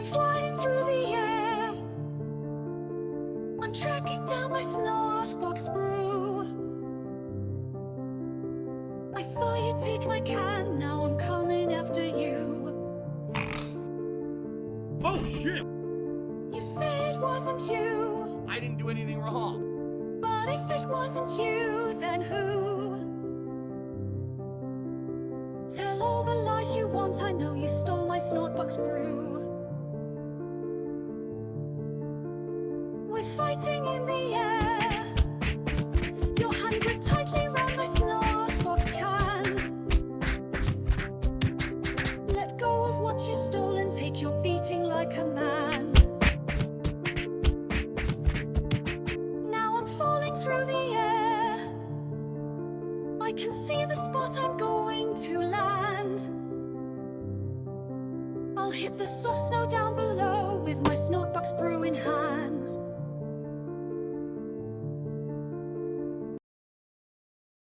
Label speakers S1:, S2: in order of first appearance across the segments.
S1: I'm flying through the air. I'm tracking down my SnortBucks brew. I saw you take my can, now I'm coming after you.
S2: Oh shit!
S1: You say it wasn't you.
S2: I didn't do anything wrong.
S1: But if it wasn't you, then who? Tell all the lies you want, I know you stole my SnortBucks brew. We're fighting in the air. Your hand gripped tightly round my SnortBucks can. Let go of what you stole and take your beating like a man. Now I'm falling through the air. I can see the spot I'm going to land. I'll hit the soft snow down below with my SnortBucks brew in hand.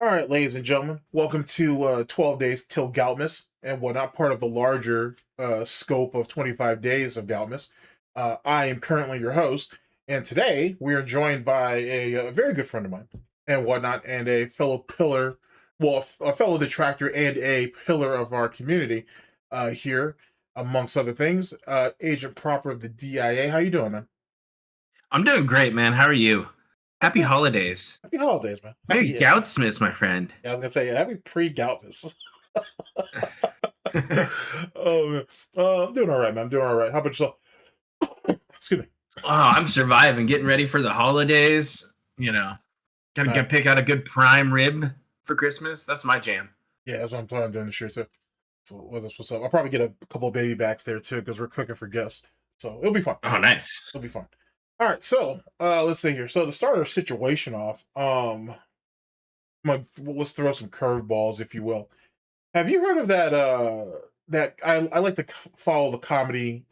S3: All right, ladies and gentlemen, welcome to 12 Days Till Goutmas, and whatnot, part of the larger scope of 25 Days of Goutmas. I am currently your host, and today we are joined by a very good friend of mine, and whatnot, and a fellow pillar, well, a fellow detractor and a pillar of our community here, amongst other things, Agent Proper of the DIA. How you doing, man?
S4: I'm doing great, man. How are you? Happy holidays.
S3: Happy holidays, man.
S4: Happy Goutsmas, my friend.
S3: Yeah, I was gonna say happy pre-Goutmas. Oh man, I'm doing all right, man. I'm doing all right. How about yourself? Excuse me.
S4: Oh, I'm surviving, getting ready for the holidays. You know, gotta pick out a good prime rib for Christmas. That's my jam.
S3: Yeah, that's what I'm planning on doing this year too. So what's up? I'll probably get a couple of baby backs there too because we're cooking for guests. So it'll be fun.
S4: Oh, nice.
S3: It'll be fun. All right, so let's see here. So to start our situation off, let's throw some curveballs, if you will. Have you heard of that? That I like to follow the comedy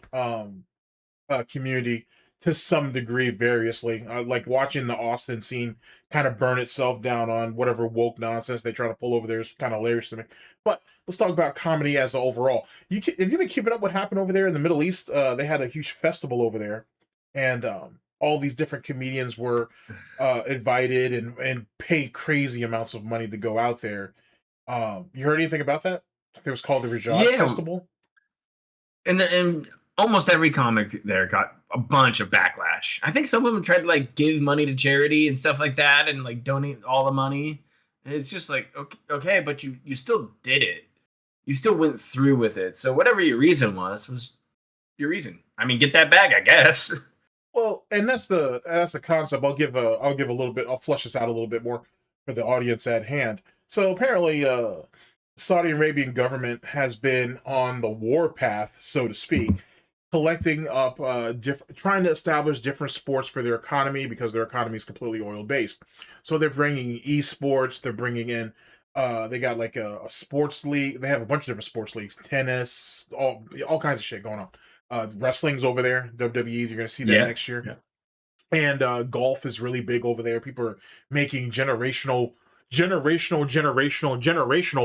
S3: community to some degree, variously. Like watching the Austin scene kind of burn itself down on whatever woke nonsense they try to pull over there is kind of hilarious to me. But let's talk about comedy as a overall. Have you been keeping up what happened over there in the Middle East? They had a huge festival over there. And all these different comedians were invited and paid crazy amounts of money to go out there. You heard anything about that? It was called the Rajat Festival.
S4: And almost every comic there got a bunch of backlash. I think some of them tried to like give money to charity and stuff like that and like donate all the money. And it's just like, okay, but you still did it. You still went through with it. So whatever your reason was your reason. I mean, get that bag, I guess.
S3: Well, and that's the concept. I'll give a little bit. I'll flesh this out a little bit more for the audience at hand. So apparently, Saudi Arabian government has been on the war path, so to speak, collecting up, trying to establish different sports for their economy because their economy is completely oil based. So they're bringing esports. They're bringing in. They got like a sports league. They have a bunch of different sports leagues, tennis, all kinds of shit going on. Wrestling's over there, WWE. You're gonna see that next year.
S4: Yeah.
S3: And golf is really big over there. People are making generational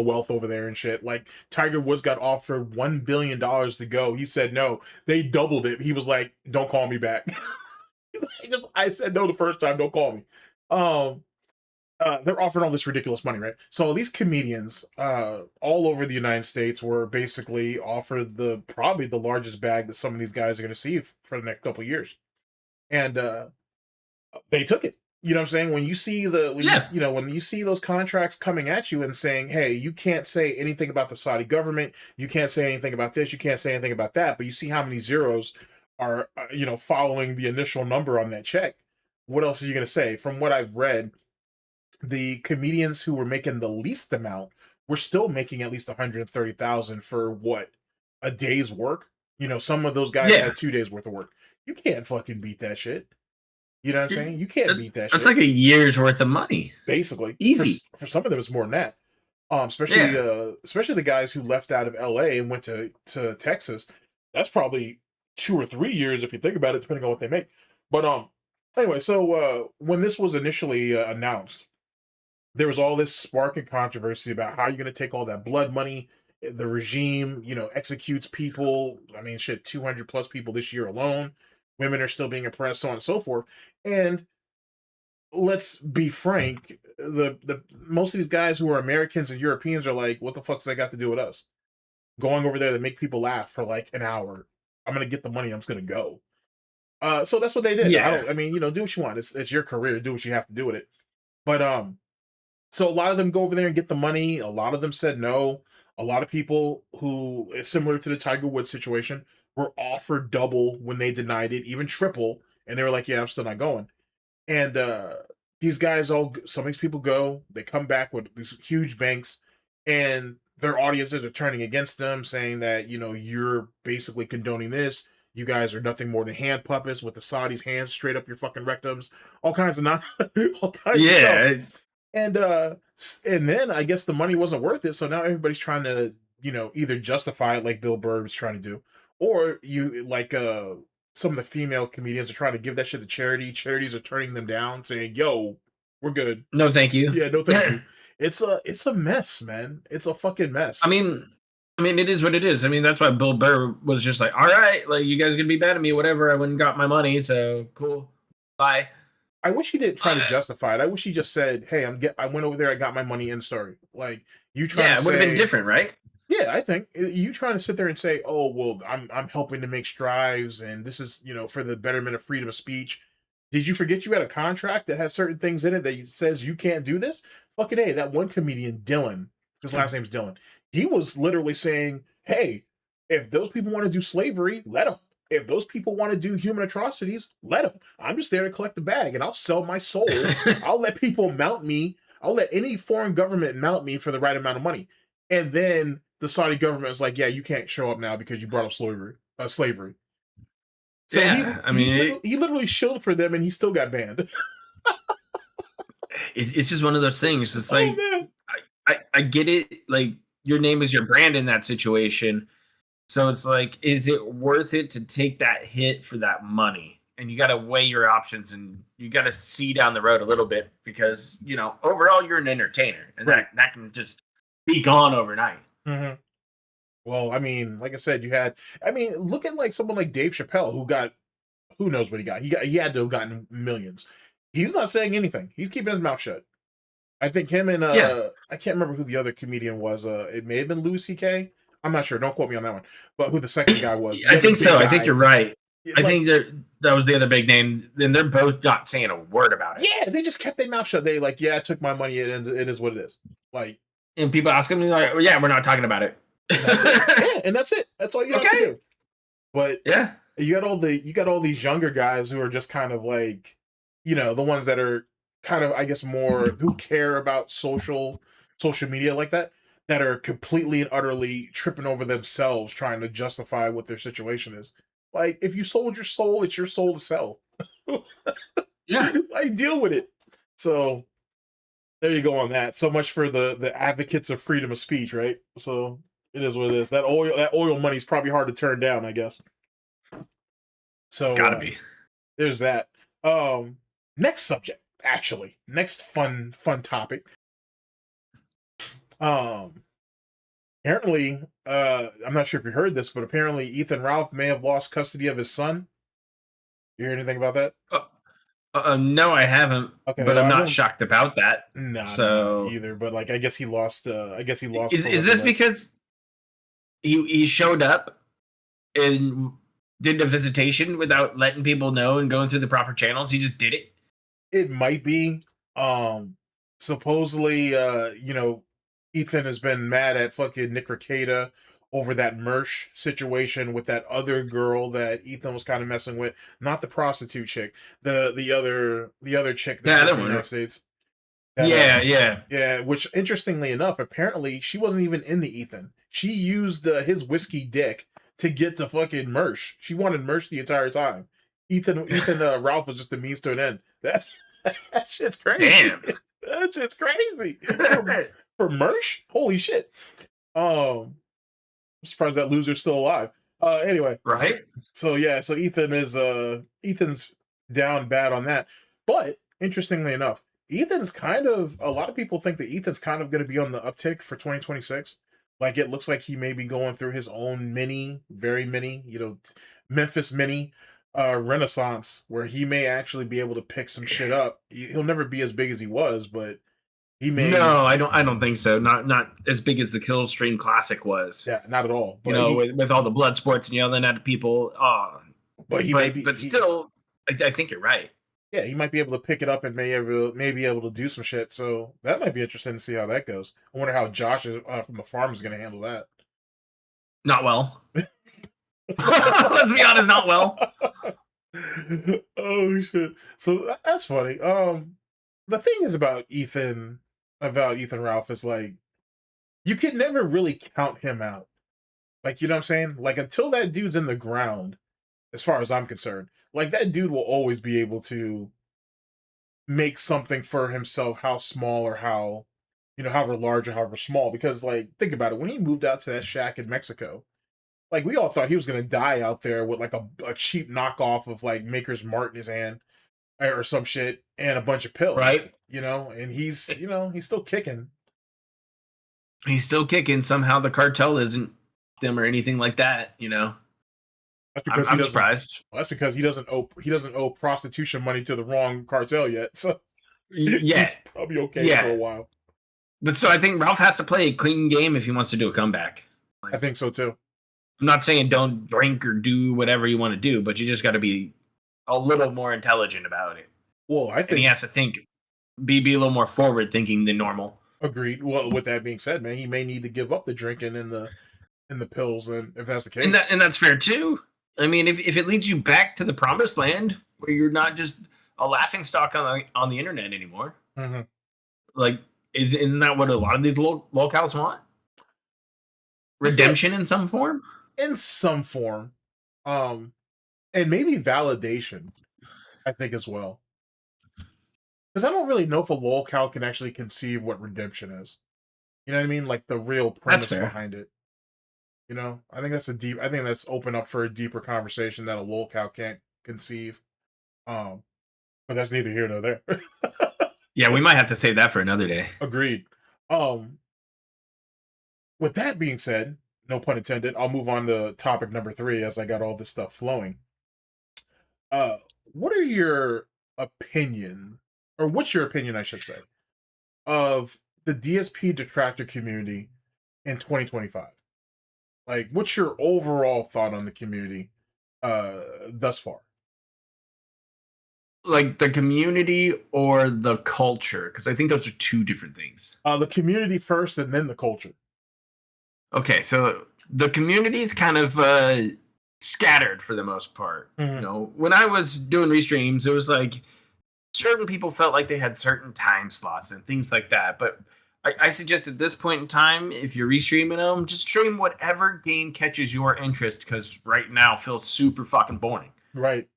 S3: wealth over there and shit. Like Tiger Woods got offered $1 billion to go. He said no. They doubled it. He was like, "Don't call me back." I said no the first time. Don't call me. They're offering all this ridiculous money, right? So these comedians all over the United States were basically offered probably the largest bag that some of these guys are going to see for the next couple of years. And they took it. You know what I'm saying? When you see when you see those contracts coming at you and saying, "Hey, you can't say anything about the Saudi government. You can't say anything about this. You can't say anything about that." But you see how many zeros are following the initial number on that check. What else are you going to say? From what I've read, the comedians who were making the least amount were still making at least 130,000 for what, a day's work. Some of those guys had 2 days worth of work. You can't fucking beat that shit. You know what I'm saying? You can't beat that shit.
S4: That's like a year's worth of money.
S3: Basically.
S4: Easy.
S3: For some of them, it's more than that. Especially the guys who left out of LA and went to Texas. That's probably 2 or 3 years if you think about it, depending on what they make. But anyway, so when this was initially announced, there was all this spark and controversy about how you're going to take all that blood money the regime, executes people. I mean, shit, 200 plus people this year alone. Women are still being oppressed, so on and so forth. And let's be frank, the most of these guys who are Americans and Europeans are like, what the fuck's that got to do with us? Going over there to make people laugh for like an hour. I'm gonna get the money. I'm just gonna go. So that's what they did.
S4: Yeah.
S3: I mean, do what you want. It's your career. Do what you have to do with it. But so a lot of them go over there and get the money. A lot of them said no. A lot of people who is similar to the Tiger Woods situation were offered double when they denied it, even triple, and they were like, "Yeah, I'm still not going." And these guys some of these people go. They come back with these huge banks, and their audiences are turning against them, saying that you're basically condoning this. You guys are nothing more than hand puppets with the Saudis' hands straight up your fucking rectums. All kinds of all kinds of stuff. And then I guess the money wasn't worth it, so now everybody's trying to either justify it like Bill Burr was trying to do, or some of the female comedians are trying to give that shit to charity. Charities are turning them down, saying, "Yo, we're good.
S4: No, thank you."
S3: Yeah, no, thank you. It's a mess, man. It's a fucking mess.
S4: I mean, it is what it is. I mean, that's why Bill Burr was just like, all right, like, you guys are gonna be mad at me, whatever. I went and got my money, so cool. Bye.
S3: I wish he didn't try to justify it. I wish he just said, "Hey, I went over there, I got my money in story." Like, you trying to
S4: it would have been different, right?
S3: Yeah, I think you trying to sit there and say, "Oh, well, I'm helping to make strides, and this is for the betterment of freedom of speech." Did you forget you had a contract that has certain things in it that says you can't do this? Fucking A, that one comedian, Dylan, his last name's Dylan. He was literally saying, "Hey, if those people want to do slavery, let them. If those people want to do human atrocities, let them. I'm just there to collect the bag, and I'll sell my soul. I'll let people mount me. I'll let any foreign government mount me for the right amount of money." And then the Saudi government is like, "Yeah, you can't show up now because you brought up slavery." So
S4: yeah,
S3: he literally shilled for them, and he still got banned.
S4: It's just one of those things. It's like, I get it. Like, your name is your brand in that situation. So it's like, is it worth it to take that hit for that money? And you got to weigh your options, and you got to see down the road a little bit, because, overall you're an entertainer, and
S3: right.
S4: that can just be gone overnight.
S3: Mm-hmm. Well, I mean, like I said, look at like someone like Dave Chappelle, who knows what he got. He had to have gotten millions. He's not saying anything. He's keeping his mouth shut. I think him and I can't remember who the other comedian was. It may have been Louis C.K. I'm not sure. Don't quote me on that one. But who the second guy was?
S4: I think so. I think you're right.
S3: Like,
S4: I think that was the other big name. Then they're both not saying a word about it.
S3: Yeah, they just kept their mouth shut. They like, "Yeah, I took my money. It is what it is." Like,
S4: and people ask them, like, "Yeah, we're not talking about it."
S3: And that's it. Yeah, and that's it. That's all you have to do. But
S4: yeah,
S3: you got all these younger guys who are just kind of like, the ones that are kind of, I guess, more who care about social media like that are completely and utterly tripping over themselves trying to justify what their situation is. Like, if you sold your soul, it's your soul to sell.
S4: Yeah,
S3: like, deal with it. So there you go on that. So much for the advocates of freedom of speech, right? So it is what it is. That oil money is probably hard to turn down, I guess. So
S4: gotta be.
S3: There's that. Next subject, actually. Next fun topic. Apparently, I'm not sure if you heard this, but apparently Ethan Ralph may have lost custody of his son. You hear anything about that?
S4: No, I haven't. Okay, but I'm not shocked about that.
S3: No,
S4: so
S3: either. But like, I guess he lost.
S4: Is this because he showed up and did a visitation without letting people know and going through the proper channels? He just did it.
S3: It might be. Supposedly, Ethan has been mad at fucking Nick Rekieta over that Mersh situation with that other girl that Ethan was kind of messing with. Not the prostitute chick, the other chick that's in the United States.
S4: Yeah.
S3: Which, interestingly enough, apparently she wasn't even in the Ethan. She used his whiskey dick to get to fucking Mersh. She wanted Mersh the entire time. Ethan Ralph was just a means to an end. That shit's crazy.
S4: Damn.
S3: That shit's crazy. For Mersh? Holy shit. I'm surprised that loser's still alive. Anyway.
S4: Right?
S3: So Ethan's down bad on that. But interestingly enough, a lot of people think that Ethan's kind of going to be on the uptick for 2026. Like it looks like he may be going through his own mini, very mini, Memphis mini renaissance where he may actually be able to pick some shit up. He'll never be as big as he was, but he may.
S4: No, I don't think so. Not as big as the Killstream Classic was.
S3: Yeah, not at all.
S4: You
S3: But
S4: know, with all the blood sports and yelling at people. Oh,
S3: but he may be.
S4: But still, I think you're right.
S3: Yeah, he might be able to pick it up and may be able to do some shit. So that might be interesting to see how that goes. I wonder how Josh from the farm is going to handle that.
S4: Not well. Let's be honest, not well.
S3: Oh shit! So that's funny. The thing is about Ethan Ralph is like you can never really count him out. Like you know what I'm saying? Like until that dude's in the ground, as far as I'm concerned, like that dude will always be able to make something for himself, how small or how, however large or however small. Because like think about it, when he moved out to that shack in Mexico, like we all thought he was gonna die out there with like a cheap knockoff of like Maker's Mart in his hand or some shit and a bunch of pills.
S4: Right.
S3: And he's still kicking.
S4: He's still kicking. Somehow the cartel isn't them or anything like that,
S3: That's because
S4: I'm surprised.
S3: Well, that's because he doesn't owe prostitution money to the wrong cartel yet. So
S4: yeah,
S3: he's probably okay for a while.
S4: But so I think Ralph has to play a clean game if he wants to do a comeback.
S3: I think so too.
S4: I'm not saying don't drink or do whatever you want to do, but you just got to be a little more intelligent about it.
S3: Well, I think
S4: and he has to be a little more forward thinking than normal.
S3: Agreed. Well, with that being said, man, he may need to give up the drinking and the pills, and if that's the case,
S4: and that's fair too. I mean, if it leads you back to the promised land where you're not just a laughing stock on the internet anymore, like isn't that what a lot of these locals want? Redemption in some form.
S3: In some form, and maybe validation. I think as well, because I don't really know if a lolcow can actually conceive what redemption is. You know what I mean? Like the real premise behind it. I think that's open up for a deeper conversation that a lolcow can't conceive. But that's neither here nor there.
S4: Yeah, we might have to save that for another day.
S3: Agreed. With that being said, no pun intended, I'll move on to topic number 3 as I got all this stuff flowing. What are your opinion, or what's your opinion, I should say, of the DSP detractor community in 2025? Like, what's your overall thought on the community thus far?
S4: Like the community or the culture? Because I think those are two different things.
S3: The community first and then the culture.
S4: Okay, so the community is kind of scattered for the most part. When I was doing restreams, it was like certain people felt like they had certain time slots and things like that. But I suggest at this point in time, if you're restreaming them, just stream whatever game catches your interest, because right now feels super fucking boring.
S3: Right.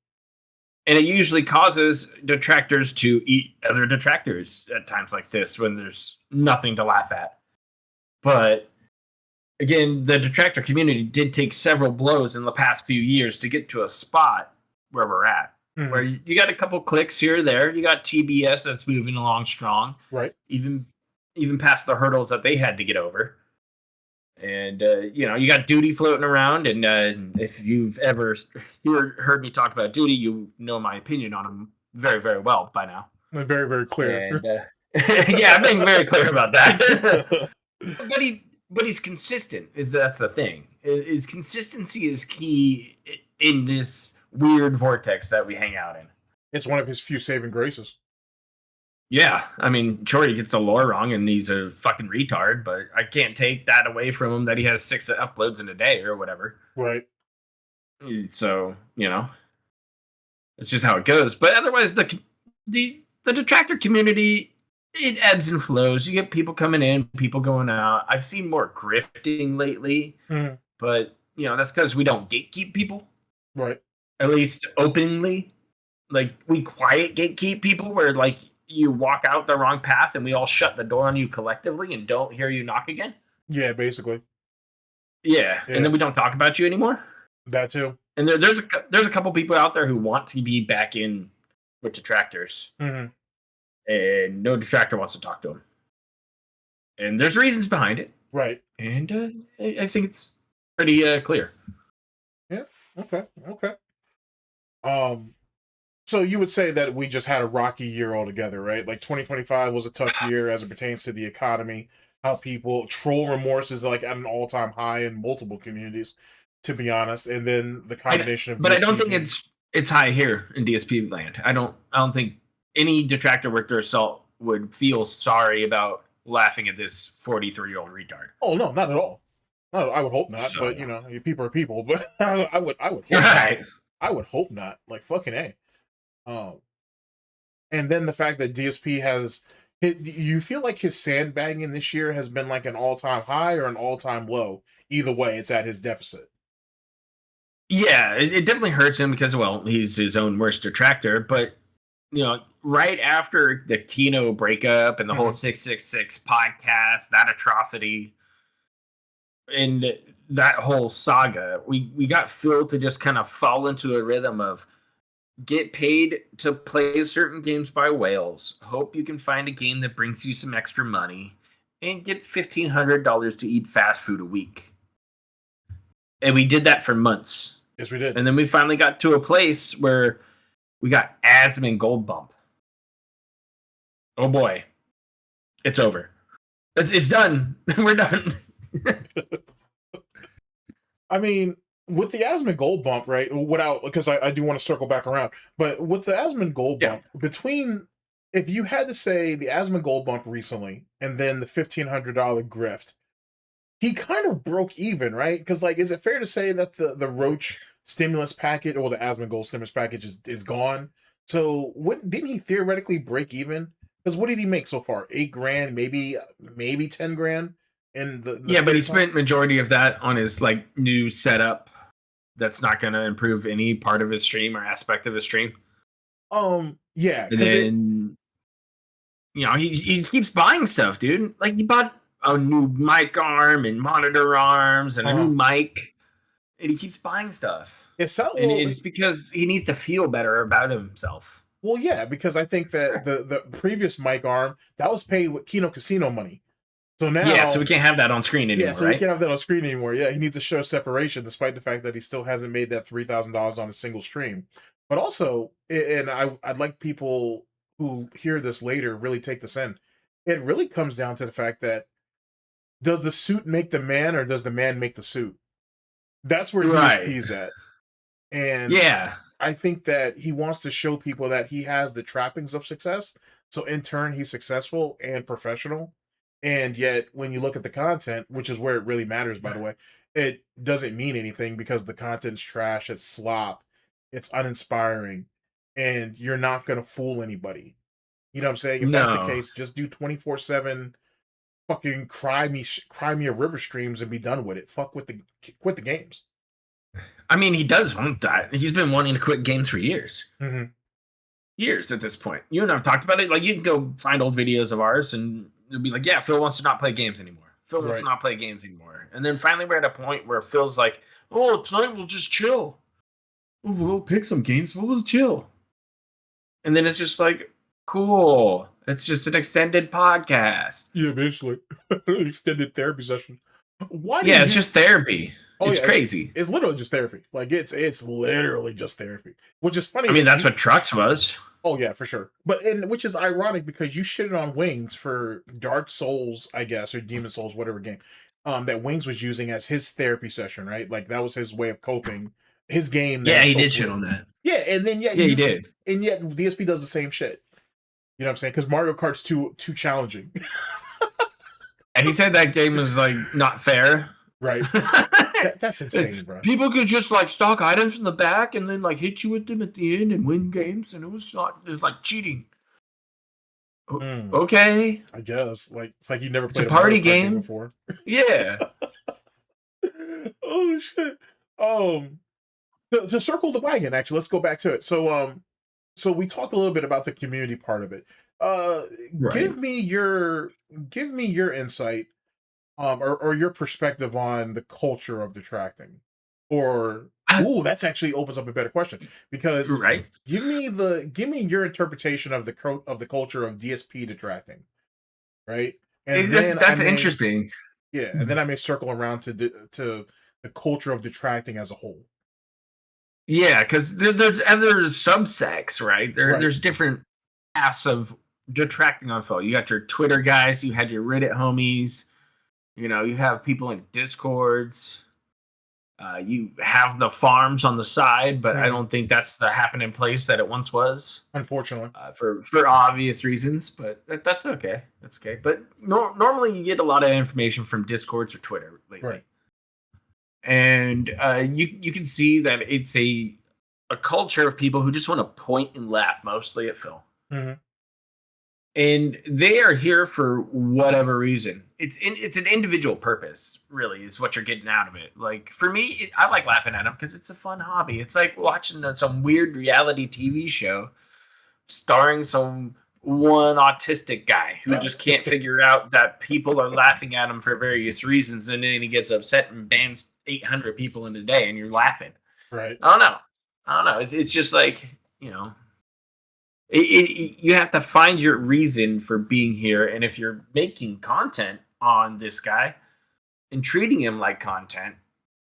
S4: And it usually causes detractors to eat other detractors at times like this when there's nothing to laugh at. But again, the detractor community did take several blows in the past few years to get to a spot where we're at. Where you got a couple clicks here or there. You got TBS that's moving along strong. Right. Even past the hurdles that they had to get over. And, you got Duty floating around. And if you've ever heard me talk about Duty, you know my opinion on him very, very well by now.
S3: Very, very clear.
S4: And, yeah, I'm being very clear about that. But he's consistent. That's the thing. His consistency is key in this weird vortex that we hang out in.
S3: It's one of his few saving graces.
S4: Yeah, I mean, sure, he gets the lore wrong and he's a fucking retard, but I can't take that away from him that he has 6 uploads in a day or whatever.
S3: Right.
S4: So, it's just how it goes. But otherwise, the detractor community, it ebbs and flows. You get people coming in, people going out. I've seen more grifting lately, but, that's because we don't gatekeep people.
S3: Right.
S4: At least openly. Like, we quiet gatekeep people where, like, you walk out the wrong path and we all shut the door on you collectively and don't hear you knock again.
S3: Yeah, basically.
S4: Yeah. And then we don't talk about you anymore.
S3: That too.
S4: And there's a couple people out there who want to be back in with detractors. And no detractor wants to talk to them. And there's reasons behind it.
S3: Right.
S4: And I think it's pretty clear.
S3: Yeah. Okay. Okay. Um. So you would say that we just had a rocky year altogether, right? Like 2025 was a tough year as it pertains to the economy. How people troll remorse is like at an all-time high in multiple communities, to be honest. And then the combination of
S4: But I don't
S3: DSP
S4: think it's high here in DSP land. I don't think any detractor worth their salt would feel sorry about laughing at this 43-year-old retard.
S3: Oh no, not at all. No, I would hope not.
S4: So-
S3: But you know, people are people. But I would hope
S4: Right.
S3: not. I would hope not. Like fucking A. And then the fact that DSP has, you feel like his sandbagging this year has been like an all-time high or an all-time low. Either way, it's at his deficit.
S4: Yeah, it definitely hurts him because, well, he's his own worst detractor. But, you know, right after the Tino breakup and the whole 666 podcast, that atrocity, and that whole saga, we got Phil to just kind of fall into a rhythm of get paid to play certain games by whales, hope you can find a game that brings you some extra money, and get $1,500 to eat fast food a week. And we did that for months.
S3: Yes, we did.
S4: And then we finally got to a place where we got Asmon Gold Bump. Oh boy. It's over. It's done. We're done.
S3: I mean, with the Asmon Gold Bump, right? Without, because I do want to circle back around, but with the Asmon Gold Bump, between, if you had to say the Asmon Gold Bump recently and then the $1,500 grift, he kind of broke even, right? Because, like, is it fair to say that the Roach stimulus package or the Asmon Gold stimulus package is gone? So didn't he theoretically break even? Because what did he make so far? $8,000, maybe 10 grand. And
S4: yeah, but he spent majority of that on his like new setup. That's not going to improve any part of his stream or aspect of his stream.
S3: Yeah.
S4: And then, you know, he keeps buying stuff, dude. Like he bought a new mic arm and monitor arms and a new mic, and he keeps buying stuff. It's because he needs to feel better about himself.
S3: Well, yeah, because I think that the previous mic arm that was paid with Kino Casino money. So now,
S4: so we can't have that on screen anymore.
S3: Yeah, so
S4: right?
S3: we can't have that on screen anymore. Yeah, he needs to show separation, despite the fact that he still hasn't made that $3,000 on a single stream. But also, and I'd like people who hear this later really take this in. It really comes down to the fact that does the suit make the man, or does the man make the suit? That's where DSP's at. And
S4: yeah,
S3: I think that he wants to show people that he has the trappings of success. So in turn, he's successful and professional. And yet, when you look at the content, which is where it really matters, by the way, it doesn't mean anything because the content's trash, it's slop, it's uninspiring, and you're not going to fool anybody. You know what I'm saying? If that's the case, just do 24/7 fucking cry me a river streams and be done with it. Quit the games.
S4: I mean, he does want that. He's been wanting to quit games for years.
S3: Mm-hmm.
S4: Years at this point. You and I have talked about it. Like, you can go find old videos of ours and it'll be like, yeah, Phil wants to not play games anymore. Phil wants to not play games anymore. And then finally we're at a point where Phil's like, oh, tonight we'll just chill. We'll pick some games, but we'll chill. And then it's just like, cool. It's just an extended podcast.
S3: Yeah, eventually. Extended therapy session. Why?
S4: Yeah, it's just therapy. It's crazy.
S3: It's literally just therapy. Like it's literally just therapy. Which is funny.
S4: I mean, that's what Trucks was.
S3: Oh yeah, for sure. But which is ironic because you shitted on Wings for Dark Souls, I guess, or Demon Souls, whatever game. That Wings was using as his therapy session, right? Like that was his way of coping. His game.
S4: Yeah, he did shit on that.
S3: Yeah, and then
S4: he did.
S3: And yet DSP does the same shit. You know what I'm saying? Because Mario Kart's too challenging.
S4: And he said that game was like not fair.
S3: Right. That's insane, bro.
S4: People could just like stock items in the back and then like hit you with them at the end and win games, and it was like cheating. Okay,
S3: I guess like it's like you never played
S4: a party game
S3: before.
S4: Yeah.
S3: Oh shit. To circle the wagon, actually, let's go back to it. So we talked a little bit about the community part of it. Give me your insight. Or your perspective on the culture of detracting, or that's actually opens up a better question because give me your interpretation of the culture of DSP detracting, right? And
S4: that's interesting.
S3: Yeah, and then I may circle around to the culture of detracting as a whole.
S4: Yeah, because there's other subsects, right?
S3: Right.
S4: There's different paths of detracting on phone. You got your Twitter guys, you had your Reddit homies, you have people in Discords. You have the farms on the side, but I
S3: Mhm.
S4: don't think that's the happening place that it once was,
S3: Unfortunately.
S4: for obvious reasons. But that's okay. That's okay. But normally you get a lot of information from Discords or Twitter lately,
S3: Right.
S4: and you can see that it's a culture of people who just want to point and laugh mostly at Phil.
S3: Hmm.
S4: And they are here for whatever reason. It's an individual purpose, really, is what you're getting out of it. Like for me, I like laughing at them because it's a fun hobby. It's like watching some weird reality TV show starring some one autistic guy who just can't figure out that people are laughing at him for various reasons, and then he gets upset and bans 800 people in a day, and you're laughing.
S3: Right.
S4: I don't know. It's just like you have to find your reason for being here, and if you're making content on this guy and treating him like content,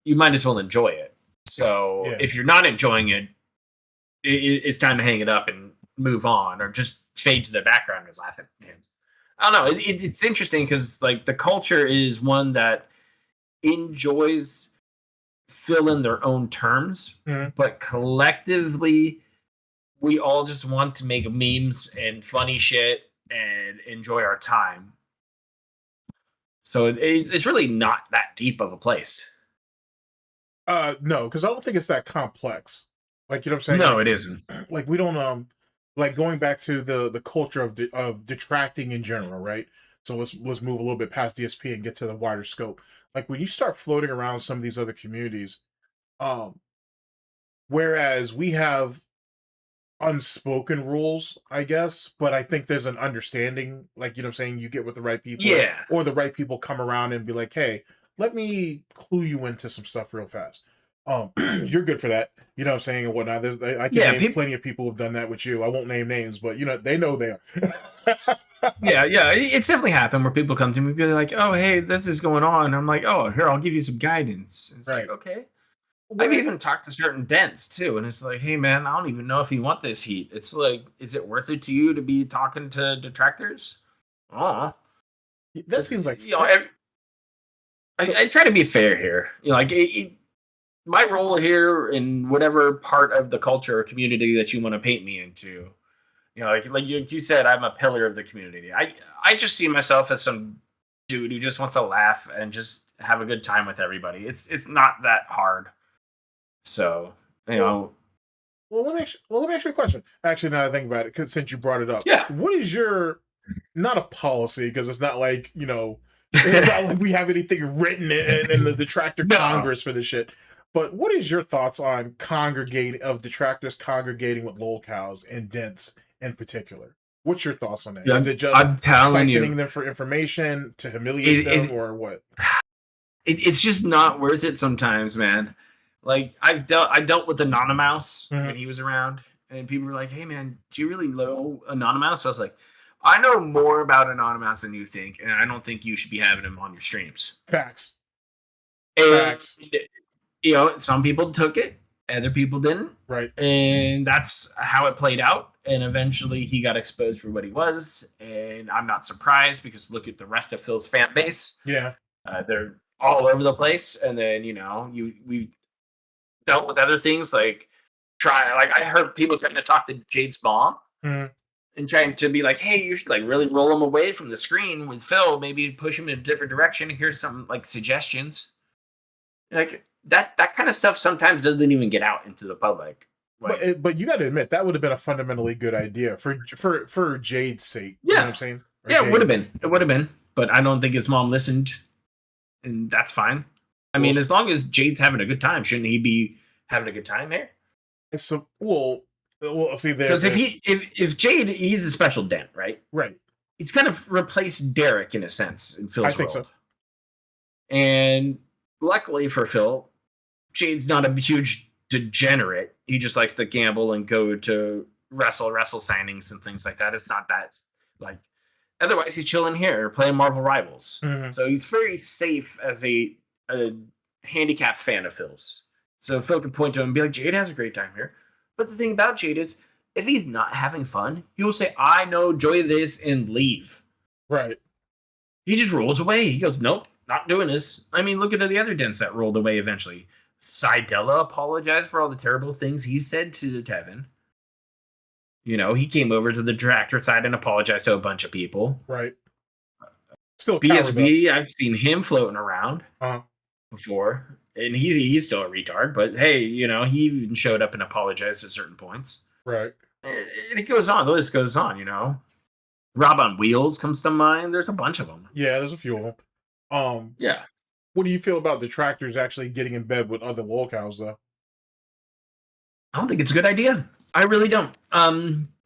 S4: you might as well enjoy it. So
S3: Yeah.
S4: if you're not enjoying it, it's time to hang it up and move on, or just fade to the background and laugh at him. I don't know. It's interesting because like the culture is one that enjoys fill in their own terms,
S3: Mhm.
S4: but collectively we all just want to make memes and funny shit and enjoy our time. So it's really not that deep of a place.
S3: No, because I don't think it's that complex. Like, you know what I'm saying?
S4: No,
S3: Like,
S4: it isn't.
S3: like we don't like going back to the culture of detracting in general, right? So let's move a little bit past DSP and get to the wider scope. Like when you start floating around some of these other communities, um, whereas we have unspoken rules, I guess, but I think there's an understanding, like, you know what I'm saying, you get with the right people,
S4: Yeah.
S3: or the right people come around and be like, hey, let me clue you into some stuff real fast. You're good for that, you know what I'm saying, and whatnot. I can
S4: Yeah,
S3: name plenty of people who've done that with you. I won't name names, but they know they are.
S4: yeah. It's definitely happened where people come to me and be like, "Oh, hey, this is going on." I'm like, "Oh, here, I'll give you some guidance." It's like,
S3: Right.
S4: okay. I've
S3: Where,
S4: even talked to certain dents too, and it's like, "Hey, man, I don't even know if you want this heat." It's like, is it worth it to you to be talking to detractors? Oh,
S3: that seems like
S4: I try to be fair here. Like my role here in whatever part of the culture or community that you want to paint me into. Like you said, I'm a pillar of the community. I just see myself as some dude who just wants to laugh and just have a good time with everybody. It's not that hard. So
S3: well, let me ask you a question. Actually, now that I think about it, because since you brought it up,
S4: yeah.
S3: what is your, not a policy, because it's not like, it's not like we have anything written in the detractor
S4: No.
S3: Congress for this shit. But what is your thoughts on detractors congregating with lolcows and dents in particular? What's your thoughts on that?
S4: Yeah,
S3: Is it just
S4: I'm telling
S3: siphoning
S4: you,
S3: them for information to humiliate them, or what?
S4: it's just not worth it sometimes, man. Like I dealt with Anonymous when he was around, and people were like, "Hey, man, do you really know Anonymous?" I was like, "I know more about Anonymous than you think, and I don't think you should be having him on your streams."
S3: Facts.
S4: And,
S3: Facts.
S4: some people took it, other people didn't,
S3: Right.
S4: and that's how it played out. And eventually, he got exposed for what he was, and I'm not surprised because look at the rest of Phil's fan base.
S3: Yeah.
S4: They're all over the place, and then we dealt with other things like I heard people trying to talk to Jade's mom
S3: Mhm.
S4: and trying to be like, hey, you should like really roll him away from the screen with Phil, maybe push him in a different direction. Here's some like suggestions. Like that kind of stuff sometimes doesn't even get out into the public. Like,
S3: But you got to admit that would have been a fundamentally good idea for Jade's sake. You know
S4: Yeah.
S3: what I'm saying? Or
S4: yeah,
S3: Jade.
S4: it would have been, but I don't think his mom listened, and that's fine. I mean, as long as Jade's having a good time, shouldn't he be having a good time here?
S3: And so, well, see there.
S4: Because if Jade, he's a special dent, right?
S3: Right.
S4: He's kind of replaced Derek in a sense in Phil's
S3: I think
S4: world.
S3: so.
S4: And luckily for Phil, Jade's not a huge degenerate. He just likes to gamble and go to wrestle signings and things like that. It's not that like Otherwise, he's chilling here playing Marvel Rivals.
S3: Mhm.
S4: So he's very safe as a handicapped fan of Phil's. So Phil can point to him and be like, Jade has a great time here. But the thing about Jade is, if he's not having fun, he will say, I know, enjoy this, and leave.
S3: Right.
S4: He just rolls away. He goes, nope, not doing this. I mean, look at the other dents that rolled away eventually. Sidella apologized for all the terrible things he said to Kevin. You know, he came over to the director side and apologized to a bunch of people.
S3: Right. Still a coward, though.
S4: BSB, I've seen him floating around
S3: Uh-huh.
S4: before, and he's still a retard. But hey, you know, he even showed up and apologized at certain points.
S3: Right.
S4: And it goes on. The list goes on. You know, Rob on Wheels comes to mind. There's a bunch of them.
S3: Yeah, there's a few of them.
S4: Yeah.
S3: What do you feel about detractors actually getting in bed with other lolcows, though?
S4: I don't think it's a good idea. I really don't.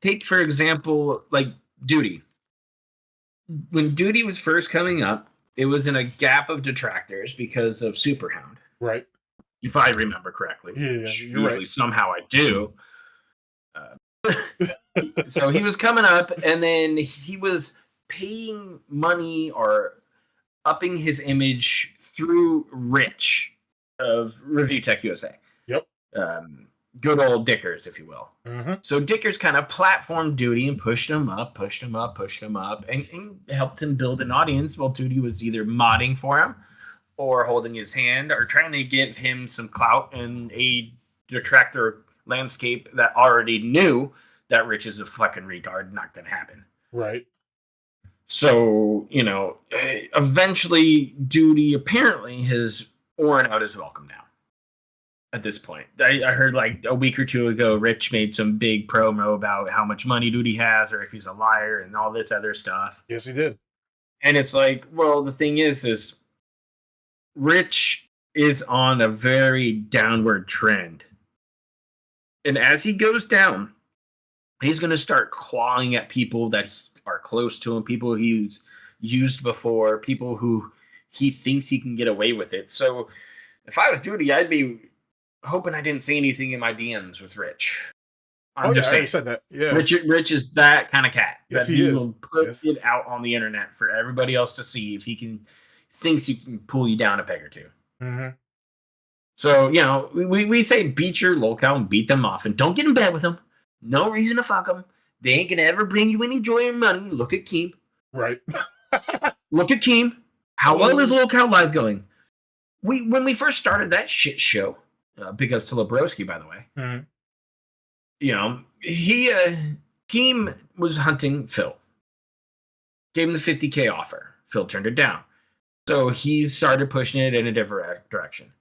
S4: Take, for example, like Duty. When Duty was first coming up, it was in a gap of detractors because of Superhound.
S3: Right.
S4: If I remember correctly.
S3: Yeah, you're
S4: usually
S3: right.
S4: somehow I do. So he was coming up, and then he was paying money or upping his image through Rich of Review Tech USA.
S3: Yep.
S4: Good old Dickers, if you will.
S3: Mm-hmm.
S4: So Dickers kind of platformed Duty and pushed him up, and helped him build an audience while Duty was either modding for him or holding his hand or trying to give him some clout in a detractor landscape that already knew that Rich is a fucking retard, not going to happen.
S3: Right.
S4: So, you know, eventually Duty apparently has worn out his welcome now. At this point, I heard like a week or two ago, Rich made some big promo about how much money Duty has, or if he's a liar, and all this other stuff.
S3: Yes, he did.
S4: And it's like, well, the thing is Rich is on a very downward trend, and as he goes down, he's going to start clawing at people that are close to him, people he's used before, people who he thinks he can get away with it. So, if I was Duty, I'd be hoping I didn't say anything in my DMs with Rich. I'm just saying.
S3: I said that. Yeah.
S4: Rich is that kind of cat.
S3: Yes,
S4: that
S3: he is.
S4: will put
S3: Yes.
S4: it out on the internet for everybody else to see if he thinks he can pull you down a peg or two.
S3: Mm-hmm.
S4: So, you know, we say beat your lolcow and beat them off, and don't get in bed with them. No reason to fuck them. They ain't gonna ever bring you any joy or money. Look at Keem.
S3: Right.
S4: Look at Keem. How well is lolcow live going? When we first started that shit show, big ups to Lebrowski, by the way.
S3: Mm-hmm.
S4: You know, Keem was hunting Phil. Gave him the $50K offer. Phil turned it down. So he started pushing it in a different direction.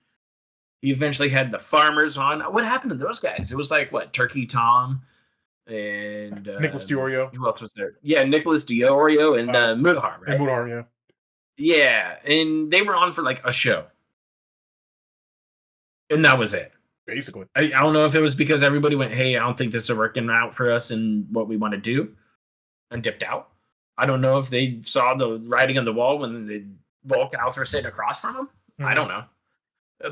S4: He eventually had the farmers on. What happened to those guys? It was like, what, Turkey Tom and...
S3: Nicholas Diorio.
S4: Who else was there? Yeah, Nicholas Diorio and Mudhar, right?
S3: And Mudar, yeah.
S4: Yeah, and they were on for like a show. And that was it.
S3: Basically.
S4: I don't know if it was because everybody went, hey, I don't think this is working out for us and what we want to do, and dipped out. I don't know if they saw the writing on the wall when the Volcows were sitting across from them.
S3: Mm-hmm.
S4: I don't know.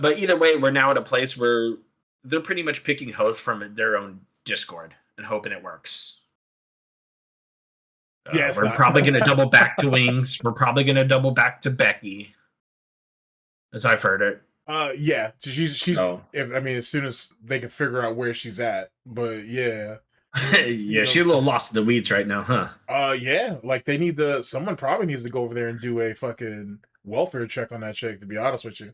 S4: But either way, we're now at a place where they're pretty much picking hosts from their own Discord and hoping it works.
S3: Yeah,
S4: we're probably going to double back to Wings. We're probably going to double back to Becky, as I've heard it.
S3: Yeah, she's.
S4: So.
S3: I mean, as soon as they can figure out where she's at, but yeah,
S4: yeah, she's a little lost in the weeds right now, huh?
S3: Yeah, like they need to. Someone probably needs to go over there and do a fucking welfare check on that chick. To be honest with you,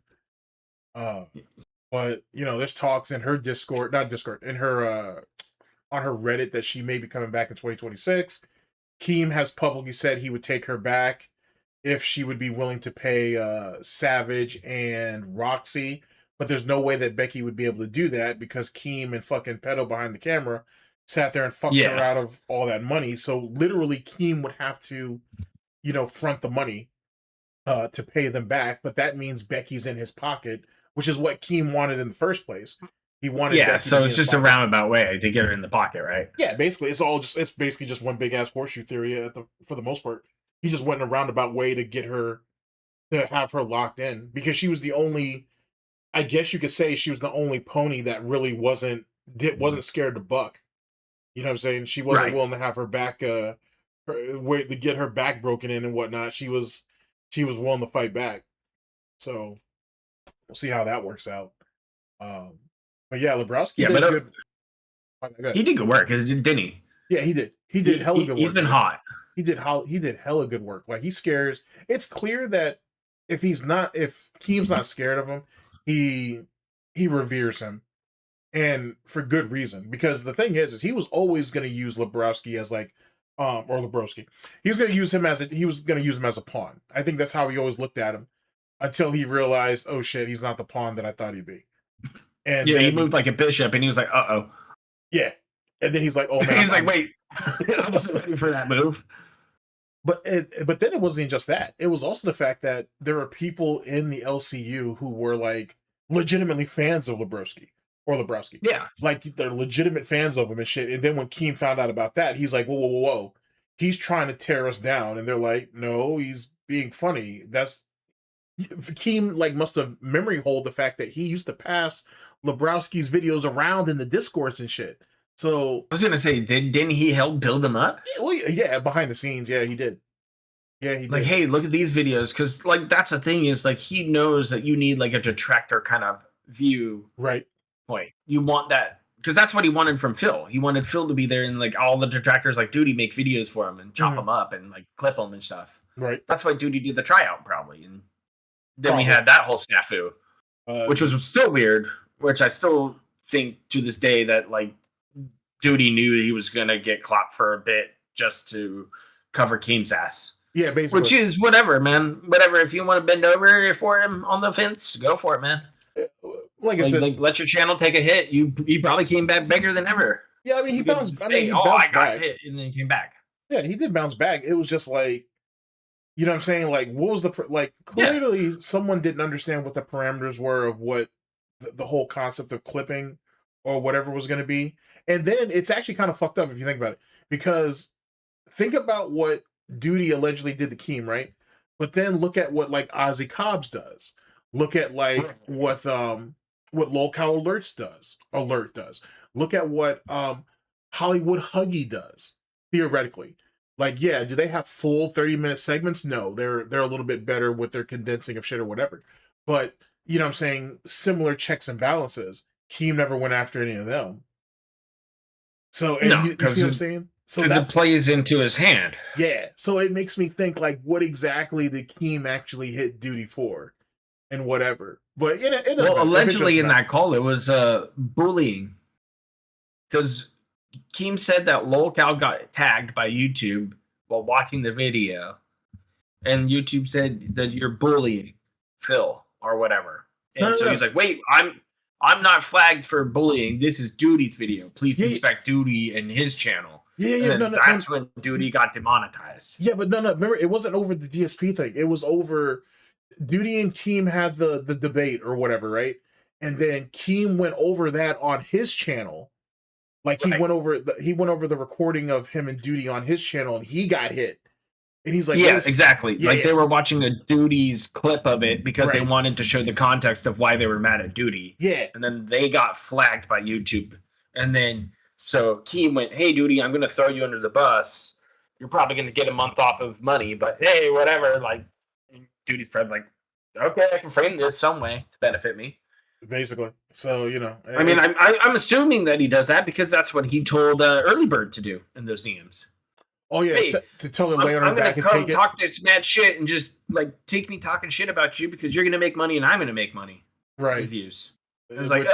S3: but you know, there's talks in her Discord, not Discord, in her on her Reddit that she may be coming back in 2026. Keem has publicly said he would take her back if she would be willing to pay Savage and Roxy, but there's no way that Becky would be able to do that because Keem and fucking Pedo behind the camera sat there and fucked her out of all that money. So literally Keem would have to, you know, front the money to pay them back, but that means Becky's in his pocket, which is what Keem wanted in the first place. He wanted Becky
S4: so it's just a roundabout way to get her in the pocket, right?
S3: Yeah, basically it's basically just one big ass horseshoe theory for the most part. He just went in a roundabout way to get her, to have her locked in, because she was the only, I guess you could say she was the only pony that really wasn't scared to buck. You know what I'm saying? She wasn't willing to have her back wait to get her back broken in and whatnot, she was willing to fight back. So we'll see how that works out. But yeah, Lebrowski did good.
S4: He did good work, didn't he?
S3: Yeah, he did. He did hella good work.
S4: He's been hot.
S3: He did hella good work. Like, he scares. It's clear that if Keem's not scared of him, he reveres him, and for good reason. Because the thing is he was always going to use Lebrowski as like, or Lebrowski. He was going to use him as a pawn. I think that's how he always looked at him until he realized, oh shit, he's not the pawn that I thought he'd be. And
S4: yeah, he moved like a bishop, and he was like, uh-oh.
S3: Yeah. And then he's like, oh man.
S4: He's like, wait, I wasn't ready for that move.
S3: But then it wasn't just that. It was also the fact that there were people in the LCU who were like legitimately fans of Lebrowski.
S4: Yeah.
S3: Like, they're legitimate fans of him and shit. And then when Keem found out about that, he's like, whoa. He's trying to tear us down. And they're like, no, he's being funny. Keem like must have memory hold the fact that he used to pass Lebrowski's videos around in the discourse and shit. So
S4: I was gonna say, didn't he help build them up?
S3: Yeah, behind the scenes, yeah, he did. Yeah, he did.
S4: Like, hey, look at these videos, because like that's the thing is like he knows that you need like a detractor kind of view.
S3: Right.
S4: Point. You want that because that's what he wanted from Phil. He wanted Phil to be there and like all the detractors like Duty make videos for him and chop them up and like clip them and stuff.
S3: Right.
S4: That's why Duty did the tryout probably, and then we had that whole snafu, which was still weird. Which I still think to this day that like Duty knew he was gonna get clopped for a bit just to cover Keem's ass.
S3: Yeah, basically.
S4: Which is whatever, man. Whatever. If you want to bend over for him on the fence, go for it, man.
S3: Like I said,
S4: like, let your channel take a hit. He probably came back bigger than ever.
S3: Yeah, I mean, he bounced.
S4: I got
S3: back.
S4: hit and then came back.
S3: Yeah, he did bounce back. It was just like, you know what I'm saying? Like, what was clearly someone didn't understand what the parameters were of what the whole concept of clipping or whatever was going to be. And then it's actually kind of fucked up if you think about it, because think about what Duty allegedly did to Keem, right? But then look at what like Ozzy Cobbs does. Look at like what Lolcow Alert does. Look at what Hollywood Huggy does, theoretically. Like, yeah, do they have full 30-minute segments? No, they're a little bit better with their condensing of shit or whatever. But you know what I'm saying? Similar checks and balances. Keem never went after any of them. So, and you see what I'm saying? So
S4: it plays into his hand.
S3: Yeah. So it makes me think, like, what exactly did Keem actually hit Duty for and whatever. But it
S4: well, allegedly in that call, it was bullying. Because Keem said that Lolcow got tagged by YouTube while watching the video. And YouTube said that you're bullying Phil or whatever. And he's like, wait, I'm not flagged for bullying. This is Duty's video. Please inspect Duty and his channel.
S3: Yeah.
S4: That's when Duty got demonetized.
S3: Yeah, but no. Remember, it wasn't over the DSP thing. It was over Duty and Keem had the debate or whatever, right? And then Keem went over that on his channel. Like, he went over the recording of him and Duty on his channel, and he got hit. And he's like,
S4: yeah, exactly. Yeah, they were watching a Duty's clip of it because they wanted to show the context of why they were mad at Duty.
S3: Yeah.
S4: And then they got flagged by YouTube. And then, so Keem went, hey, Duty, I'm going to throw you under the bus. You're probably going to get a month off of money, but hey, whatever. Like, Duty's probably like, okay, I can frame this some way to benefit me.
S3: Basically. So, you know.
S4: I mean, I'm assuming that he does that because that's what he told Early Bird to do in those DMs.
S3: Oh yeah, hey, to tell her lay on her back and take it.
S4: Talk this mad shit and just like take me talking shit about you because you're gonna make money and I'm gonna make money.
S3: Right.
S4: With views. It was like,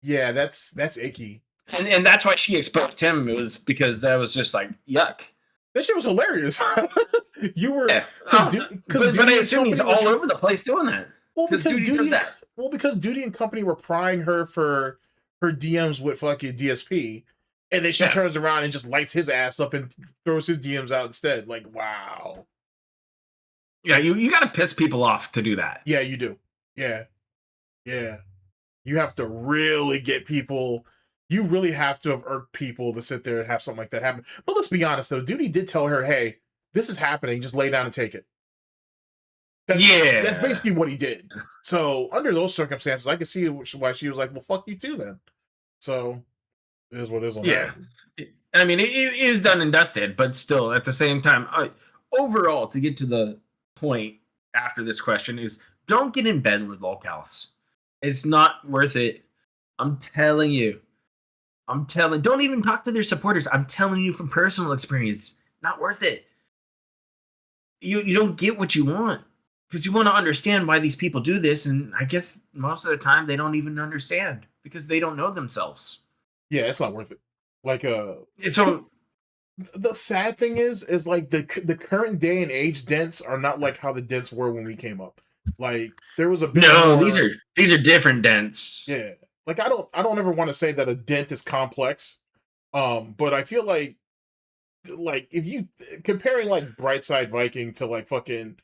S3: yeah, that's icky.
S4: And that's why she exposed him. It was because that was just like yuck.
S3: That shit was hilarious. You were
S4: but I assume he's all over the place doing that.
S3: Well, because Duty does that. Well, because Duty and company were prying her for her DMs with fucking DSP. And then she turns around and just lights his ass up and throws his DMs out instead. Like, wow.
S4: Yeah, you got to piss people off to do that.
S3: Yeah, you do. Yeah. You have to really get people. You really have to have irked people to sit there and have something like that happen. But let's be honest, though. Duty did tell her, hey, this is happening. Just lay down and take it. That's basically what he did. So, under those circumstances, I can see why she was like, well, fuck you too then. So... is what is on that.
S4: I mean, it is done and dusted, but still, at the same time, overall, to get to the point after this question is, don't get in bed with locals. It's not worth it. I'm telling you. Don't even talk to their supporters. I'm telling you from personal experience, not worth it. You don't get what you want because you want to understand why these people do this, and I guess most of the time they don't even understand because they don't know themselves.
S3: Yeah, it's not worth it. Like
S4: So
S3: the sad thing is like the current day and age dents are not like how the dents were when we came up. Like there was a bit more,
S4: these are different dents.
S3: Yeah. Like I don't ever want to say that a dent is complex. But I feel like if you comparing like Brightside Viking to like fucking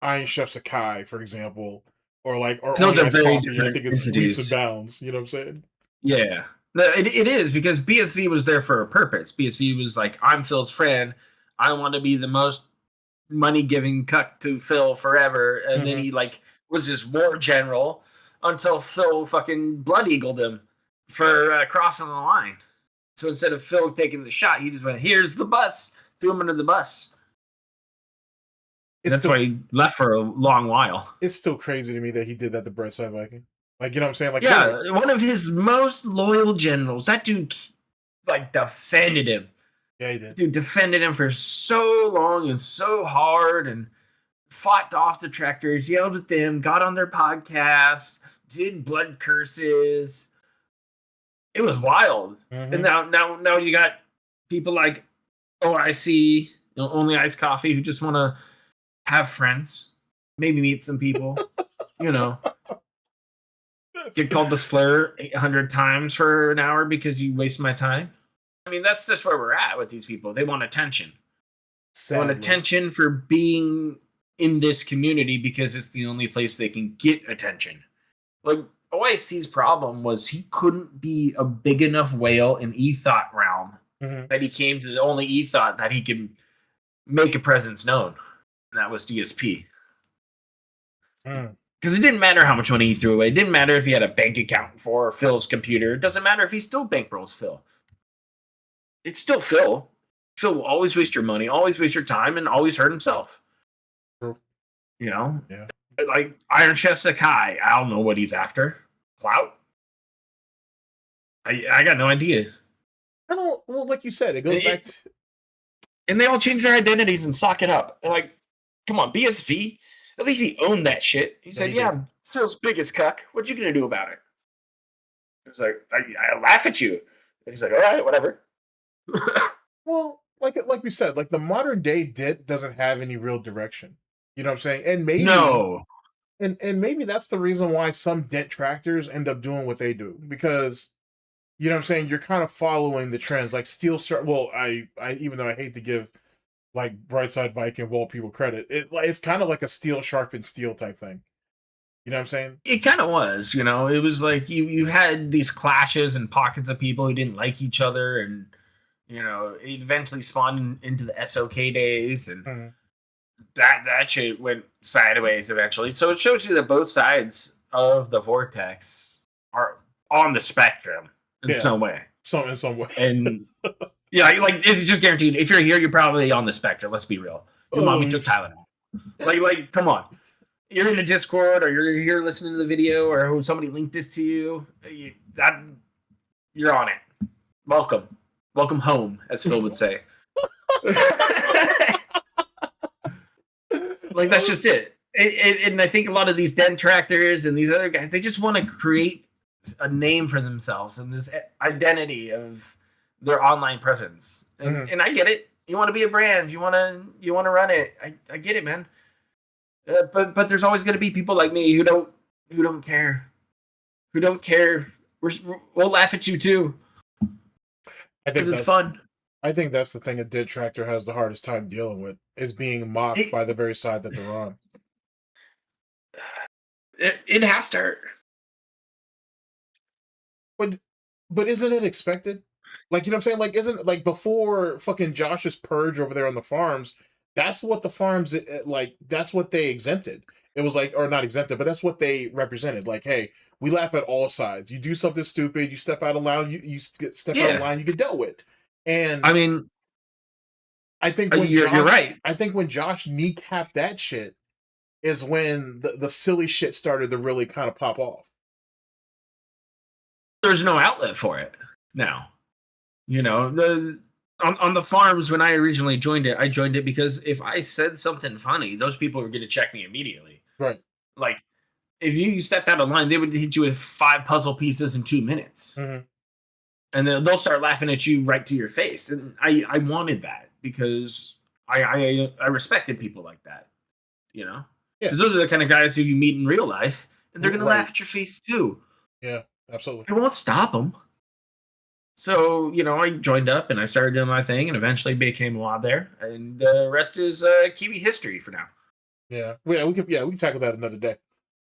S3: Iron Chef Sakai, for example, or
S4: Those are
S3: Ice
S4: very
S3: Coffee, I think it's leaps and bounds. You know what I'm saying?
S4: Yeah. No, it is because BSV was there for a purpose. BSV was like, I'm Phil's friend. I want to be the most money-giving cuck to Phil forever. And then he like was this war general until Phil fucking blood eagled him for crossing the line. So instead of Phil taking the shot, he just went, here's the bus. Threw him under the bus. That's why he left for a long while.
S3: It's still crazy to me that he did that to Brightside Viking. Like, you know what I'm saying? Like,
S4: yeah, one of his most loyal generals. That dude, like, defended him.
S3: Yeah, he did.
S4: Dude defended him for so long and so hard and fought off detractors, yelled at them, got on their podcast, did blood curses. It was wild. And now you got people like OIC, Only Iced Coffee, who just want to have friends, maybe meet some people, Get called the slur 800 times for an hour because you waste my time. I mean, that's just where we're at with these people. They want attention. They want attention for being in this community because it's the only place they can get attention. Like, OIC's problem was he couldn't be a big enough whale in E-Thought realm that he came to the only E-Thought that he could make a presence known. And that was DSP. Because it didn't matter how much money he threw away. It didn't matter if he had a bank account for Phil's computer. It doesn't matter if he still bankrolls Phil. It's still Phil. Phil will always waste your money, always waste your time, and always hurt himself.
S3: True.
S4: Yeah. Like Iron Chef Sakai, I don't know what he's after. Clout? I got no idea.
S3: I don't. Well, like you said, it goes back to.
S4: And they all change their identities and sock it up. They're like, come on, BSV. At least he owned that shit. He said, "Yeah, I'm Phil's biggest cuck. What you gonna do about it?" He was like, "I laugh at you." And he's like, "All right, whatever."
S3: Well, like we said, like the modern day dent doesn't have any real direction. You know what I'm saying? And maybe and maybe that's the reason why some dent tractors end up doing what they do, because you know what I'm saying, you're kind of following the trends. Like steel. Well, I even though I hate to give like Brightside Viking of all people credit, it's kind of like a steel sharpened steel type thing. You know what I'm saying?
S4: It kind of was, It was like you had these clashes and pockets of people who didn't like each other, and it eventually spawned into the SOK days, and that shit went sideways eventually. So it shows you that both sides of the vortex are on the spectrum in some way.
S3: In some way.
S4: And yeah, like it's just guaranteed. If you're here, you're probably on the spectrum. Let's be real. Your mommy took Tylenol. Like, come on. You're in a Discord, or you're here listening to the video, or somebody linked this to you. You're on it. Welcome home, as Phil would say. Like that's just it. And I think a lot of these den tractors and these other guys, they just want to create a name for themselves and this identity of their online presence. And I get it. You want to be a brand. You want to run it. I get it, man. But there's always going to be people like me who don't care. Who don't care. We'll laugh at you too. Because it's fun.
S3: I think that's the thing a dead tractor has the hardest time dealing with, is being mocked by the very side that they're on.
S4: It has to hurt.
S3: But isn't it expected? Like, you know what I'm saying? Like, isn't like before fucking Josh's purge over there on the farms, that's what the farms, like, that's what they exempted. It was like, or not exempted, but that's what they represented. Like, hey, we laugh at all sides. You do something stupid, you step out of line, you step out of line, you get dealt with. And
S4: I mean,
S3: I think when
S4: you're right.
S3: I think when Josh kneecapped that shit is when the silly shit started to really kind of pop off.
S4: There's no outlet for it now. You know, on the farms when I originally joined it, I joined it because if I said something funny, those people were going to check me immediately.
S3: Right.
S4: Like, if you stepped out of line, they would hit you with 5 puzzle pieces in 2 minutes.
S3: Mm-hmm.
S4: And then they'll start laughing at you right to your face. And I wanted that because I respected people like that, you know?
S3: Yeah.
S4: Because those are the kind of guys who you meet in real life, and they're going to laugh at your face too.
S3: Yeah, absolutely.
S4: It won't stop them. So, you know, I joined up and I started doing my thing and eventually became a lot there. And the rest is Kiwi history for now.
S3: Yeah. We can tackle that another day.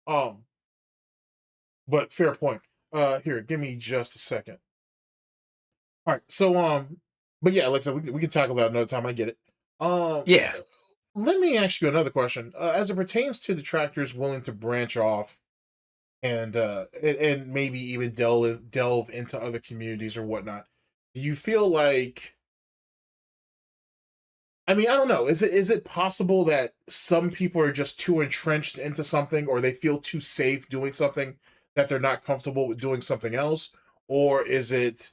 S3: But fair point. Here, give me just a second. All right. So, but yeah, like I said, we can tackle that another time. I get it.
S4: Yeah.
S3: Let me ask you another question. As it pertains to the tractors willing to branch off and maybe even delve into other communities or whatnot, do you feel like, I mean, I don't know, is it possible that some people are just too entrenched into something, or they feel too safe doing something that they're not comfortable with doing something else? Or is it,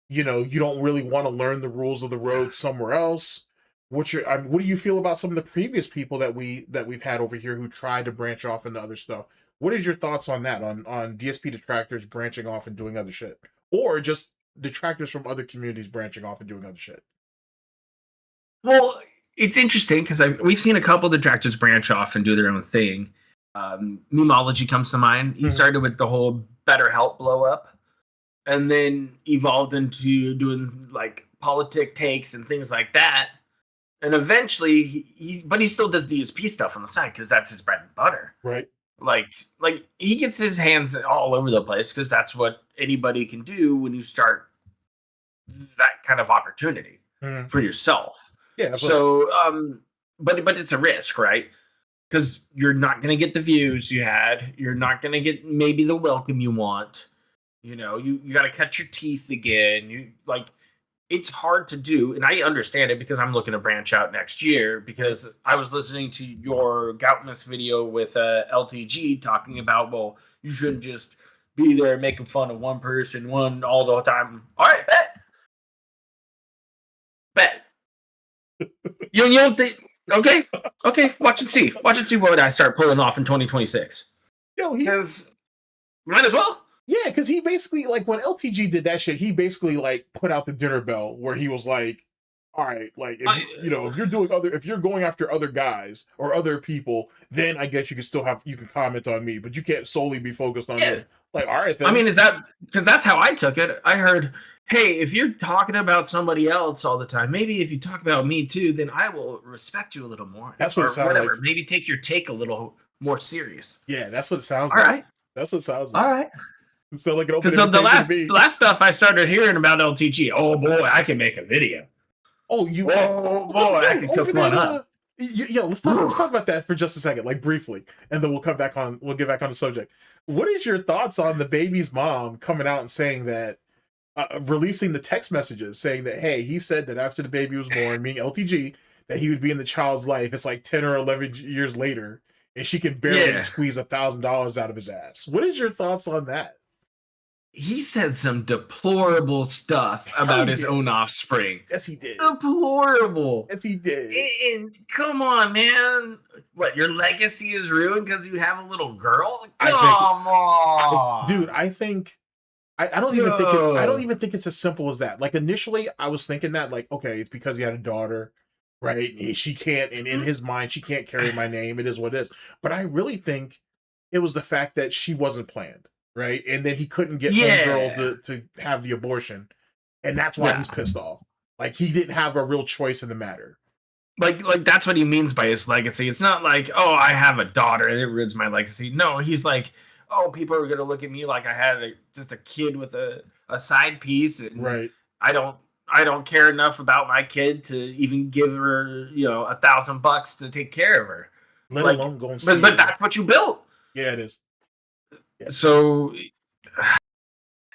S3: you know, you don't really want to learn the rules of the road somewhere else? What do you feel about some of the previous people that we've had over here who tried to branch off into other stuff? What is your thoughts on that? On DSP detractors branching off and doing other shit, or just detractors from other communities branching off and doing other shit?
S4: Well, it's interesting because we've seen a couple of detractors branch off and do their own thing. Mumology comes to mind. He started with the whole BetterHelp blow up, and then evolved into doing like politic takes and things like that. And eventually, he still does DSP stuff on the side because that's his bread and butter.
S3: Right.
S4: Like he gets his hands all over the place because that's what anybody can do when you start that kind of opportunity for yourself.
S3: Yeah. Absolutely.
S4: So, but it's a risk, right? Because you're not going to get the views you had. You're not going to get maybe the welcome you want. You know, you got to cut your teeth again. It's hard to do, and I understand it because I'm looking to branch out next year because I was listening to your Goutmas video with LTG talking about, well, you shouldn't just be there making fun of one person all the time. All right, bet. You don't think? Okay, watch and see what I start pulling off in 2026.
S3: Yo,
S4: because might as well.
S3: Yeah, because he basically, like, when LTG did that shit, he basically, like, put out the dinner bell where he was like, all right, like, if you're going after other guys or other people, then I guess you can comment on me, but you can't solely be focused on me. Like, all right, then.
S4: I mean, is that, because that's how I took it. I heard, hey, if you're talking about somebody else all the time, maybe if you talk about me too, then I will respect you a little more.
S3: That's what it sounds like.
S4: Maybe take your take a little more serious.
S3: Yeah, that's what it sounds like.
S4: All right.
S3: That's what it sounds like.
S4: All right.
S3: So like an open
S4: because the last stuff I started hearing about LTG, oh boy, I can make a video.
S3: Oh, you!
S4: Oh boy, I can cook one up.
S3: Yeah, let's talk about that for just a second, like briefly, and then we'll get back on the subject. What is your thoughts on the baby's mom coming out and saying that, releasing the text messages saying that, hey, he said that after the baby was born, meaning LTG, that he would be in the child's life. It's like 10 or 11 years later, and she can barely squeeze $1,000 out of his ass. What is your thoughts on that?
S4: He said some deplorable stuff about his own offspring.
S3: Yes, he did.
S4: Deplorable.
S3: Yes, he did.
S4: And come on, man. What, your legacy is ruined because you have a little girl? Come on.
S3: Dude, I think I don't even think it's as simple as that. Like, initially I was thinking that, like, okay, it's because he had a daughter, right? She can't, and in his mind, she can't carry my name. It is what it is. But I really think it was the fact that she wasn't planned. Right, and then he couldn't get homegirl to have the abortion, and that's why he's pissed off. Like, he didn't have a real choice in the matter.
S4: Like that's what he means by his legacy. It's not like, oh, I have a daughter and it ruins my legacy. No, he's like, oh, people are gonna look at me like I had just a kid with a side piece, and
S3: right.
S4: I don't care enough about my kid to even give her, $1,000 to take care of her.
S3: Let alone go and see
S4: but that's what you built.
S3: Yeah, it is.
S4: So,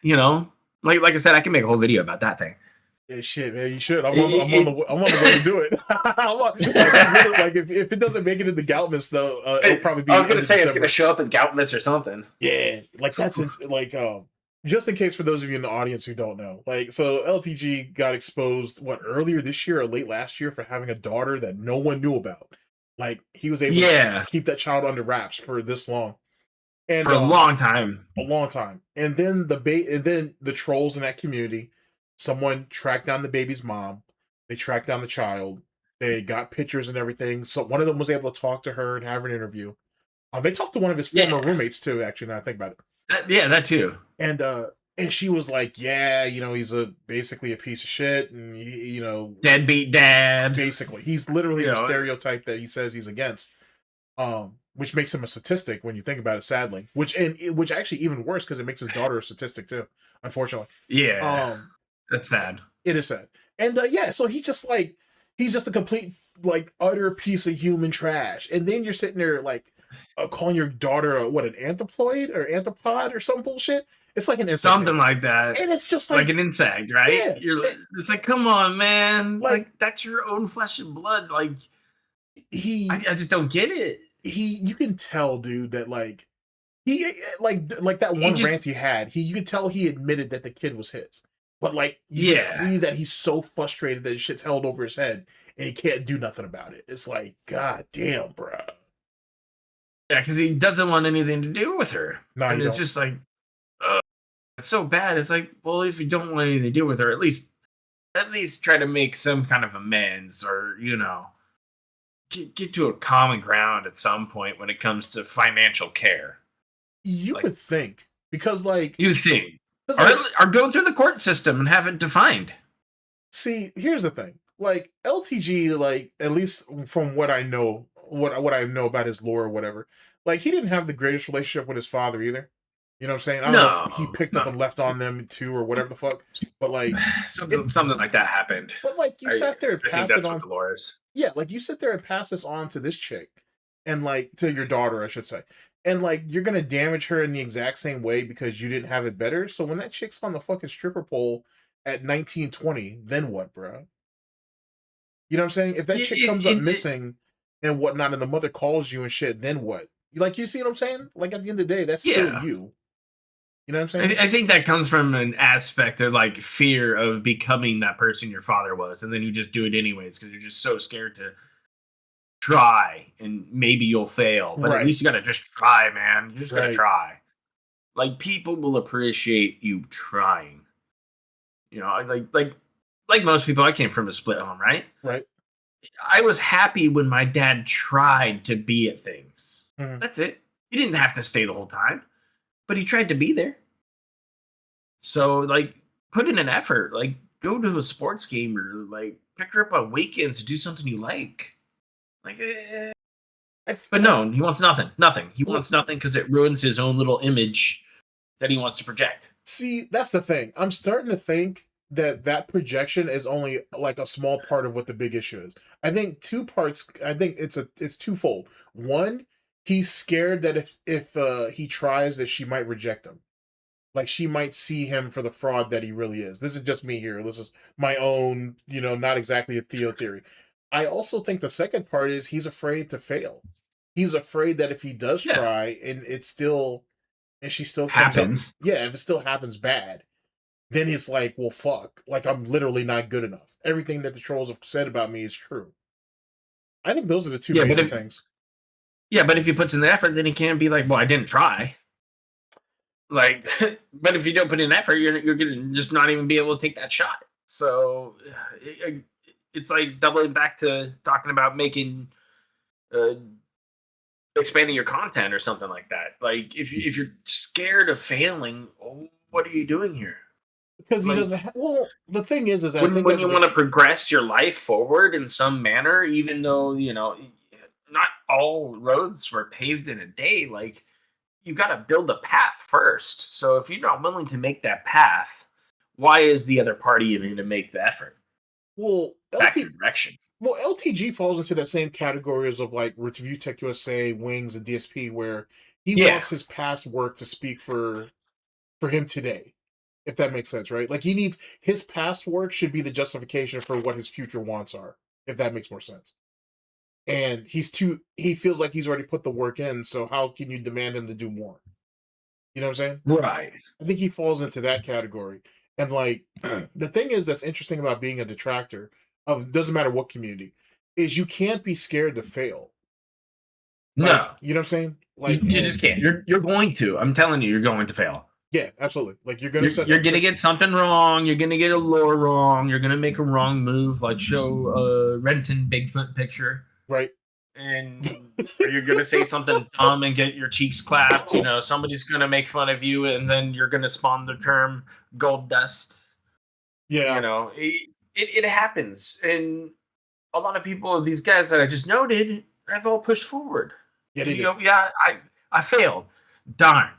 S4: like I said, I can make a whole video about that thing.
S3: Yeah, shit, man, you should. I'm on the way to do it. If it doesn't make it into Goutmas though, it'll probably be.
S5: I was gonna
S3: end of
S5: say it's
S3: December.
S5: gonna show up in Goutmas or something.
S3: Yeah, like that's just in case for those of you in the audience who don't know, like, so LTG got exposed earlier this year or late last year for having a daughter that no one knew about. Like, he was able to keep that child under wraps for this long, and
S4: for a long time,
S3: and then the trolls in that community, someone tracked down the baby's mom, they tracked down the child, they got pictures and everything. So one of them was able to talk to her and have an interview. They talked to one of his former roommates too, actually, now I think about it.
S4: That too.
S3: And she was like, yeah, he's basically a piece of shit, and
S4: deadbeat dad.
S3: Basically, he's literally the stereotype that he says he's against. Which makes him a statistic when you think about it, sadly. Which actually even worse because it makes his daughter a statistic too, unfortunately.
S4: Yeah. That's sad.
S3: It is sad. And so he's just a complete utter piece of human trash. And then you're sitting there calling your daughter an anthropoid or anthropod or some bullshit. It's like an insect.
S4: Something like that.
S3: And it's just
S4: like an insect, right?
S3: Yeah,
S4: it's like, come on, man. Like that's your own flesh and blood. Like I just don't get it.
S3: You can tell, dude, that he that one rant he had, you could tell he admitted that the kid was his. But you can see that he's so frustrated that his shit's held over his head and he can't do nothing about it. It's like, god damn, bro.
S4: Yeah, because he doesn't want anything to do with her.
S3: No,
S4: and it's just like, it's so bad. It's like, well, if you don't want anything to do with her, at least try to make some kind of amends, or get to a common ground at some point when it comes to financial care.
S3: You would think, because
S4: you think, or go through the court system and have it defined.
S3: See, here's the thing. LTG, at least from what I know, what I know about his lore or whatever, he didn't have the greatest relationship with his father either. You know what I'm saying? I don't know if he picked up and left on them too, or whatever the fuck. But
S4: something like that happened.
S3: But you sat there and passed it on.
S4: What the lore is.
S3: Yeah, you sit there and pass this on to this chick, and to your daughter, I should say, and you're gonna damage her in the exact same way because you didn't have it better. So when that chick's on the fucking stripper pole at 1920, then what, bro? You know what I'm saying? If that chick comes up missing and whatnot, and the mother calls you and shit, then what? You see what I'm saying? At the end of the day, that's still you. You know what I'm saying?
S4: I think that comes from an aspect of fear of becoming that person your father was, and then you just do it anyways because you're just so scared to try, and maybe you'll fail, but at least you gotta just try, man. You just gotta try. People will appreciate you trying. Like most people, I came from a split home, right?
S3: Right.
S4: I was happy when my dad tried to be at things.
S3: Mm-hmm.
S4: That's it. He didn't have to stay the whole time, but he tried to be there. So, put in an effort. Go to a sports game, or pick her up on weekends to do something you like. But no, he wants nothing. Nothing. He wants nothing because it ruins his own little image that he wants to project.
S3: See, that's the thing. I'm starting to think that projection is only a small part of what the big issue is. I think two parts. I think it's twofold. One, he's scared that if he tries, that she might reject him. She might see him for the fraud that he really is. This is just me here. This is my own, not exactly a Theo theory. I also think the second part is he's afraid to fail. He's afraid that if he does try and she still
S4: happens.
S3: If it still happens bad, then it's well, fuck. I'm literally not good enough. Everything that the trolls have said about me is true. I think those are the two main things.
S4: Yeah, but if he puts in the effort, then he can't be well, I didn't try. But if you don't put in effort, you're gonna just not even be able to take that shot. So it's doubling back to talking about making, expanding your content or something like that. If you're scared of failing, what are you doing here?
S3: Because he doesn't. Well, the thing is I think
S4: when you want to progress your life forward in some manner, even though not all roads were paved in a day. You got to build a path first. So if you're not willing to make that path, why is the other party even going to make the effort?
S3: Well,
S4: direction.
S3: Well, LTG falls into that same categories of Review Tech USA, Wings, and DSP, where he wants his past work to speak for him today. if that makes sense, right? Like he needs his past work should be the justification for what his future wants are, if that makes more sense. And he feels like he's already put the work in, so how can you demand him to do more? You know what I'm saying?
S4: Right.
S3: I think he falls into that category. And like the thing is that's interesting about being a detractor of doesn't matter what community is you can't be scared to fail. Like,
S4: No,
S3: you know what I'm saying? Like
S4: you just can't. You're going to. I'm telling you, you're going to fail.
S3: yeah, absolutely. Like you're gonna
S4: You're gonna get something wrong. You're gonna get a lore wrong. You're gonna make a wrong move, like show a Renton Bigfoot picture,
S3: right.
S4: and you're gonna say something dumb and get your cheeks clapped. You know, somebody's gonna make fun of you, and then you're gonna spawn the term gold dust.
S3: Yeah.
S4: You know, it happens, and a lot of people, these guys that I just noted, have all pushed forward.
S3: Yeah, they
S4: You
S3: do.
S4: go, yeah, I failed. Darn,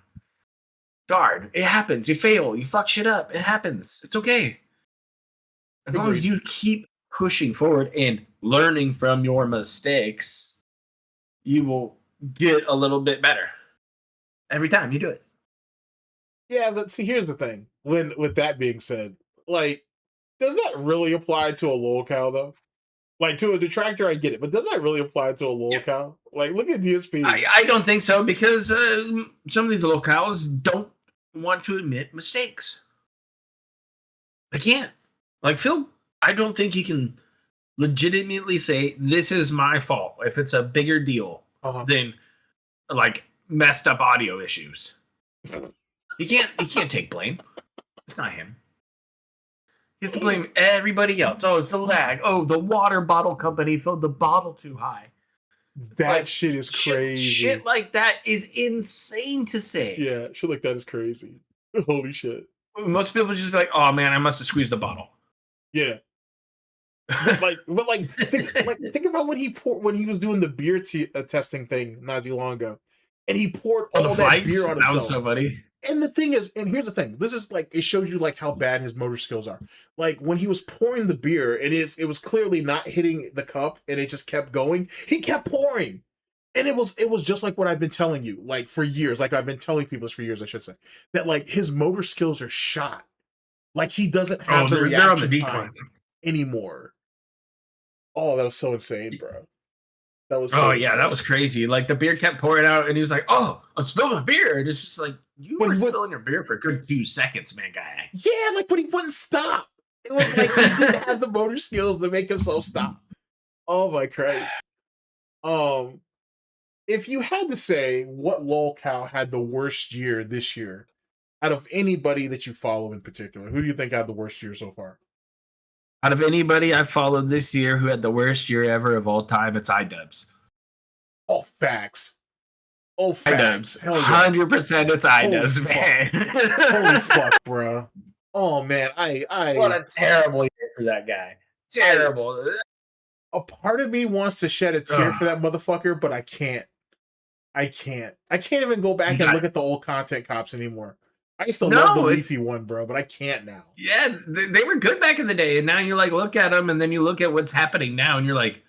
S4: it happens. You fail. You fuck shit up. It happens. It's okay. As long as you keep pushing forward and learning from your mistakes, you will get a little bit better every time you do it.
S3: Yeah, but see, here's the thing. With that being said, like, does that really apply to a lolcow though? Like to a detractor, I get it, but does that really apply to a lolcow? Like, look at DSP.
S4: I don't think so because some of these lolcows don't want to admit mistakes. They can't. Like Phil, I don't think he can legitimately say this is my fault if it's a bigger deal than like messed up audio issues. He can't take blame. It's not him. He has to blame everybody else. Oh, it's the lag. Oh, the water bottle company filled the bottle too high.
S3: That like, shit is crazy.
S4: Shit like that is insane to say.
S3: Yeah, shit like that is crazy. Holy shit.
S4: Most people just be like, "Oh man, I must have squeezed the bottle."
S3: Yeah. but think about when he was doing the beer testing thing not too long ago, and he poured all that beer on himself.
S4: That was so funny.
S3: And the thing is, and here's the thing, this is like, it shows you like how bad his motor skills are. Like when he was pouring the beer, it was clearly not hitting the cup and it just kept going. He kept pouring. And it was just like what I've been telling you, like for years, like I've been telling people this for years, I should say, that like his motor skills are shot. Like he doesn't have the reaction time anymore. Oh, that was so insane, bro. That was so insane.
S4: That was crazy. Like the beer kept pouring out and he was like, "Oh, I'm spilling my beer." And it's just like, you were spilling your beer for a good 2 seconds, man, guy.
S3: Yeah, like, but he wouldn't stop. It was like he didn't have the motor skills to make himself stop. Oh my Christ. If you had to say what lolcow had the worst year this year, out of anybody that you follow in particular, who do you think had the worst year so far?
S4: Out of anybody I've followed this year who had the worst year ever of all time, it's iDubbbz.
S3: Oh, facts. Oh, facts.
S4: 100% it's iDubbbz, man.
S3: Holy fuck, bro. Oh, man.
S4: What a terrible year for that guy. Terrible.
S3: A part of me wants to shed a tear for that motherfucker, but I can't. I can't even go back and look at the old content cops anymore. I used to love the Leafy one, bro, but I can't now.
S4: Yeah, they were good back in the day, and now you like look at them, and then you look at what's happening now, and you're like,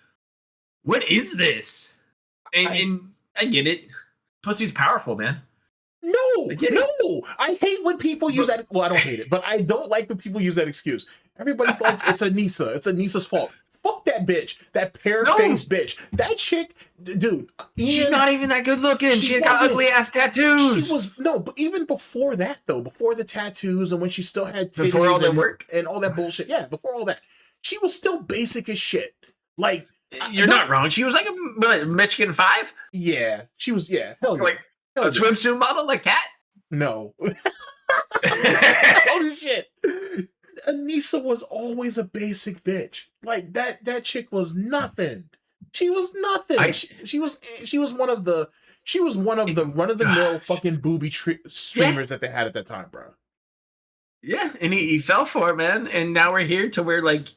S4: "What is this?" And I get it. Pussy's powerful, man.
S3: No. I hate when people use that. Well, I don't hate it, but I don't like when people use that excuse. Everybody's like, "It's Anissa. It's Anissa's fault." Fuck that bitch. That pear-faced bitch. That chick, dude.
S4: She's not even that good looking. She got ugly ass tattoos.
S3: She was but even before that though, before the tattoos and when she still had titties
S4: before all that work
S3: and all that bullshit. Yeah, before all that, she was still basic as shit. Like
S4: you're not wrong. She was like a Michigan 5.
S3: Yeah, she was. Yeah, hell yeah.
S4: Like a swimsuit model, like Cat.
S3: No. Holy shit. Anissa was always a basic bitch. Like that chick was nothing. She was nothing. She was one of the run-of-the-mill fucking booby streamers that they had at that time, bro.
S4: Yeah, and he fell for it, man. And now we're here to where like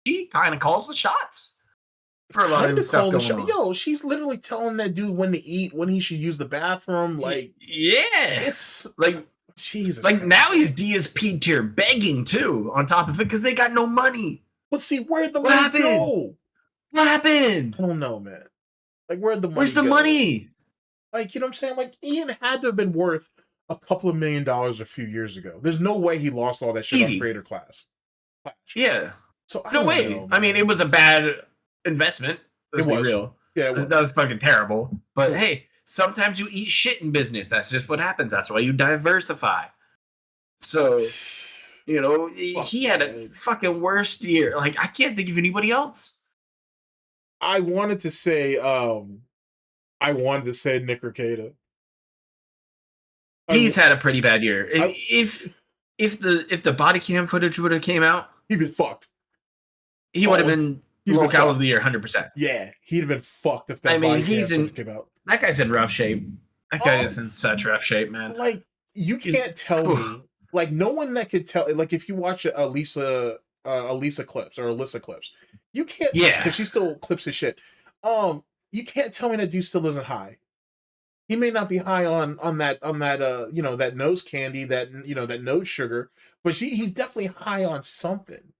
S4: she kind of calls the shots for a lot of stuff going on.
S3: Yo, she's literally telling that dude when to eat, when he should use the bathroom. Like,
S4: yeah,
S3: it's
S4: like
S3: Jesus.
S4: Like
S3: Christ.
S4: now he's DSP tier begging too on top of it because they got no money.
S3: But see, where'd the money go?
S4: What happened?
S3: I don't know, man. Like, where'd the money
S4: Where's the money?
S3: Like, you know what I'm saying? Like, Ian had to have been worth a couple of $1 million a few years ago. There's no way he lost all that shit
S4: Easy.
S3: on Creator Clash.
S4: Yeah.
S3: So I
S4: No
S3: don't
S4: way.
S3: know,
S4: I mean,
S3: man.
S4: it was a bad investment. Let's
S3: It
S4: be
S3: was.
S4: real.
S3: Yeah, it was.
S4: That was fucking terrible. But
S3: It-
S4: hey, sometimes you eat shit in business. That's just what happens. That's why you diversify. So, you know, he had a fucking worst year. Like, I can't think of anybody else.
S3: I wanted to say Nick Rekieta.
S4: He's had a pretty bad year.
S3: I-
S4: If the body cam footage would have came out,
S3: He'd been fucked.
S4: he would have been
S3: been
S4: locale
S3: fucked.
S4: of the year 100%.
S3: Yeah, he'd have been fucked if that
S4: I mean,
S3: body
S4: he's
S3: cam
S4: in-
S3: footage came out.
S4: That guy's in rough shape. That guy is in such rough shape, man.
S3: Like, you can't tell me, like, no one that could tell, like, if you watch Elisa clips or Alyssa clips, you can't,
S4: Yeah.
S3: because she still clips his shit. You can't tell me that dude still isn't high. He may not be high on that you know, that nose candy, that, you know, that nose sugar, but he's definitely high on something.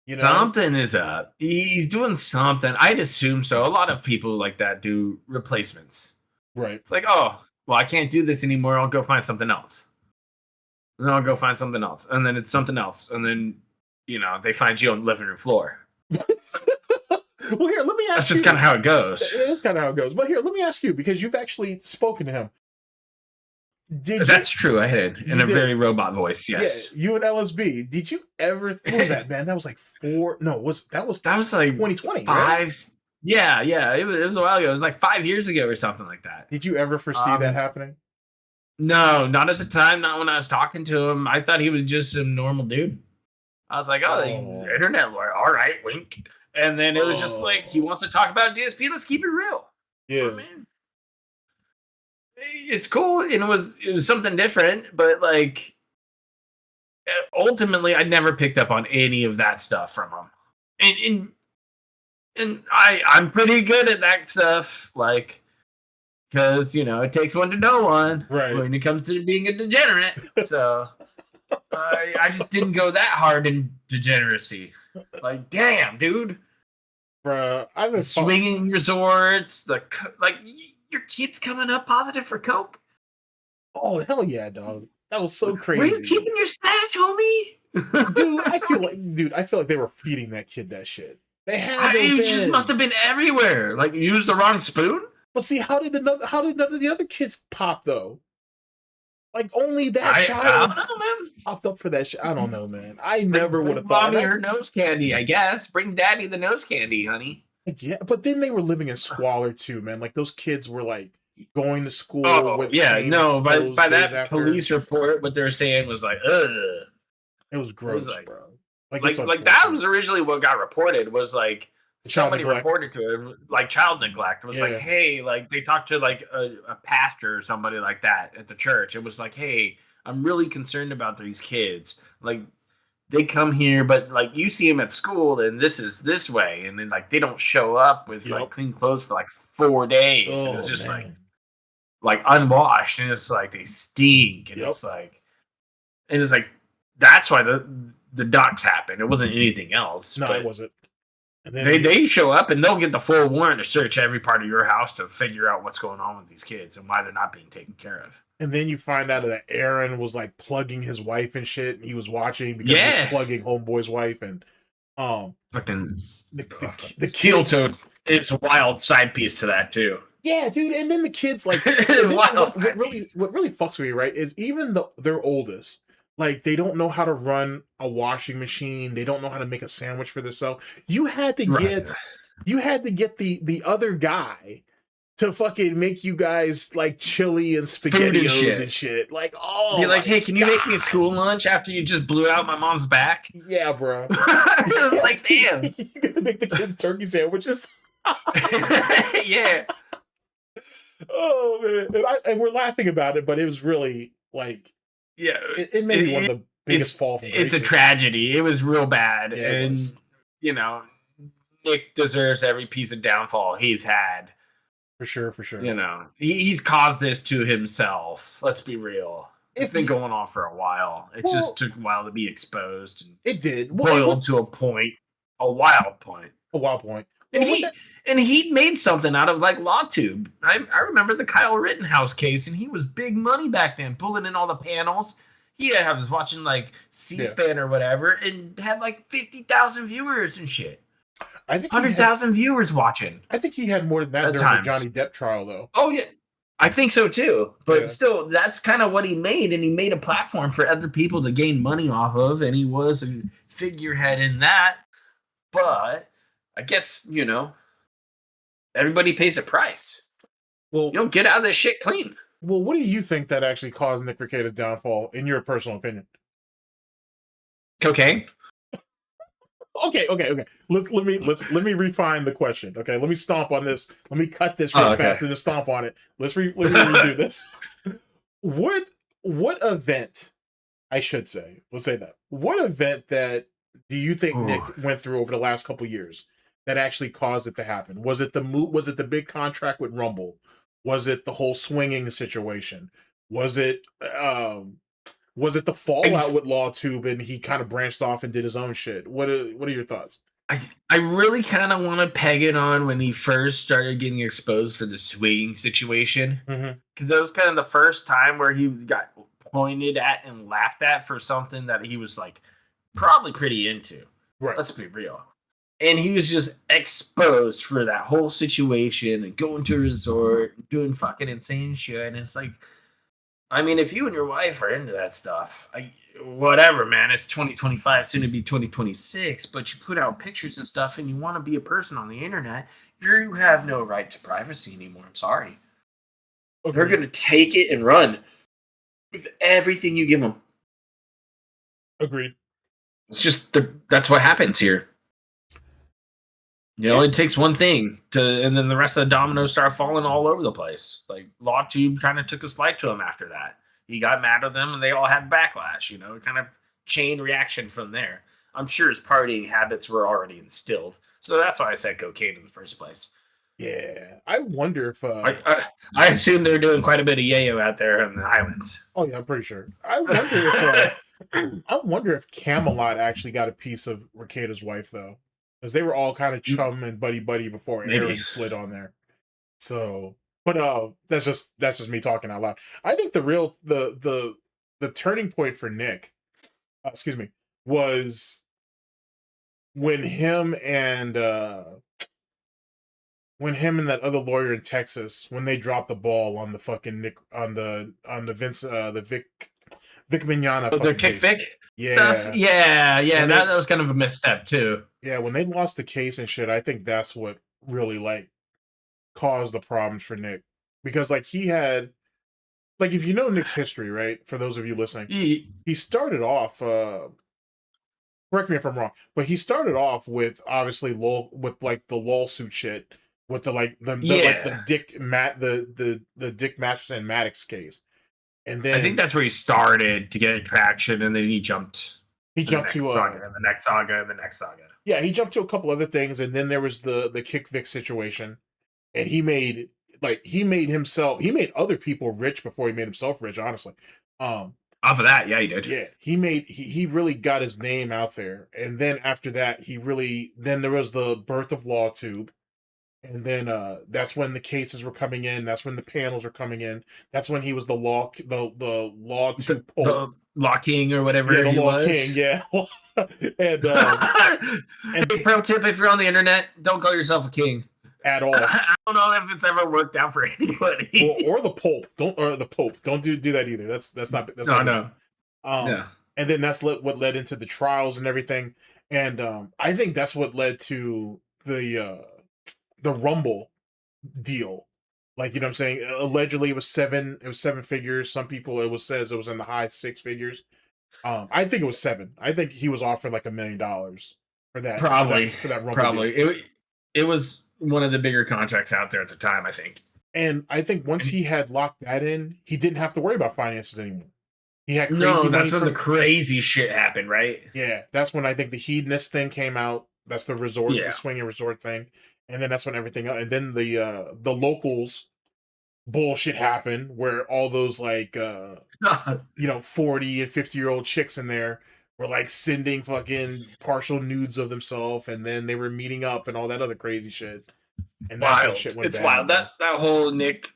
S3: You know,
S4: Something is up. He's doing something. I'd assume so. A lot of people like that do replacements.
S3: right?
S4: It's like, oh, well, I can't do this anymore. I'll go find something else. And then I'll go find something else. And then it's something else. And then, you know, they find you on the living room floor.
S3: Well, here, let me ask
S4: That's
S3: you.
S4: just kind of how it goes.
S3: It is kind of how it goes. But here, let me ask you, because you've actually spoken to him.
S4: That's true. I did in
S3: You
S4: a
S3: did.
S4: very robot voice. Yes.
S3: Yeah, you and LSB. Did you ever? What was that, man? That was like that was
S4: That was like
S3: 2020, right?
S4: 5. Yeah. It was a while ago. It was like 5 years ago or something like that.
S3: Did you ever foresee that happening?
S4: No, not at the time. Not when I was talking to him. I thought he was just some normal dude. I was like, oh, the internet lawyer. All right, wink. And then it was just like, he wants to talk about DSP. Let's keep it real.
S3: Yeah.
S4: I mean, it's cool. And it was something different, but like, ultimately, I never picked up on any of that stuff from him. And I'm pretty good at that stuff. Like, because, you know, it takes one to know one,
S3: Right.
S4: when it comes to being a degenerate. So I just didn't go that hard in degeneracy. Like, damn, dude.
S3: Bruh, I've been
S4: The swinging resorts, your kid's coming up positive for coke.
S3: Oh, hell yeah, dog. That was so crazy.
S4: Where you keeping your stash, homie?
S3: Dude, I feel like they were feeding that kid that shit. They had to
S4: It
S3: have
S4: just
S3: been.
S4: must have been everywhere. Like, you used the wrong spoon?
S3: But see, how did none of the other kids pop though? Like, only that
S4: I
S3: child
S4: don't know, man.
S3: popped up for that shit. I don't know, man. I never would have
S4: Bring
S3: thought.
S4: Mommy her nose candy, I guess. Bring daddy the nose candy, honey.
S3: Yeah, but then they were living in squalor too, man. Like, those kids were like going to school.
S4: Oh,
S3: with
S4: yeah,
S3: same
S4: no. By
S3: clothes
S4: that
S3: days after.
S4: police report, what they were saying was like, ugh.
S3: It was gross,
S4: like-
S3: bro.
S4: Like
S3: it's
S4: that
S3: unfortunate.
S4: was originally what got reported, was like
S3: Child
S4: somebody
S3: neglect.
S4: reported to him, like child neglect. It was
S3: Yeah.
S4: like, hey, like they talked to like a pastor or somebody like that at the church. It was like, hey, I'm really concerned about these kids. Like, they come here, but like you see them at school, and this is this way, and then like they don't show up with
S3: Yep.
S4: like clean clothes for like 4 days, and it's
S3: Oh,
S4: just
S3: man.
S4: like unwashed, and it's like they stink, and
S3: Yep.
S4: it's like that's why the docs happened. It wasn't anything else.
S3: No,
S4: but
S3: it wasn't. And then
S4: they show up and they'll get the full warrant to search every part of your house to figure out what's going on with these kids and why they're not being taken care of.
S3: And then you find out that Aaron was like plugging his wife and shit, and he was watching because he
S4: Yeah.
S3: was plugging homeboy's wife, and
S4: Fucking
S3: the
S4: Steel
S3: kids,
S4: Toad is a wild side piece to that too.
S3: yeah, dude. And then the kids, like, and then
S4: Wild
S3: what
S4: side
S3: really
S4: piece.
S3: what really fucks with me, right, is even their oldest, like, they don't know how to run a washing machine, they don't know how to make a sandwich for themselves. You had to get the other guy to fucking make you guys like chili and spaghettios and shit. Like, oh,
S4: Be like,
S3: my
S4: hey, can you make me
S3: God.
S4: school lunch after you just blew out my mom's back?
S3: Yeah, bro.
S4: It was like, damn.
S3: You gotta make the kids turkey sandwiches.
S4: Yeah.
S3: Oh man, and we're laughing about it, but it was really like
S4: Yeah.
S3: it made me one of the biggest fall from
S4: It's a
S3: graces.
S4: tragedy. It was real bad.
S3: Yeah, it
S4: and,
S3: was.
S4: you know, Nick deserves every piece of downfall he's had.
S3: For sure.
S4: You know, he's caused this to himself. Let's be real. It's been going on for a while. It just took a while to be exposed and
S3: It did.
S4: boiled to a wild point.
S3: A wild point.
S4: And
S3: Well, with
S4: he
S3: that,
S4: and he made something out of like LawTube. I remember the Kyle Rittenhouse case, and he was big money back then, pulling in all the panels. I was watching like
S3: yeah,
S4: C-SPAN or whatever, and had like 50,000 viewers and shit.
S3: I think he had,
S4: 100,000 viewers watching
S3: I think he had more than that
S4: at
S3: during the
S4: times.
S3: Johnny Depp trial, though.
S4: Oh yeah, I think so too. But
S3: Yeah.
S4: still, that's kind of what he made, and he made a platform for other people to gain money off of, and he was a figurehead in that. But I guess everybody pays a price.
S3: Well,
S4: You don't get out of this shit clean.
S3: well, what do you think that actually caused Nick Rekieta's downfall, in your personal opinion?
S4: Cocaine.
S3: Okay. Let me refine the question. Okay, let me stomp on this. Let me cut this real fast and just stomp on it. Let me redo this. What event? I should say. Let's say that. What event that do you think Nick went through over the last couple years that actually caused it to happen? Was it the Was it the big contract with Rumble? Was it the whole swinging situation? Was it the fallout with LawTube and he kind of branched off and did his own shit? What are your thoughts?
S4: I really kind of want to peg it on when he first started getting exposed for the swinging situation, because that was kind of the first time where he got pointed at and laughed at for something that he was like probably pretty into.
S3: Right.
S4: Let's be real. And he was just exposed for that whole situation and going to a resort and doing fucking insane shit. And it's like, I mean, if you and your wife are into that stuff, whatever, man, it's 2025, soon to be 2026, but you put out pictures and stuff and you want to be a person on the internet, you have no right to privacy anymore. I'm sorry. Okay. They're going to take it and run with everything you give them.
S3: Agreed.
S4: It's just, that's what happens here. It takes one thing and then the rest of the dominoes start falling all over the place. Like LawTube kind of took a slight to him after that. He got mad at them and they all had backlash, kind of chain reaction from there. I'm sure his partying habits were already instilled. So that's why I said cocaine in the first place.
S3: Yeah. I wonder if
S4: I assume they're doing quite a bit of yayo out there in the Highlands.
S3: Oh yeah, I'm pretty sure. I wonder if Camelot actually got a piece of Rekieta's wife though. Because they were all kind of chum and buddy before Aaron slid on there. So, but that's just me talking out loud. I think the turning point for Nick, was when him and that other lawyer in Texas, when they dropped the ball on the fucking Nick on the Vince Vic Mignogna.
S4: Oh, their kick Vic?
S3: Yeah.
S4: Stuff? Yeah. That was kind of a misstep too.
S3: Yeah, when they lost the case and shit, I think that's what really like caused the problems for Nick. Because like he had like if you know Nick's history, right? For those of you listening, he started off correct me if I'm wrong, but he started off with obviously with like the lawsuit shit with the Dick Masterson Maddox case. And then
S4: I think that's where he started to get traction, and then he jumped
S3: to
S4: the next saga.
S3: Yeah, he jumped to a couple other things, and then there was the Kick Vic situation, and he made other people rich before he made himself rich. Honestly,
S4: off of that, yeah, he did.
S3: Yeah, he really got his name out there, and then after that, then there was the birth of LawTube. And then that's when the cases were coming in. That's when the panels were coming in. That's when he was the law to Pope.
S4: The Law King or whatever
S3: the
S4: he
S3: Law
S4: was.
S3: King, yeah. and
S4: hey, pro tip: if you're on the internet, don't call yourself a king
S3: at all.
S4: I don't know if it's ever worked out for anybody.
S3: Or the Pope. Don't do that either. That's not.
S4: No.
S3: Yeah. And then that's what led into the trials and everything. And I think that's what led to the Rumble deal. Like, you know what I'm saying? Allegedly it was seven figures. Some people says it was in the high six figures. I think it was 7. I think he was offered like $1 million for that.
S4: Probably.
S3: For that Rumble
S4: Probably.
S3: deal.
S4: It was one of the bigger contracts out there at the time, I think.
S3: And I think once he had locked that in, he didn't have to worry about finances anymore. He had crazy
S4: money. That's when the crazy shit happened, right?
S3: Yeah. That's when I think the hedonist thing came out. That's the resort, the swinging resort thing. And then that's when everything else, and then the locals bullshit happened where all those like 40 and 50-year-old chicks in there were like sending fucking partial nudes of themselves, and then they were meeting up and all that other crazy shit. And that's when
S4: Wild.
S3: shit went
S4: It's
S3: bad.
S4: wild.
S3: Bro.
S4: That whole Nick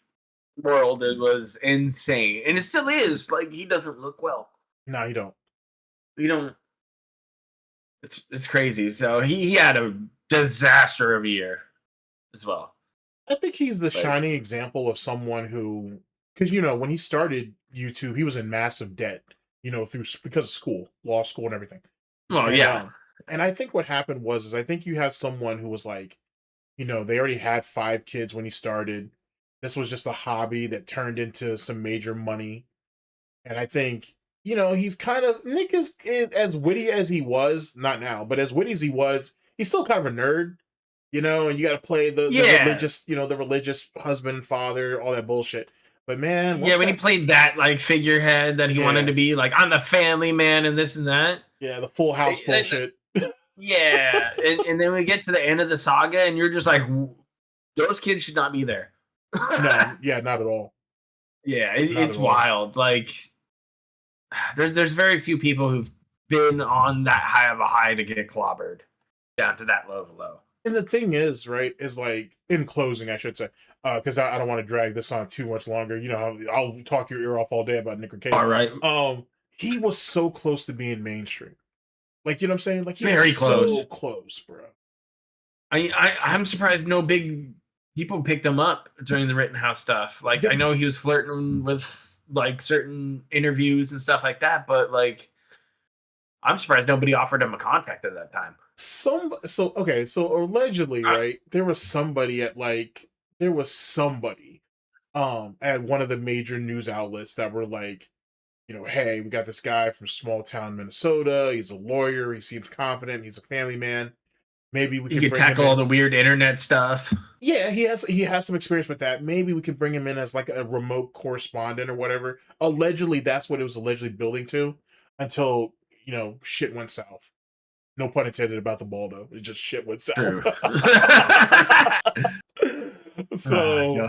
S4: world, it was insane, and it still is. Like, he doesn't look well.
S3: No, you don't.
S4: We don't. It's crazy. So he had a disaster of a year as well.
S3: I think he's the shining example of someone who, because when he started YouTube, he was in massive debt, because of school, law school, and everything.
S4: Well,
S3: And,
S4: yeah.
S3: And I think what happened was I think you had someone who was like, they already had 5 kids when he started. This was just a hobby that turned into some major money. And I think, he's kind of, Nick is as witty as he was, not now, but as witty as he was, he's still kind of a nerd, and you got to play the religious, the religious husband and father, all that bullshit. But man,
S4: when he played that like figurehead that he wanted to be, like, I'm the family man and this and that.
S3: Yeah, the Full House bullshit.
S4: Yeah, and then we get to the end of the saga, and you're just like, those kids should not be there.
S3: No, yeah, not at all.
S4: Yeah, it's wild. Like, there's very few people who've been on that high of a high to get clobbered down to that low.
S3: And the thing is, right, is like, in closing, I should say, because I don't want to drag this on too much longer. I'll talk your ear off all day about Nick Cage.
S4: All right.
S3: He was so close to being mainstream. Like, you know what I'm saying? Like, he
S4: very
S3: was
S4: close.
S3: So close, bro.
S4: I'm surprised no big people picked him up during the Rittenhouse stuff. Like, I know he was flirting with like certain interviews and stuff like that, but like, I'm surprised nobody offered him a contract at that time.
S3: So allegedly, right, there was somebody at one of the major news outlets that were like, hey, we got this guy from small town Minnesota. He's a lawyer. He seems competent. He's a family man. Maybe we can
S4: tackle all the weird internet stuff.
S3: Yeah, he has some experience with that. Maybe we could bring him in as like a remote correspondent or whatever. Allegedly, that's what it was allegedly building to, until shit went south. No pun intended about the Baldo. It just shit went south. So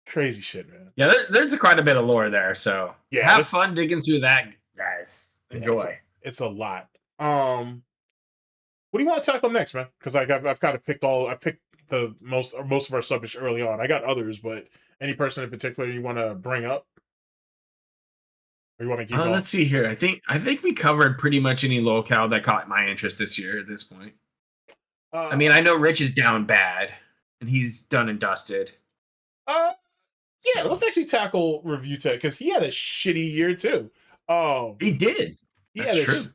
S3: crazy shit, man.
S4: Yeah, there's quite a bit of lore there. So
S3: yeah,
S4: have fun digging through that, guys. Enjoy.
S3: It's a lot. What do you want to tackle next, man? Because I've kind of picked the most of our subjects early on. I got others, but any person in particular you want to bring up? Or you want to keep going?
S4: Let's see here. I think we covered pretty much any locale that caught my interest this year at this point. I mean, I know Rich is down bad, and he's done and dusted.
S3: Yeah, let's actually tackle Review Tech, because he had a shitty year too.
S4: He did. That's true.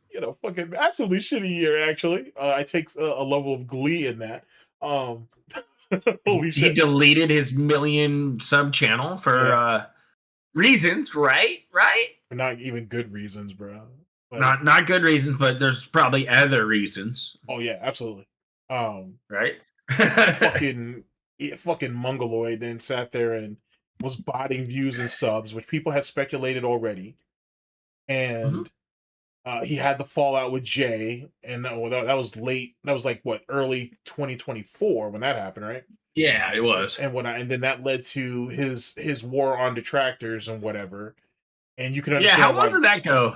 S3: Fucking massively shitty year, actually. I take a level of glee in that. Holy shit.
S4: He deleted his 1 million sub channel for reasons, right?
S3: Not even good reasons, bro.
S4: Like, not good reasons, but there's probably other reasons.
S3: Oh yeah, absolutely.
S4: Right?
S3: fucking mongoloid then sat there and was botting views and subs, which people had speculated already. And he had the fallout with Jay, and that was late. That was like early 2024 when that happened, right?
S4: Yeah, it was.
S3: And then that led to his war on detractors and whatever. And you can understand.
S4: Yeah, how did that go?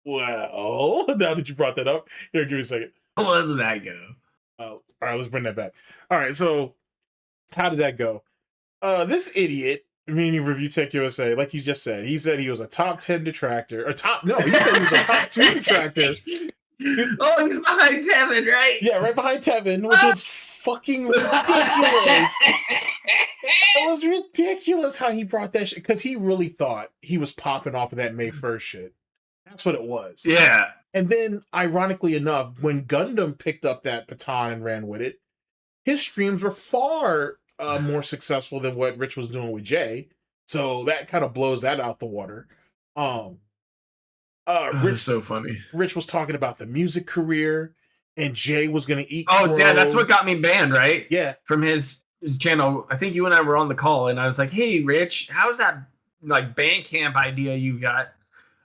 S3: Well, now that you brought that up, here, give me a second.
S4: How did that go?
S3: All right, let's bring that back. All right, so how did that go? This idiot, meaning Review Tech USA, like you just said, he said he was a top 10 detractor, he said he was a top 2 detractor.
S4: He's behind Tevin, right?
S3: Yeah, right behind Tevin, which was fucking ridiculous. It was ridiculous how he brought that shit, because he really thought he was popping off of that May 1st shit. That's what it was.
S4: Yeah.
S3: And then, ironically enough, when Gundam picked up that baton and ran with it, his streams were far more successful than what Rich was doing with Jay. So that kind of blows that out the water. Rich,
S4: so funny.
S3: Rich was talking about the music career, and Jay was going to eat.
S4: Oh, yeah, that's what got me banned, right?
S3: Yeah.
S4: From his channel. I think you and I were on the call, and I was like, hey, Rich, how's that like Bandcamp idea you got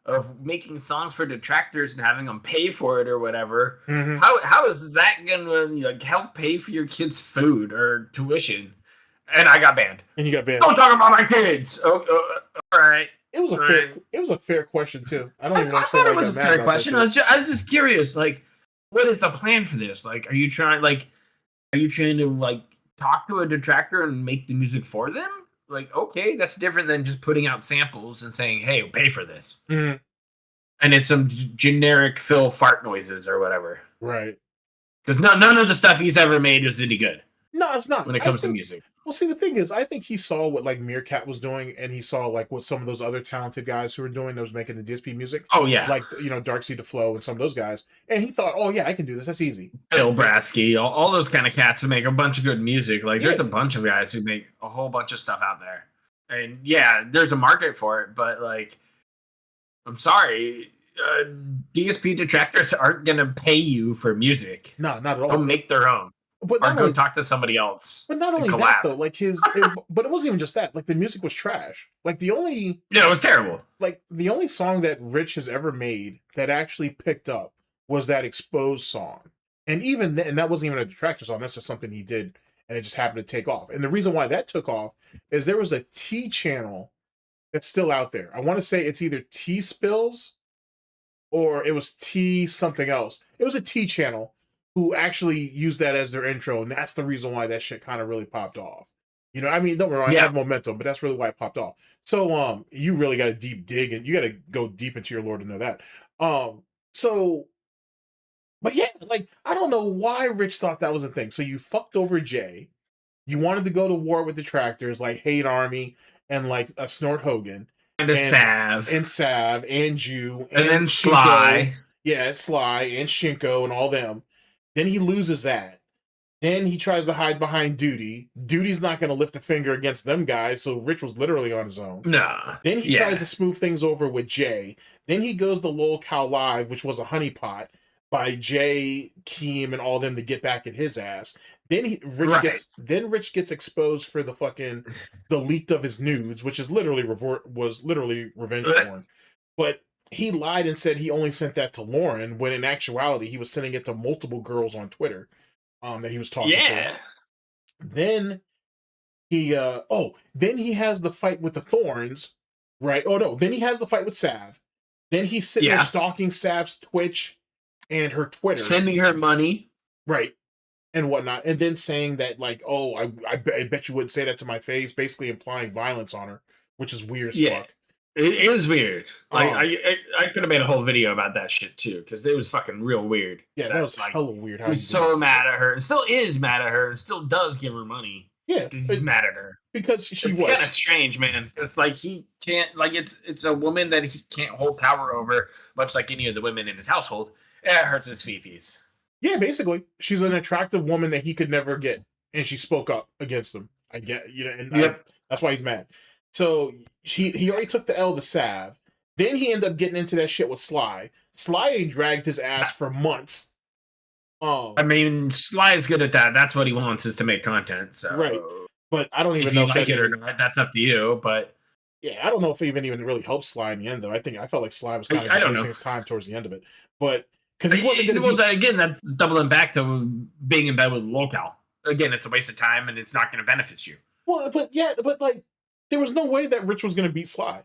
S4: of making songs for detractors and having them pay for it or whatever?
S3: Mm-hmm.
S4: How is that gonna like help pay for your kids' food or tuition? And I got banned.
S3: And you got banned.
S4: Don't talk about my kids. All right.
S3: It was a fair question too. I don't even
S4: I
S3: understand
S4: thought
S3: why
S4: it
S3: you
S4: was a
S3: got mad
S4: fair
S3: about that
S4: question.
S3: shit.
S4: I was just curious. Like, what is the plan for this? Like, are you trying to like talk to a detractor and make the music for them? Like, okay, that's different than just putting out samples and saying, "Hey, pay for this."
S3: Mhm.
S4: And it's some generic Phil fart noises or whatever.
S3: Right.
S4: Because none of the stuff he's ever made is any good
S3: No, it's not.
S4: when it
S3: I
S4: comes to
S3: think-
S4: music.
S3: Well, see, the thing is, I think he saw what like Meerkat was doing, and he saw like what some of those other talented guys who were doing that was making the DSP music,
S4: Oh yeah,
S3: like Darkseid to Flow and some of those guys, and he thought, oh yeah, I can do this. That's easy.
S4: Bill Brasky, all those kind of cats that make a bunch of good music. Like, there's a
S3: Yeah.
S4: bunch of guys who make a whole bunch of stuff out there, and yeah, there's a market for it. But like, I'm sorry, DSP detractors aren't gonna pay you for music.
S3: No, not at all.
S4: They'll make their own,
S3: But
S4: or
S3: not
S4: go
S3: only,
S4: talk to somebody else.
S3: but not
S4: and
S3: only that
S4: collab.
S3: though, like but it wasn't even just that. Like the music was trash. Like the only
S4: Yeah, it was terrible.
S3: song that Rich has ever made that actually picked up was that Exposed song. And even then, and that wasn't even a detractor song. That's just something he did, and it just happened to take off. And the reason why that took off is there was a T channel that's still out there. I want to say it's either T Spills or it was T something else. It was a T channel who actually used that as their intro, and that's the reason why that shit kind of really popped off. I mean, don't get me wrong, I
S4: Yeah.
S3: have momentum, but that's really why it popped off. So, you really got to deep dig, and you got to go deep into your lore to know that. But yeah, like I don't know why Rich thought that was a thing. So you fucked over Jay. You wanted to go to war with detractors like Hate Army and like a Snort Hogan
S4: And a Sav,
S3: and Sav and Jew
S4: and then
S3: Shinko.
S4: Sly.
S3: Yeah, Sly and Shinko and all them. Then he loses that. Then he tries to hide behind Duty. Duty's not going to lift a finger against them guys, so Rich was literally on his own.
S4: Nah.
S3: Then he
S4: Yeah.
S3: tries to smooth things over with Jay. Then he goes to Lol Cow Live, which was a honeypot by Jay, Keem, and all them to get back at his ass. Then Rich gets exposed for the leaked of his nudes, which is literally revenge porn. But he lied and said he only sent that to Lauren, when in actuality he was sending it to multiple girls on Twitter that he was talking to. Then he then he has the fight with the Thorns, right? Oh no, then he has the fight with Sav. Then he's sitting there stalking Sav's Twitch and her Twitter,
S4: sending her money,
S3: right, and whatnot, and then saying that like, oh, I bet you wouldn't say that to my face, basically implying violence on her, which is weird as fuck.
S4: It was weird. Like I could have made a whole video about that shit too, because it was fucking real weird.
S3: Yeah, that was like, hella weird.
S4: He was so mad at her, and still is mad at her, and still does give her money.
S3: Yeah,
S4: because he's mad at her.
S3: Because she
S4: it's
S3: was
S4: kind of strange, man. It's like he can't, like it's a woman that he can't hold power over, much like any of the women in his household. It hurts his fifis.
S3: Yeah, basically, she's an attractive woman that he could never get, and she spoke up against him. I get, and that's why he's mad. So he already took the L to Sav. Then he ended up getting into that shit with Sly. Sly ain't dragged his ass for months.
S4: I mean, Sly is good at that. That's what he wants, is to make content. So
S3: right, but I don't even
S4: if
S3: know
S4: you
S3: if
S4: like it or not. That's up to you. But
S3: yeah, I don't know if it even really helped Sly in the end, though. I felt like Sly was kind of just wasting his time towards the end of it, but because he wasn't going to.
S4: Again, that's doubling back to being in bed with Lolcal. Again, it's a waste of time, and it's not going to benefit you.
S3: Well, but like, there was no way that Rich was going to beat Sly.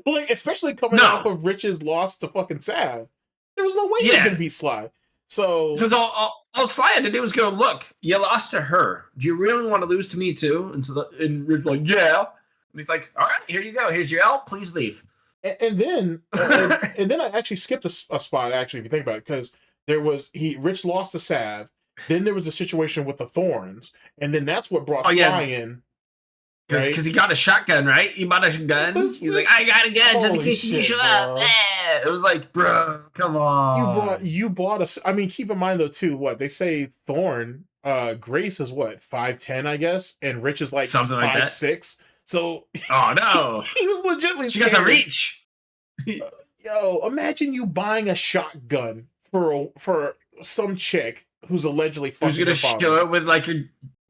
S3: Like, especially coming off of Rich's loss to fucking Sav, there was no way he was going to beat Sly. So
S4: because all Sly had to do was go, look, you lost to her. Do you really want to lose to me too? And Rich like, yeah. And he's like, all right, here you go. Here's your L. Please leave.
S3: And then I actually skipped a spot, actually, if you think about it, because Rich lost to Sav. Then there was a situation with the Thorns, and then that's what brought Sly in.
S4: Because he got a shotgun, right? He bought a gun. He's like, I got a gun just in case you show up. Yeah. It was like, bro, come on.
S3: You bought a. I mean, keep in mind though too. What they say, Thorn, Grace is what 5'10", I guess, and Rich is like
S4: something
S3: 5'6". So,
S4: oh no,
S3: he was legitimately.
S4: She got the reach.
S3: Yo, imagine you buying a shotgun for some chick who's allegedly fucking your father.
S4: Who's gonna show it with like your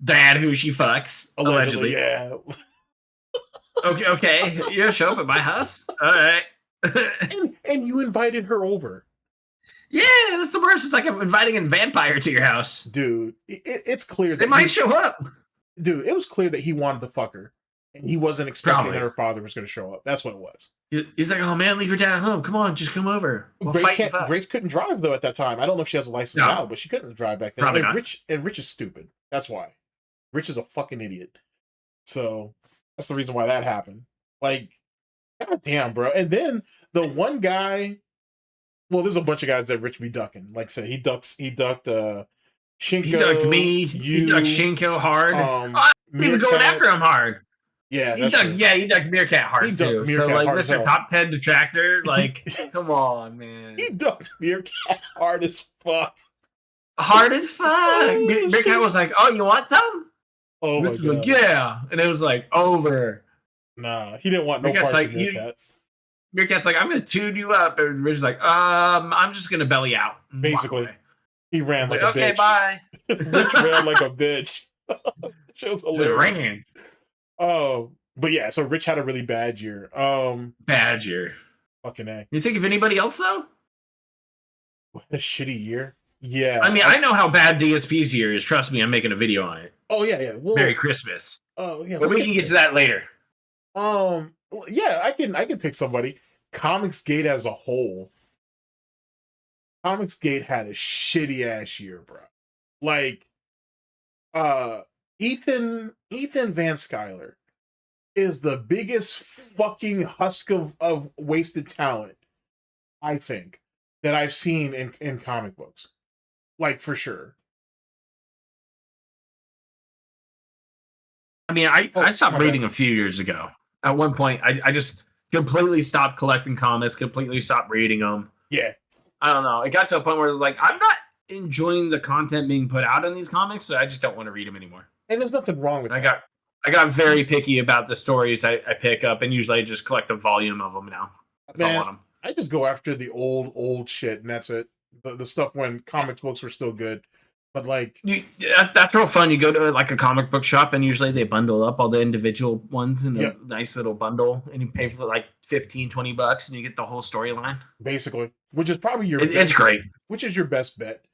S4: dad who she fucks allegedly.
S3: Yeah.
S4: Okay. You gonna show up at my house? All right.
S3: and you invited her over.
S4: Yeah, that's the worst. It's like I'm inviting a vampire to your house,
S3: dude. It's clear that
S4: they might show up.
S3: Dude, it was clear that he wanted to fuck her. and he wasn't expecting
S4: Probably.
S3: that her father was going to show up. That's what it was.
S4: He's like, oh man, leave your dad at home. Come on, just come over. We'll fight and fuck.
S3: Grace couldn't drive though at that time. I don't know if she has a license
S4: No.
S3: now, but she couldn't drive back then.
S4: Probably
S3: And
S4: not.
S3: Rich is stupid. That's why. Rich is a fucking idiot. So that's the reason why that happened. Like, god damn, bro. And then the one guy, well, there's a bunch of guys that Rich be ducking. Like I said, he ducked Shinko.
S4: He ducked me. He ducked Shinko hard. I didn't even going after him hard.
S3: Yeah,
S4: he ducked Meerkat hard
S3: He ducked
S4: too.
S3: Meerkat
S4: so like
S3: hard as
S4: Mr.
S3: hell.
S4: Top 10 detractor, like, come on, man.
S3: He ducked Meerkat hard as fuck.
S4: Hard as fuck.
S3: Oh,
S4: Meerkat
S3: shit.
S4: was like, oh, you want some?
S3: Oh my
S4: Rich was
S3: god.
S4: like, yeah. And it was like, over.
S3: Nah, he didn't want no
S4: Meerkat's
S3: parts
S4: like,
S3: of Meerkat.
S4: Meerkat's like, I'm going to tune you up. And Rich is like, I'm just going to belly out. and walk
S3: Basically.
S4: away.
S3: He ran
S4: He's
S3: like
S4: like,
S3: a
S4: okay,
S3: bitch.
S4: bye.
S3: Rich ran like a bitch. Shit was
S4: Just
S3: hilarious.
S4: ran.
S3: Oh, but yeah, so Rich had a really bad year.
S4: Badger.
S3: Fucking A.
S4: You think of anybody else, though?
S3: What a shitty year. Yeah.
S4: I mean, I know how bad DSP's year is. Trust me, I'm making a video on it.
S3: Oh yeah. Well,
S4: Merry Christmas.
S3: oh yeah.
S4: But we can get to that later.
S3: Yeah, I can pick somebody. Comicsgate as a whole. Comicsgate had a shitty ass year, bro. Like, Ethan Van Skyler is the biggest fucking husk of wasted talent, I think, that I've seen in comic books. Like, for sure.
S4: I mean, I stopped
S3: my bad.
S4: reading a few years ago. At one point, I just completely stopped collecting comics, completely stopped reading them.
S3: Yeah.
S4: I don't know. It got to a point where like I'm not enjoying the content being put out in these comics, so I just don't want to read them anymore.
S3: And there's nothing wrong with that.
S4: I got very picky about the stories I pick up, and usually I just collect a volume of them now. I
S3: Man,
S4: want them.
S3: I just go after the old shit, and that's it. The stuff when comic books were still good. But like,
S4: That's real fun. You go to like a comic book shop, and usually they bundle up all the individual ones in a nice little bundle, and you pay for like $15-20, and you get the whole storyline.
S3: basically, which is probably your
S4: It's great.
S3: Which is your best bet.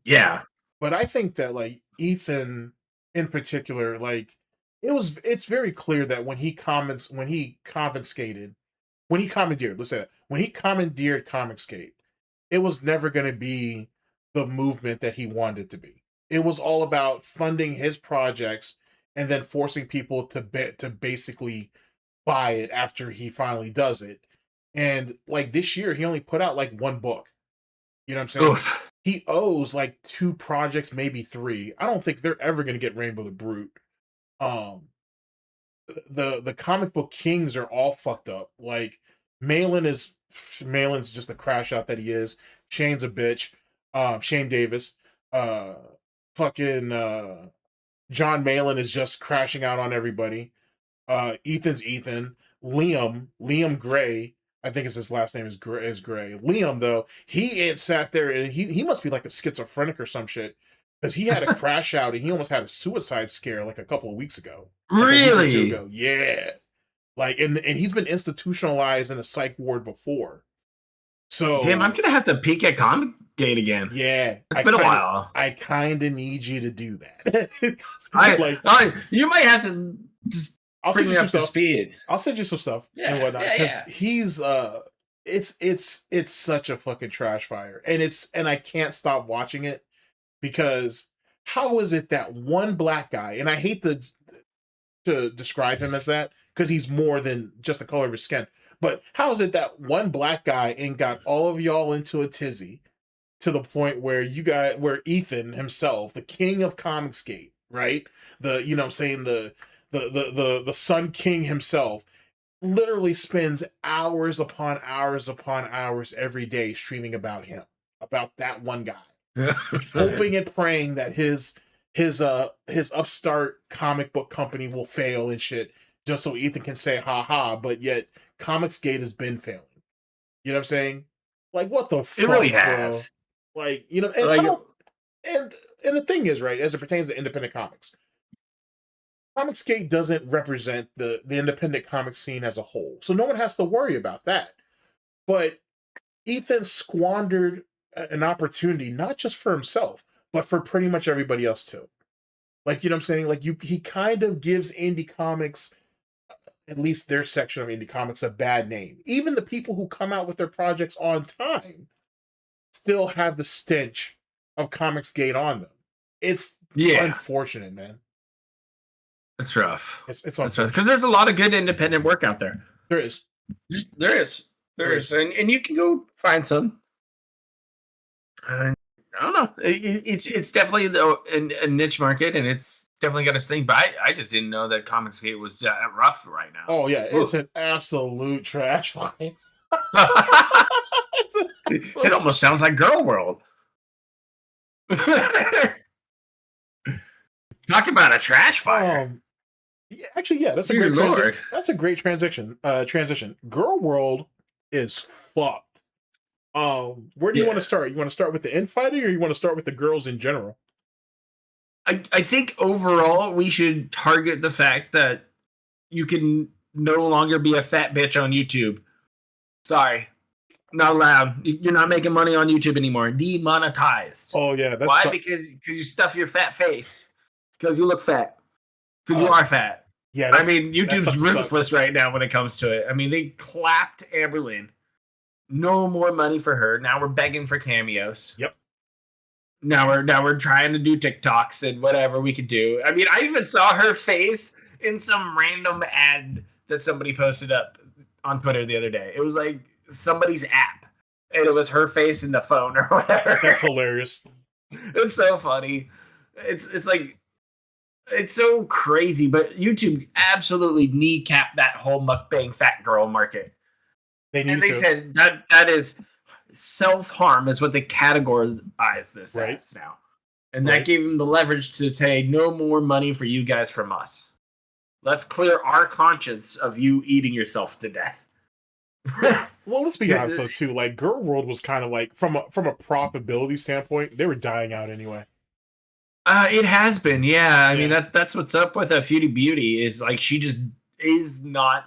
S4: Yeah.
S3: But I think that like Ethan in particular, like it's very clear that when he commandeered Comicsgate, it was never going to be the movement that he wanted it to be. It was all about funding his projects and then forcing people to basically buy it after he finally does it. And like this year, he only put out like one book. You know what I'm saying?
S4: Oof.
S3: He owes like 2 projects, maybe 3. I don't think they're ever going to get Rainbow the Brute. The comic book kings are all fucked up. Like Malin's just a crash out that he is. Shane's a bitch. Shane Davis. Fucking John Malin is just crashing out on everybody. Ethan's Ethan. Liam Gray. I think his last name is Gray. Liam, though, he ain't sat there and he must be like a schizophrenic or some shit. Because he had a crash out and he almost had a suicide scare like a couple of weeks ago. Like
S4: Really?
S3: a week or 2 ago. Yeah. Like, and he's been institutionalized in a psych ward before. So
S4: Damn, I'm gonna have to peek at Comicsgate again.
S3: yeah.
S4: It's been a while.
S3: I kind of need you to do that.
S4: You might have to just
S3: I'll
S4: bring
S3: send
S4: me
S3: you
S4: up
S3: some
S4: to
S3: stuff.
S4: speed.
S3: I'll send you some stuff and whatnot. Because he's it's such a fucking trash fire. And I can't stop watching it because how is it that one black guy, and I hate to describe him as that because he's more than just the color of his skin, but how is it that one black guy and got all of y'all into a tizzy to the point where where Ethan himself, the king of Comicsgate, right? The, you know what I'm saying, the Sun King himself, literally spends hours upon hours upon hours every day streaming about him, about that one guy, hoping and praying that his upstart comic book company will fail and shit, just so Ethan can say ha ha. But yet Comicsgate has been failing. You know what I'm saying? Like, what the fuck,
S4: It really
S3: bro?
S4: has.
S3: Like, you know, and and the thing is, right, as it pertains to independent comics, Comicsgate doesn't represent the independent comic scene as a whole. So no one has to worry about that. But Ethan squandered an opportunity, not just for himself, but for pretty much everybody else too. Like, you know what I'm saying? Like, he kind of gives indie comics, at least their section of indie comics, a bad name. Even the people who come out with their projects on time still have the stench of Comicsgate on them. It's unfortunate, man.
S4: It's rough.
S3: It's
S4: because there's a lot of good independent work out there.
S3: There is.
S4: There is, and you can go find some. I don't know. It's definitely a niche market, and it's definitely got its thing. But I just didn't know that Comicsgate was that rough right now.
S3: Oh yeah, it's an absolute trash fire.
S4: It almost sounds like Girl World. Talk about a trash fire.
S3: Yeah, actually, yeah, that's a great transition. That's a great transition. Girl World is fucked. Where do you want to start? You want to start with the infighting, or you want to start with the girls in general?
S4: I think overall we should target the fact that you can no longer be a fat bitch on YouTube. Sorry, not allowed. You're not making money on YouTube anymore. Demonetized.
S3: Oh yeah, that's
S4: why? Because you stuff your fat face. Because you look fat. Because you are fat.
S3: Yeah,
S4: I mean, YouTube's ruthless right now when it comes to it. I mean, they clapped Amberlynn. No more money for her. Now we're begging for cameos.
S3: Yep.
S4: Now we're trying to do TikToks and whatever we could do. I mean, I even saw her face in some random ad that somebody posted up on Twitter the other day. It was like somebody's app, and it was her face in the phone or whatever.
S3: That's hilarious.
S4: It's so funny. It's like, it's so crazy, but YouTube absolutely kneecapped that whole mukbang fat girl market. They said that is self-harm is what they categorize this as now. And that gave them the leverage to say no more money for you guys from us. Let's clear our conscience of you eating yourself to death.
S3: Well, let's be honest though too. Like Girl World was kind of like from a profitability standpoint, they were dying out anyway.
S4: It has been, yeah. I mean that's what's up with a Feudy Beauty is like she just is not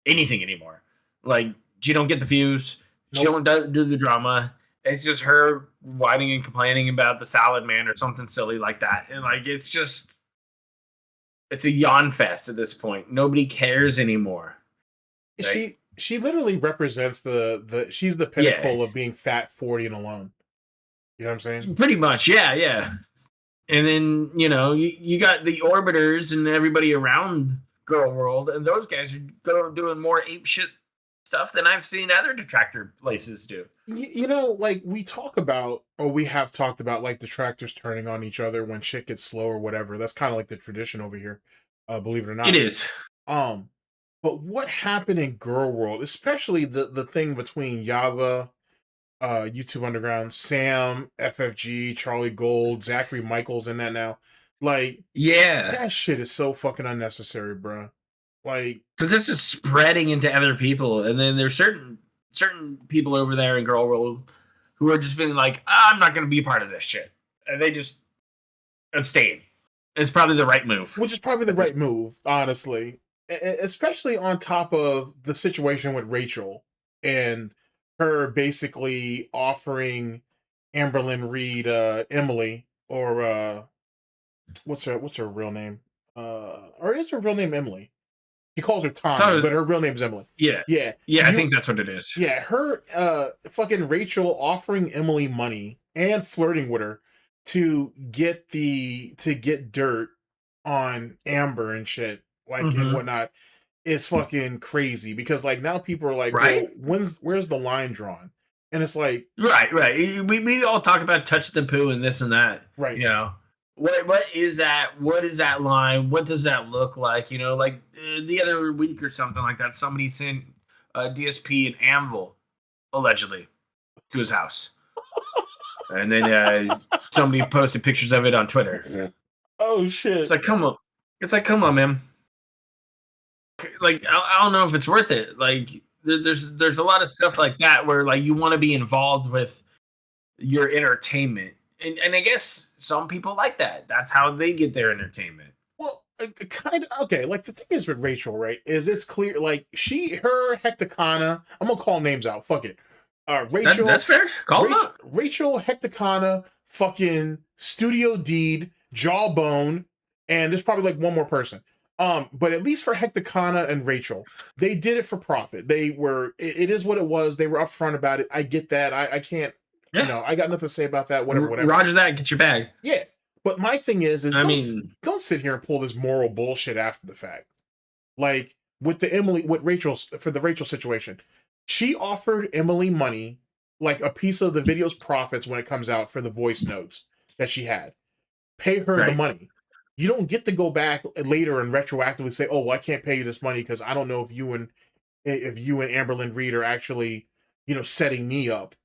S4: anything anymore. Like she don't get the views. She don't do the drama. It's just her whining and complaining about the salad man or something silly like that. And like it's a yawn fest at this point. Nobody cares anymore.
S3: Like, she literally represents she's the pinnacle of being fat, 40 and alone. You know what I'm saying?
S4: Pretty much, yeah. And then, you got the Orbiters and everybody around Girl World, and those guys are doing more ape shit stuff than I've seen other detractor places do.
S3: Like we have talked about like detractors turning on each other when shit gets slow or whatever. That's kind of like the tradition over here, believe it or not.
S4: It is.
S3: But what happened in Girl World, especially the thing between Yaba, YouTube Underground, Sam, FFG, Charlie Gold, Zachary Michaels in that now. Like, that shit is so fucking unnecessary, bro. Like,
S4: because this is spreading into other people, and then there's certain people over there in Girl World who are just being like, I'm not going to be part of this shit, and they just abstain. It's probably the right move.
S3: Which is probably the right move, honestly, especially on top of the situation with Rachel and her basically offering Amberlynn Reed Emily, or what's her real name? Or is her real name Emily? He calls her Tom, but her real name's Emily.
S4: Yeah. I think that's what it is.
S3: Yeah, her fucking Rachel offering Emily money and flirting with her to get dirt on Amber and shit, like and whatnot, is fucking crazy, because like now people are like, well, where's the line drawn? And it's like
S4: right. We all talk about touch the poo and this and that.
S3: Right.
S4: What is that? What is that line? What does that look like? Like the other week or something like that, somebody sent DSP and Anvil allegedly to his house, and then somebody posted pictures of it on Twitter.
S3: Oh shit!
S4: It's like, come on, man. Like I don't know if it's worth it. Like there's a lot of stuff like that where like you want to be involved with your entertainment. And I guess some people like that. That's how they get their entertainment.
S3: Well, kind of, okay. Like the thing is with Rachel, right? Is it's clear, like her Hecticana. I'm gonna call names out. Fuck it. Rachel.
S4: That's fair. Call them out.
S3: Rachel Hecticana, fucking Studio Deed, Jawbone, and there's probably like one more person. But at least for Hecticana and Rachel, they did it for profit. They were, it is what it was. They were upfront about it. I get that. I can't,
S4: Yeah.
S3: you know, I got nothing to say about that. Whatever.
S4: Roger that. Get your bag.
S3: Yeah. But my thing is
S4: I mean,
S3: don't sit here and pull this moral bullshit after the fact. Like with the for the Rachel situation, she offered Emily money, like a piece of the video's profits when it comes out for the voice notes that she had. Pay her the money. You don't get to go back later and retroactively say, "Oh, well, I can't pay you this money because I don't know if you and Amberlynn Reed are actually, you know, setting me up,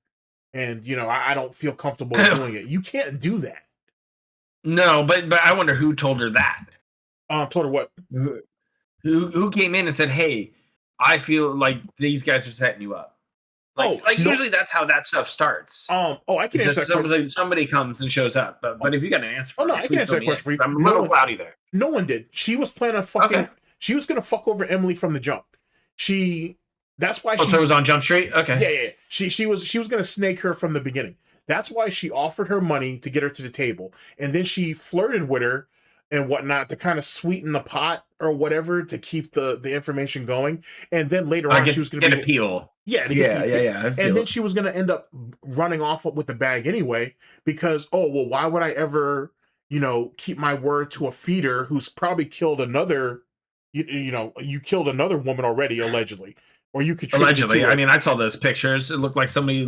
S3: and you know, I don't feel comfortable doing it." You can't do that.
S4: No, but I wonder who told her that.
S3: Told her what?
S4: Who came in and said, "Hey, I feel like these guys are setting you up." Like usually that's how that stuff starts.
S3: I can answer that question.
S4: Somebody comes and shows up, but if you got an answer for
S3: I can answer that question for you.
S4: I'm a little cloudy there.
S3: No one did. She was planning on fucking. She was gonna fuck over Emily from the jump. That's why.
S4: So it was on Jump Street. Okay.
S3: Yeah. She was gonna snake her from the beginning. That's why she offered her money to get her to the table, and then she flirted with her and whatnot to kind of sweeten the pot or whatever to keep the information going. And then later on, she was going to
S4: get appeal.
S3: Yeah. And then she was going to end up running off with the bag anyway, because, why would I ever, you know, keep my word to a feeder who's probably killed another, you killed another woman already, allegedly. Or you could
S4: allegedly. I mean, I saw those pictures. It looked like somebody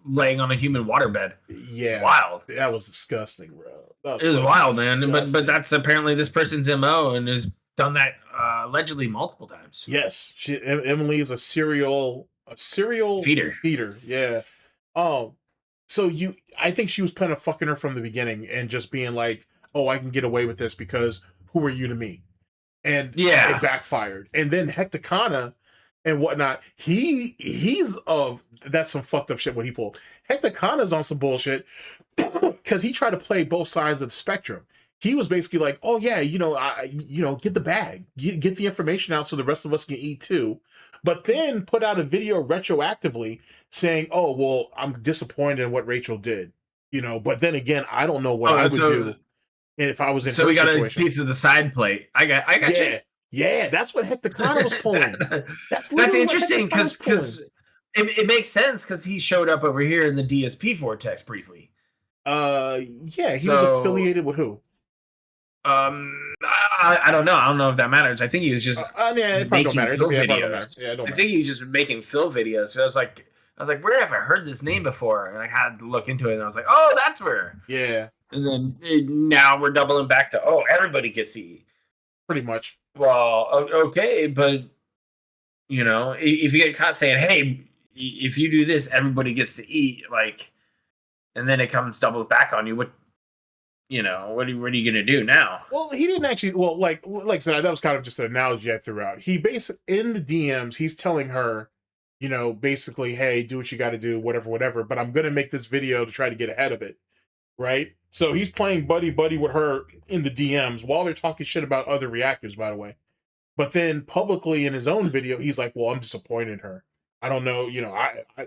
S4: laying on a human waterbed.
S3: Yeah,
S4: it's wild.
S3: That was disgusting, bro.
S4: It was wild, man. But that's apparently this person's MO and has done that allegedly multiple times.
S3: Yes, Emily is a serial feeder. Yeah. So I think she was kind of fucking her from the beginning and just being like, "Oh, I can get away with this because who are you to me?" And it backfired. And then Hecticana and whatnot, that's some fucked up shit what he pulled. Hecticana's on some bullshit because he tried to play both sides of the spectrum. He was basically like, "Oh yeah, get the bag, get the information out so the rest of us can eat too," but then put out a video retroactively saying, "Oh well, I'm disappointed in what Rachel did," But then again, I don't know what I would do if I was in her situation. So we got a
S4: piece of the side plate. I got you.
S3: Yeah, that's what Hecticana was pulling. That's
S4: interesting because it makes sense because he showed up over here in the DSP vortex briefly.
S3: He was affiliated with who?
S4: I don't know. I don't know if that matters. I think he was just making fill videos. I think he was just making fill videos. So I was like, where have I heard this name before? And I had to look into it, and I was like, oh, that's where.
S3: Yeah.
S4: And then now we're doubling back to everybody gets to eat.
S3: Pretty much.
S4: Well, okay, but if you get caught saying, "Hey, if you do this, everybody gets to eat," and then it doubles back on you, what are you gonna do now?
S3: Well, he didn't actually. Well, like I said, that was kind of just an analogy I threw out. He in the DMs, he's telling her, basically, "Hey, do what you got to do, whatever. But I'm gonna make this video to try to get ahead of it." Right? So he's playing buddy with her in the DMs while they're talking shit about other reactors, by the way. But then publicly in his own video, he's like, "Well, I'm disappointed in her. I don't know,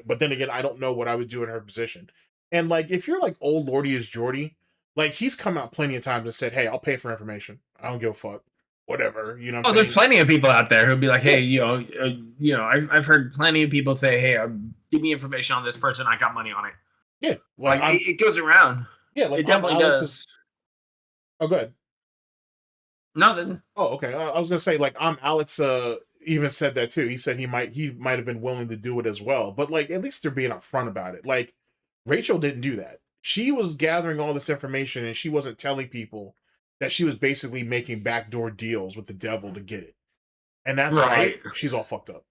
S3: but then again, I don't know what I would do in her position." And if you're like old Lordy is Geordie, he's come out plenty of times and said, "Hey, I'll pay for information. I don't give a fuck. Whatever." What I'm saying?
S4: There's plenty of people out there who'll be like, "Hey, I've heard plenty of people say, 'Hey, give me information on this person. I got money on it.'"
S3: Yeah,
S4: it goes around.
S3: Yeah,
S4: it definitely does.
S3: Oh, go ahead.
S4: Nothing.
S3: Oh, okay. I was gonna say, Alex even said that too. He said he might have been willing to do it as well, but at least they're being upfront about it. Rachel didn't do that. She was gathering all this information and she wasn't telling people that she was basically making backdoor deals with the devil to get it, and that's why she's all fucked up.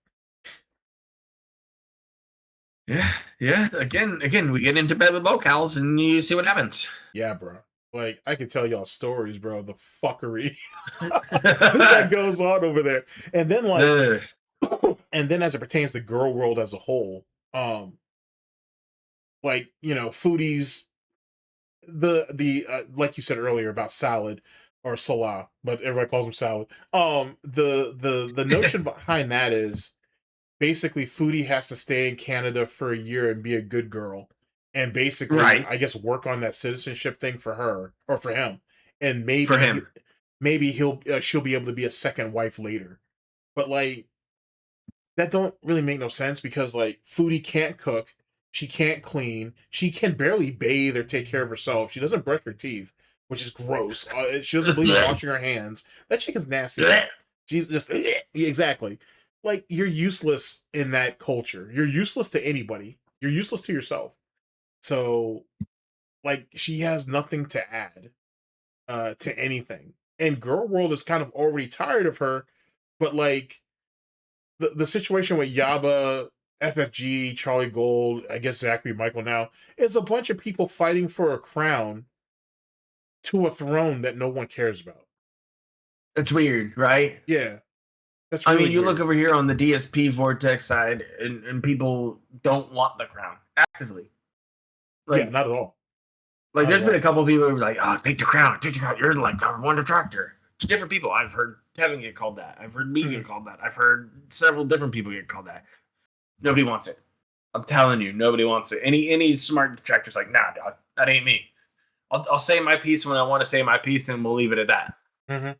S4: Yeah. Again, we get into bed with locals and you see what happens.
S3: Yeah, bro. I could tell y'all stories, bro. The fuckery that goes on over there, and then and then as it pertains to girl world as a whole, foodies, the like you said earlier about salad or Salah, but everybody calls him salad. The notion behind that is basically foodie has to stay in Canada for a year and be a good girl. And basically, I guess, work on that citizenship thing for her or for him. and
S4: For him.
S3: maybe she'll be able to be a second wife later. But like that don't really make no sense because like Foodie can't cook, she can't clean, she can barely bathe or take care of herself. She doesn't brush her teeth, which is gross. She doesn't believe in washing her hands. That chick is nasty. She's just exactly like you're useless in that culture. You're useless to anybody. You're useless to yourself. So, like, she has nothing to add to anything. And Girl World is kind of already tired of her, but like the situation with Yaba, FFG, Charlie Gold, I guess Zachary Michael now, is a bunch of people fighting for a crown to a throne that no one cares about.
S4: It's weird, right?
S3: Yeah. That's
S4: I
S3: really
S4: mean, you
S3: weird.
S4: look over here on the DSP Vortex side, and people don't want the crown actively. Like,
S3: yeah, not at all.
S4: Like,
S3: Not
S4: there's
S3: at
S4: been a
S3: all.
S4: couple people who are like, "Oh, take the crown, take the crown. You're like number one detractor." It's different people. I've heard Kevin get called that. I've heard me get called that. I've heard several different people get called that. Nobody wants it. I'm telling you, nobody wants it. Any smart detractor's like, "Nah, dog, that ain't me. I'll say my piece when I want to say my piece, and we'll leave it at that."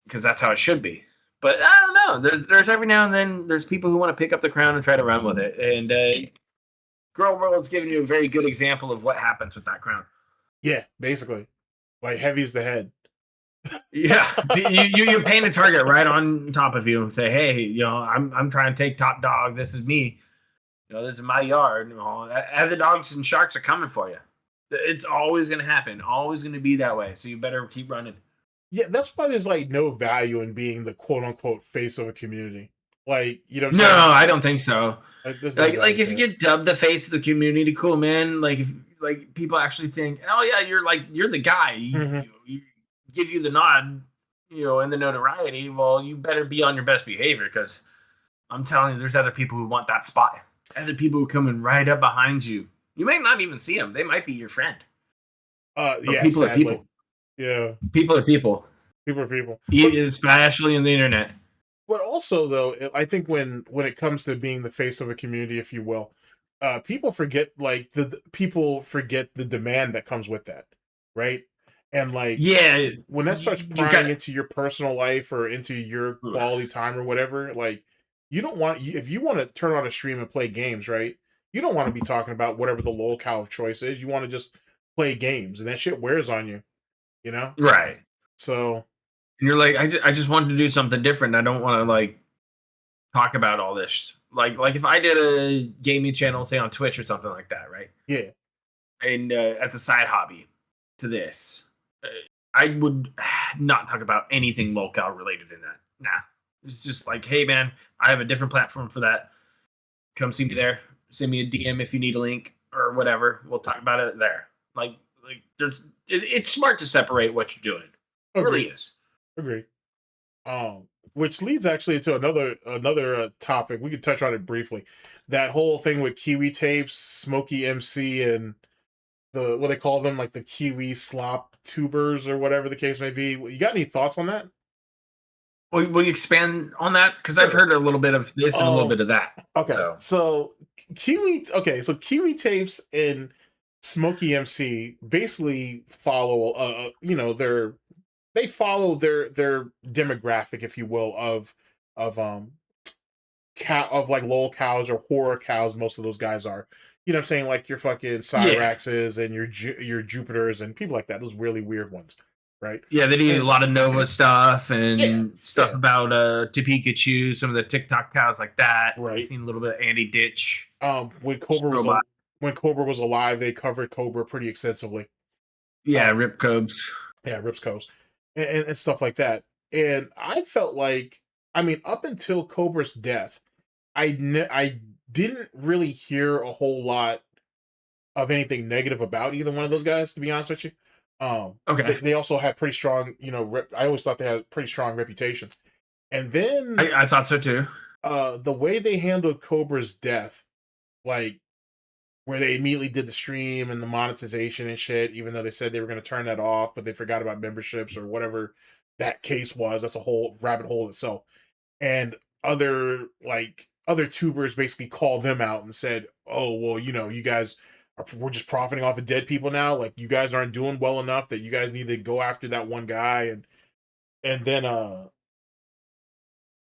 S4: Because that's how it should be. But I don't know. There's every now and then there's people who want to pick up the crown and try to run with it. And Girl World's giving you a very good example of what happens with that crown.
S3: Yeah, basically. Like Heavy's the head.
S4: Yeah, you paint a target right on top of you and say, "Hey, I'm trying to take top dog. This is me. This is my yard. Other dogs and sharks are coming for you. It's always going to happen. Always going to be that way. So you better keep running."
S3: Yeah, that's why there's like no value in being the quote unquote face of a community. Like, you know what I'm
S4: No,
S3: saying?
S4: I don't think so.
S3: There's no
S4: Like
S3: value
S4: if
S3: to
S4: you
S3: it.
S4: get dubbed the face of the community, cool, man. Like if people actually think, "Oh yeah, you're the guy." You give you the nod, and the notoriety. Well, you better be on your best behavior because I'm telling you, there's other people who want that spot. Other people who are coming right up behind you. You may not even see them. They might be your friend. But
S3: Yeah,
S4: people
S3: sadly.
S4: are people.
S3: Yeah.
S4: People are people.
S3: People are people.
S4: Especially in the internet.
S3: But also, though, I think when it comes to being the face of a community, if you will, people forget the demand that comes with that, right? And like,
S4: Yeah,
S3: when that starts
S4: you
S3: prying
S4: got.
S3: into your personal life or into your quality time or whatever, like, you don't want if you want to turn on a stream and play games, right? You don't want to be talking about whatever the locale of choice is. You want to just play games, and that shit wears on you,
S4: Right.
S3: So.
S4: And you're like, I just wanted to do something different. I don't want to like talk about all this. Like if I did a gaming channel, say on Twitch or something like that, right?
S3: Yeah.
S4: And as a side hobby to this, I would not talk about anything locale related in that. Nah, it's just like, hey man, I have a different platform for that. Come see me there. Send me a DM if you need a link or whatever. We'll talk about it there. Like it's smart to separate what you're doing. It really is.
S3: Agreed. Which leads actually to another topic. We could touch on it briefly. That whole thing with Kiwi Tapes, Smokey MC, and what they call them, like the Kiwi slop tubers or whatever the case may be. You got any thoughts on that?
S4: Will you expand on that? Because I've heard a little bit of this and a little bit of that.
S3: Okay, so Kiwi Tapes and Smokey MC basically follow, they follow their demographic, if you will, of like lol cows or horror cows. Most of those guys are, you know what I'm saying, like your fucking Cyraxes and your Jupiters and people like that. Those really weird ones, right?
S4: Yeah, they do a lot of Nova stuff and stuff about to Pikachu, some of the TikTok cows like that.
S3: Right.
S4: I've seen a little bit of Andy Ditch.
S3: When Cobra was alive, they covered Cobra pretty extensively.
S4: Yeah, Rip Cobes.
S3: Yeah, Rips Coves. And stuff like that. And I felt like, I mean, up until Cobra's death, I didn't really hear a whole lot of anything negative about either one of those guys, to be honest with you.
S4: Okay.
S3: They also had pretty strong, I always thought they had pretty strong reputations. And then
S4: I thought so too.
S3: The way they handled Cobra's death, like where they immediately did the stream and the monetization and shit, even though they said they were going to turn that off, but they forgot about memberships or whatever that case was. That's a whole rabbit hole itself. And other tubers basically called them out and said, "Oh, well, you guys we're just profiting off of dead people now. Like, you guys aren't doing well enough that you guys need to go after that one guy. And then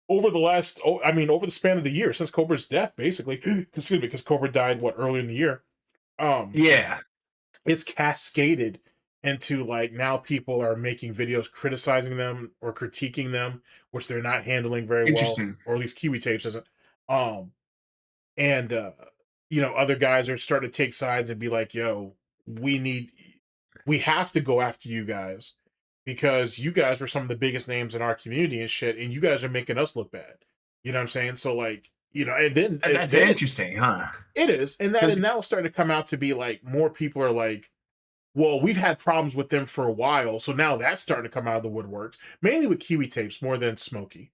S3: over the span of the year since Cobra's death, basically, excuse me, because Cobra died early in the year.
S4: Yeah.
S3: It's cascaded into like now people are making videos criticizing them or critiquing them, which they're not handling very well, or at least Kiwi Tapes isn't. And other guys are starting to take sides and be like, yo, we have to go after you guys because you guys were some of the biggest names in our community and shit, and you guys are making us look bad. You know what I'm saying? So like, and then
S4: that's interesting, huh?
S3: It is. And that is now starting to come out to be like more people are like, well, we've had problems with them for a while, so now that's starting to come out of the woodworks, mainly with Kiwi Tapes more than Smokey.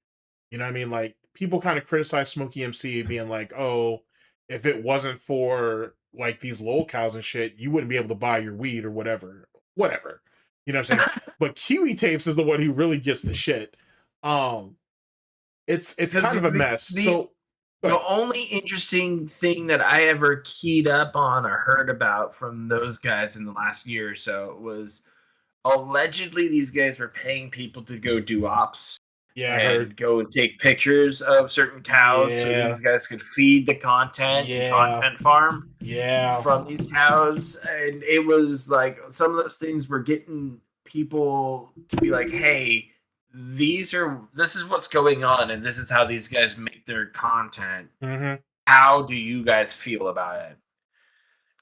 S3: You know what I mean? Like, people kind of criticize Smokey MC being like, oh, if it wasn't for like these lol cows and shit, you wouldn't be able to buy your weed or whatever. You know what I'm saying? But Kiwi Tapes is the one who really gets the shit. It's kind of a mess.
S4: The only interesting thing that I ever keyed up on or heard about from those guys in the last year or so was allegedly these guys were paying people to go do ops.
S3: Yeah,
S4: and go and take pictures of certain cows so these guys could feed the content and content farm from these cows. And it was like some of those things were getting people to be like, hey, this is what's going on, and this is how these guys make their content.
S3: Mm-hmm.
S4: How do you guys feel about it?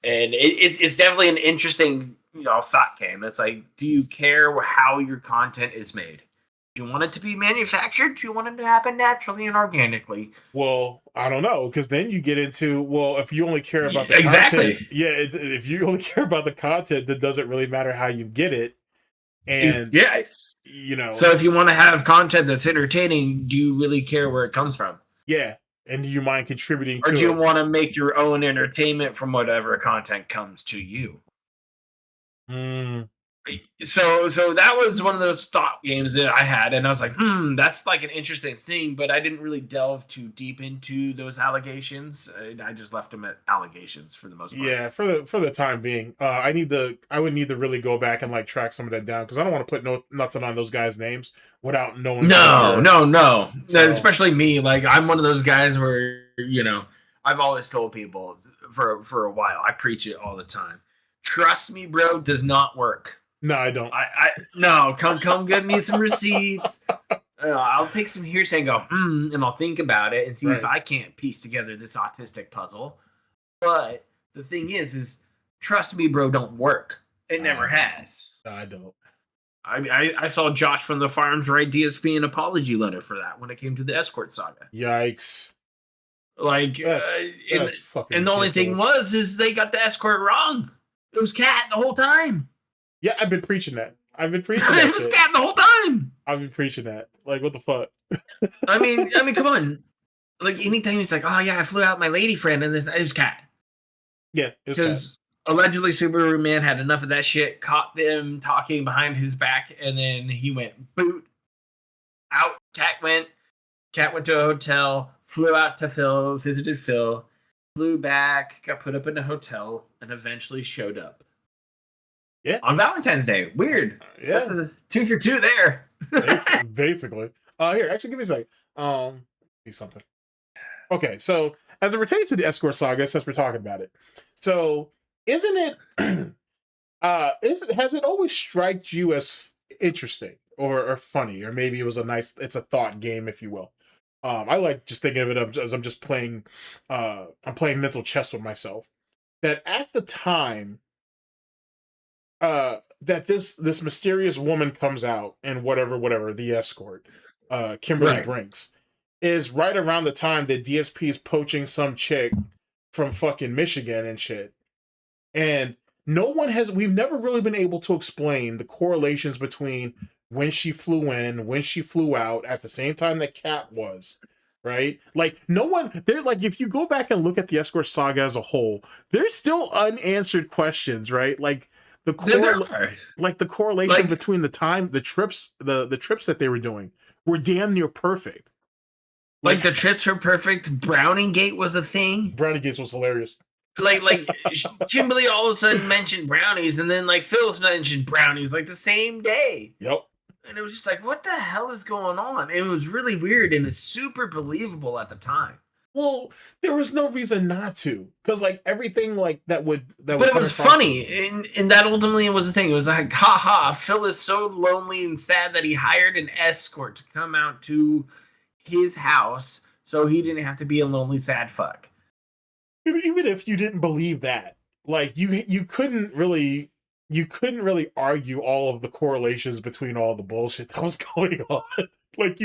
S4: And it's definitely an interesting thought game. It's like, do you care how your content is made? Do you want it to be manufactured? Do you want it to happen naturally and organically?
S3: Well, I don't know, because then you get into, well, if you only care about the
S4: content,
S3: if you only care about the content, then doesn't really matter how you get it. And
S4: so if you want to have content that's entertaining, do you really care where it comes from?
S3: Yeah. And do you mind contributing
S4: to it? Or do you want to make your own entertainment from whatever content comes to you? So that was one of those thought games that I had, and I was like, that's like an interesting thing, but I didn't really delve too deep into those allegations. I just left them at allegations for the most part.
S3: Yeah, for the time being, I would need to really go back and like track some of that down, because I don't want to put nothing on those guys' names without knowing.
S4: No. So, especially me, like I'm one of those guys where I've always told people for a while, I preach it all the time. Trust me, bro, does not work.
S3: No, I don't.
S4: No, come get me some receipts. I'll take some hearsay and go, and I'll think about it and see if I can't piece together this autistic puzzle. But the thing is trust me, bro, don't work. It never has.
S3: No, I don't.
S4: I saw Josh from the Farms write DSP an apology letter for that when it came to the escort saga.
S3: Yikes.
S4: Like,
S3: that's fucking
S4: and the only thing is they got the escort wrong. It was Cat the whole time.
S3: Yeah, I've been preaching that. It
S4: was Cat the whole time.
S3: I've been preaching that. Like, what the fuck?
S4: I mean, come on. Like, anytime he's like, oh yeah, I flew out my lady friend, and it was Cat.
S3: Yeah, it was
S4: because allegedly Subaru Man had enough of that shit, caught them talking behind his back, and then he went boot out. Cat went to a hotel, flew out to Phil, visited Phil, flew back, got put up in a hotel, and eventually showed up.
S3: Yeah.
S4: On Valentine's Day. Weird.
S3: Yeah.
S4: That's a 2 for 2 there.
S3: Basically. Here, actually give me a second. See something. Okay, so as it pertains to the escort saga, since we're talking about it. So isn't it has it always struck you as interesting or funny, or maybe it's a thought game, if you will. I like just thinking of it as I'm just playing I'm playing mental chess with myself. That at the time that this mysterious woman comes out and whatever the escort, Kimberly Brinks, is right around the time that DSP is poaching some chick from fucking Michigan and shit. And we've never really been able to explain the correlations between when she flew in, when she flew out at the same time that Cat was. Right? Like, if you go back and look at the escort saga as a whole, there's still unanswered questions, right? Like, the correlation between the trips that they were doing were damn near perfect.
S4: Like the trips were perfect. Browning Gate was a thing.
S3: Browning Gate was hilarious.
S4: like Kimberly all of a sudden mentioned brownies, and then like Phyllis mentioned brownies like the same day.
S3: Yep.
S4: And it was just like, what the hell is going on? It was really weird and it's super believable at the time.
S3: Well, there was no reason not to, because like everything like that would
S4: But it was funny, and that ultimately was the thing. It was like, haha, Phil is so lonely and sad that he hired an escort to come out to his house so he didn't have to be a lonely, sad fuck.
S3: Even if you didn't believe that, like you couldn't really argue all of the correlations between all the bullshit that was going on. Like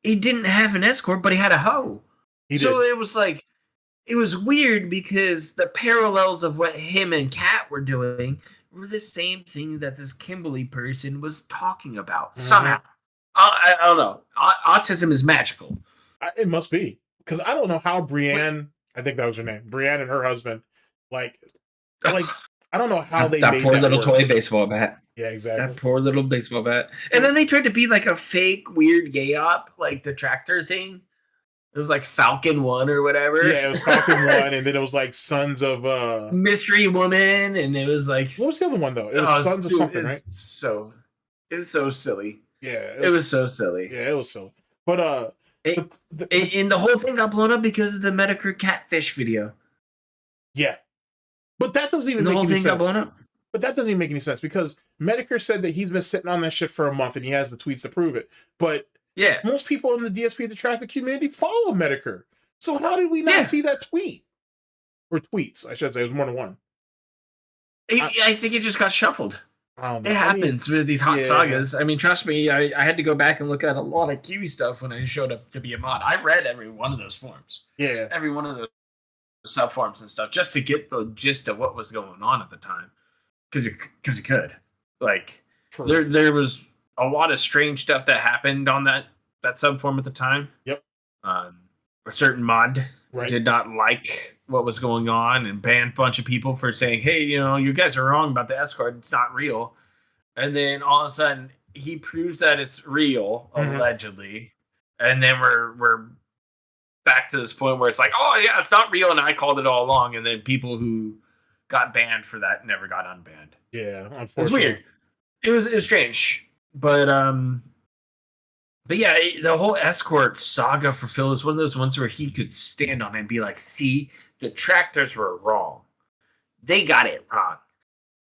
S4: he didn't have an escort, but he had a hoe. It was like, it was weird because the parallels of what him and Kat were doing were the same thing that this Kimberly person was talking about somehow. I don't know. Autism is magical.
S3: It must be, because I don't know how Brienne, I think that was her name, Brienne and her husband, like I don't know how they made
S4: poor
S3: that
S4: little
S3: work.
S4: Toy baseball bat.
S3: Yeah, exactly.
S4: That poor little baseball bat. And then they tried to be like a fake weird gay op, like the tractor thing. It was like Falcon 1 or whatever.
S3: Yeah, it was Falcon 1, and then it was like Sons of
S4: Mystery Woman, and it was like,
S3: what was the other one though? It was Sons of something, right?
S4: It was so silly.
S3: Yeah,
S4: it was so silly.
S3: Yeah, it was silly. But
S4: and the whole thing got blown up because of the Medicare catfish video.
S3: Yeah. But that doesn't even make any sense. Got blown up. But that doesn't even make any sense, because Medicare said that he's been sitting on that shit for a month and he has the tweets to prove it. But
S4: yeah,
S3: most people in the DSP Detractor community follow Medicare. So how did we not see that tweet? Or tweets, I should say. It was more than one.
S4: I think it just got shuffled.
S3: I don't know.
S4: It happens with these hot sagas. I mean, trust me, I had to go back and look at a lot of Kiwi stuff when I showed up to be a mod. I read every one of those forums.
S3: Yeah.
S4: Every one of those subforms and stuff, just to get the gist of what was going on at the time. Because you could. Like, there was a lot of strange stuff that happened on that subform at the time.
S3: Yep.
S4: A certain mod did not like what was going on and banned a bunch of people for saying, hey, you guys are wrong about the escort. It's not real. And then all of a sudden, he proves that it's real, allegedly. And then we're back to this point where it's like, oh, yeah, it's not real. And I called it all along. And then people who got banned for that never got unbanned.
S3: Yeah, unfortunately.
S4: It's weird. It was strange. But yeah, the whole escort saga for Phil is one of those ones where he could stand on it and be like, see, the tractors were wrong. They got it wrong.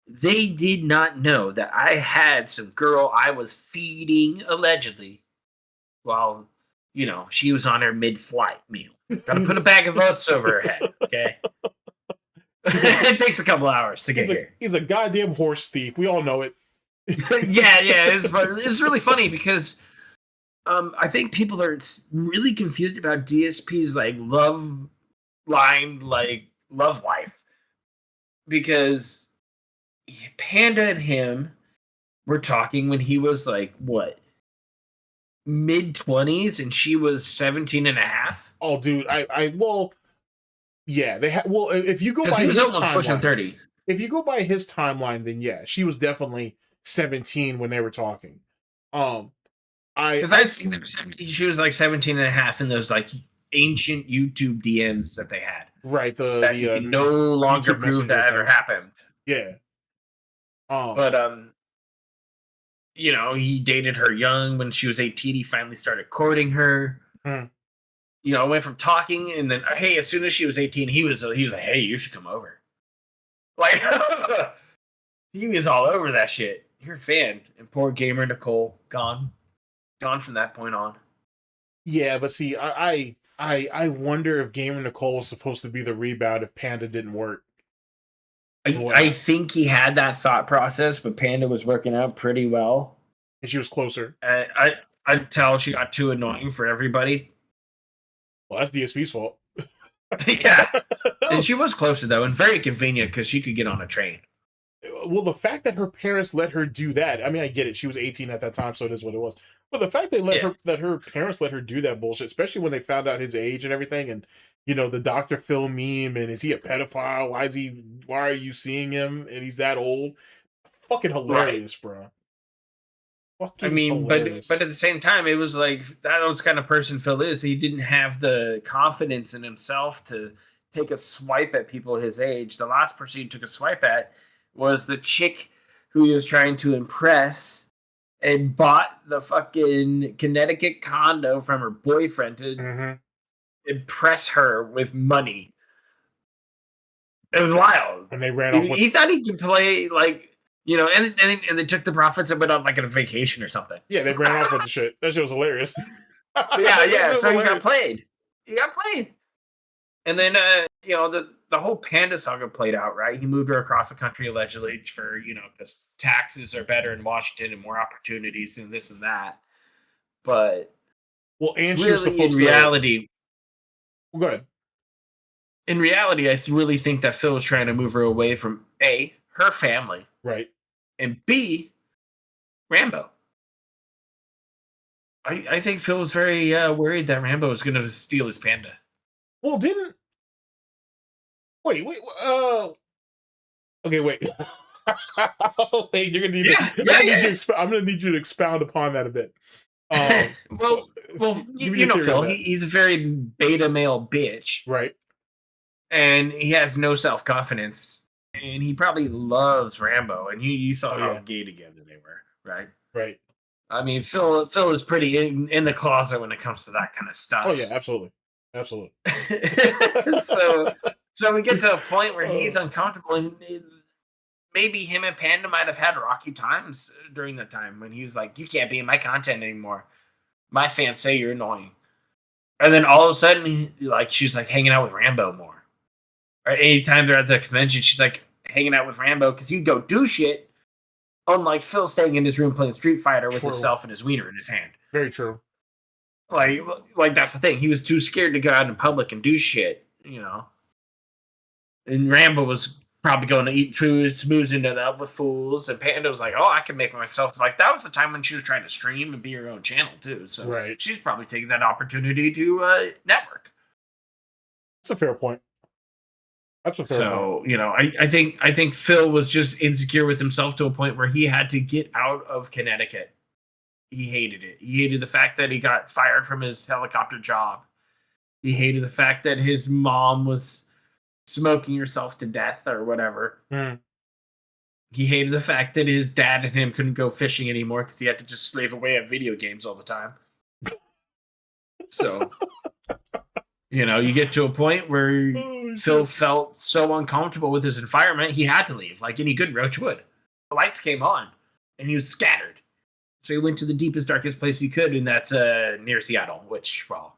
S4: They did not know that I had some girl I was feeding, allegedly, while, she was on her mid-flight meal. Got to put a bag of oats over her head, okay? It takes a couple hours to get here.
S3: He's a goddamn horse thief. We all know it.
S4: yeah, it's really funny because I think people are really confused about DSP's like love line, like love life, because Panda and him were talking when he was like what, mid-20s and she was 17 and a half.
S3: Oh, dude, yeah, they had. Well, if you go by his
S4: timeline, 30.
S3: If you go by his timeline, then yeah, she was definitely 17 when they were talking.
S4: She was like 17 and a half in those like ancient YouTube DMs that they had.
S3: Right.
S4: The no longer prove that ever happened.
S3: Yeah.
S4: But he dated her young when she was 18. He finally started courting her. Went from talking and then, hey, as soon as she was 18, he was like, hey, you should come over. Like, he was all over that shit. You're a fan. And poor gamer Nicole, gone from that point on.
S3: Yeah, but see, I wonder if gamer Nicole was supposed to be the rebound if Panda didn't work.
S4: I think he had that thought process, but Panda was working out pretty well.
S3: And she was closer.
S4: I'd tell she got too annoying for everybody.
S3: Well, that's DSP's fault.
S4: Yeah. And she was closer, though, and very convenient because she could get on a train.
S3: Well, the fact that her parents let her do that, I mean, I get it. She was 18 at that time, so it is what it was. But the fact that her parents let her do that bullshit, especially when they found out his age and everything, and the Dr. Phil meme, and is he a pedophile? Why are you seeing him? And he's that old. Fucking hilarious, bro.
S4: Hilarious. but at the same time, it was like that was the kind of person Phil is. He didn't have the confidence in himself to take a swipe at people his age. The last person he took a swipe at was the chick who he was trying to impress and bought the fucking Connecticut condo from her boyfriend to impress her with money. It was wild.
S3: And they ran off.
S4: He thought he could play like, you know, and they took the profits and went on like on a vacation or something.
S3: Yeah, they ran off with the shit. That shit was hilarious.
S4: Yeah. So he got played. And then, you know, the whole Panda saga played out, right? He moved her across the country allegedly for, you know, because taxes are better in Washington and more opportunities and this and that. But
S3: well, and she
S4: really,
S3: was supposed
S4: in reality,
S3: go ahead.
S4: In reality, I really think that Phil was trying to move her away from A, her family,
S3: right,
S4: and B, Rambo. I think Phil was very worried that Rambo was going to steal his panda.
S3: Well, wait. Okay, wait. Wait, you're gonna need I'm gonna need you to expound upon that a bit.
S4: Well, you know, Phil, he's a very beta male bitch,
S3: right?
S4: And he has no self confidence, and he probably loves Rambo. And you saw how gay together they were, right?
S3: Right.
S4: I mean, Phil is pretty in the closet when it comes to that kind of stuff.
S3: Oh yeah, absolutely.
S4: So we get to a point where he's uncomfortable, and maybe him and Panda might have had rocky times during that time when he was like, "You can't be in my content anymore. My fans say you're annoying." And then all of a sudden, she's like hanging out with Rambo more. Or anytime they're at the convention, she's like hanging out with Rambo because he'd go do shit. Unlike Phil staying in his room playing Street Fighter with himself and his wiener in his hand.
S3: Very true.
S4: Like that's the thing. He was too scared to go out in public and do shit, you know. And Rambo was probably going to eat food, smoozing it up with fools. And Panda was like, "Oh, I can make myself." Like that was the time when she was trying to stream and be her own channel too. So she's probably taking that opportunity to network.
S3: That's a fair point.
S4: You know, I think Phil was just insecure with himself to a point where he had to get out of Connecticut. He hated it. He hated the fact that he got fired from his helicopter job. He hated the fact that his mom was smoking herself to death or whatever. He hated the fact that his dad and him couldn't go fishing anymore because he had to just slave away at video games all the time. So, you know, you get to a point where Phil felt so uncomfortable with his environment, he had to leave, like any good roach would. The lights came on, and he was scattered. So he went to the deepest, darkest place he could, and that's near Seattle, which, well,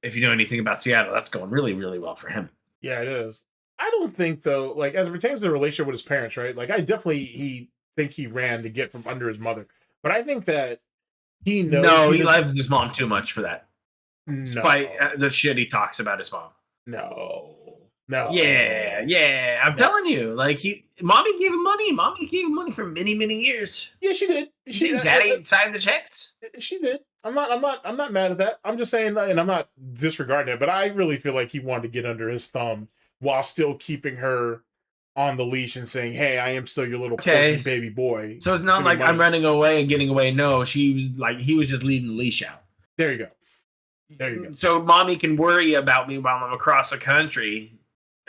S4: if you know anything about Seattle, that's going really, really well for him.
S3: Yeah, it is. I don't think, though, like, as it pertains to the relationship with his parents, right? Like, I definitely think he ran to get from under his mother. But I think that he knows...
S4: No, he loves his mom too much for that.
S3: No.
S4: Despite the shit he talks about his mom.
S3: No.
S4: Yeah. I'm telling you, like mommy gave him money. Mommy gave him money for many, many years.
S3: Yeah, she did.
S4: Daddy signed the checks.
S3: She did. I'm not mad at that. I'm just saying, and I'm not disregarding it, but I really feel like he wanted to get under his thumb while still keeping her on the leash and saying, "Hey, I am still your little quirky baby boy."
S4: So it's not like I'm running away and getting away. No, he was just leaving the leash out.
S3: There you go.
S4: So mommy can worry about me while I'm across the country.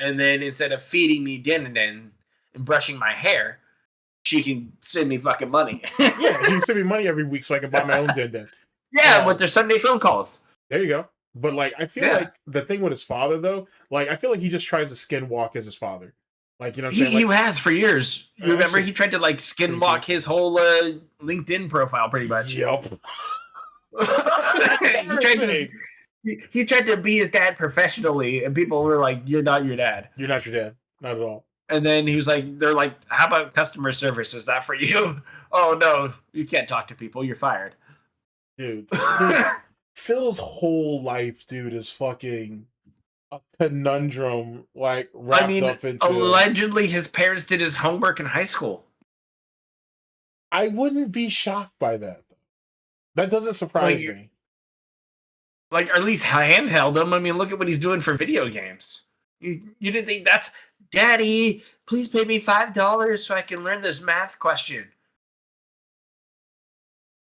S4: And then instead of feeding me din and brushing my hair, she can send me fucking money.
S3: Yeah, she can send me money every week so I can buy my own din.
S4: Yeah, with their Sunday phone calls.
S3: There you go. But like, I feel like the thing with his father, though, like I feel like he just tries to skinwalk as his father. Like, you know what I'm saying?
S4: He has for years. Remember, he tried to like skinwalk his whole LinkedIn profile pretty much.
S3: Yep.
S4: He tried to be his dad professionally, and people were like, "You're not your dad.
S3: You're not your dad. Not at all."
S4: And then he was like, "They're like, how about customer service? Is that for you?" "Oh no, you can't talk to people. You're fired."
S3: Dude, Phil's whole life, dude, is fucking a conundrum. Like wrapped up into.
S4: Allegedly, his parents did his homework in high school.
S3: I wouldn't be shocked by that. That doesn't surprise me.
S4: Like, or at least handheld him. I mean, look at what he's doing for video games. You didn't think that's... "Daddy, please pay me $5 so I can learn this math question."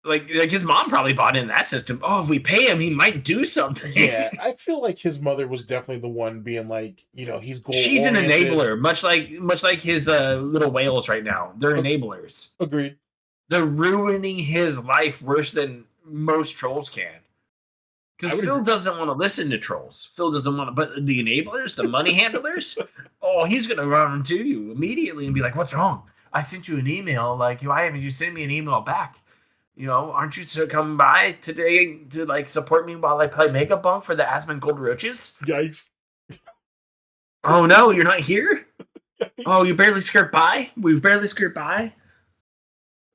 S4: Like his mom probably bought in that system. Oh, if we pay him, he might do something.
S3: Yeah, I feel like his mother was definitely the one being like, he's goal
S4: She's an
S3: oriented.
S4: enabler, much like his little whales right now. They're enablers.
S3: Agreed.
S4: They're ruining his life worse than most trolls can. Because Phil doesn't want to listen to trolls. Phil doesn't want to, but the enablers, the money handlers, oh, he's gonna run to you immediately and be like, "What's wrong? I sent you an email. Like, why haven't you sent me an email back? Aren't you coming by today to like support me while I play Mega Bunk for the Asmon Gold Roaches?"
S3: Yikes.
S4: Oh no, you're not here?
S3: Yikes.
S4: Oh, you barely skirt by? We barely skirt by?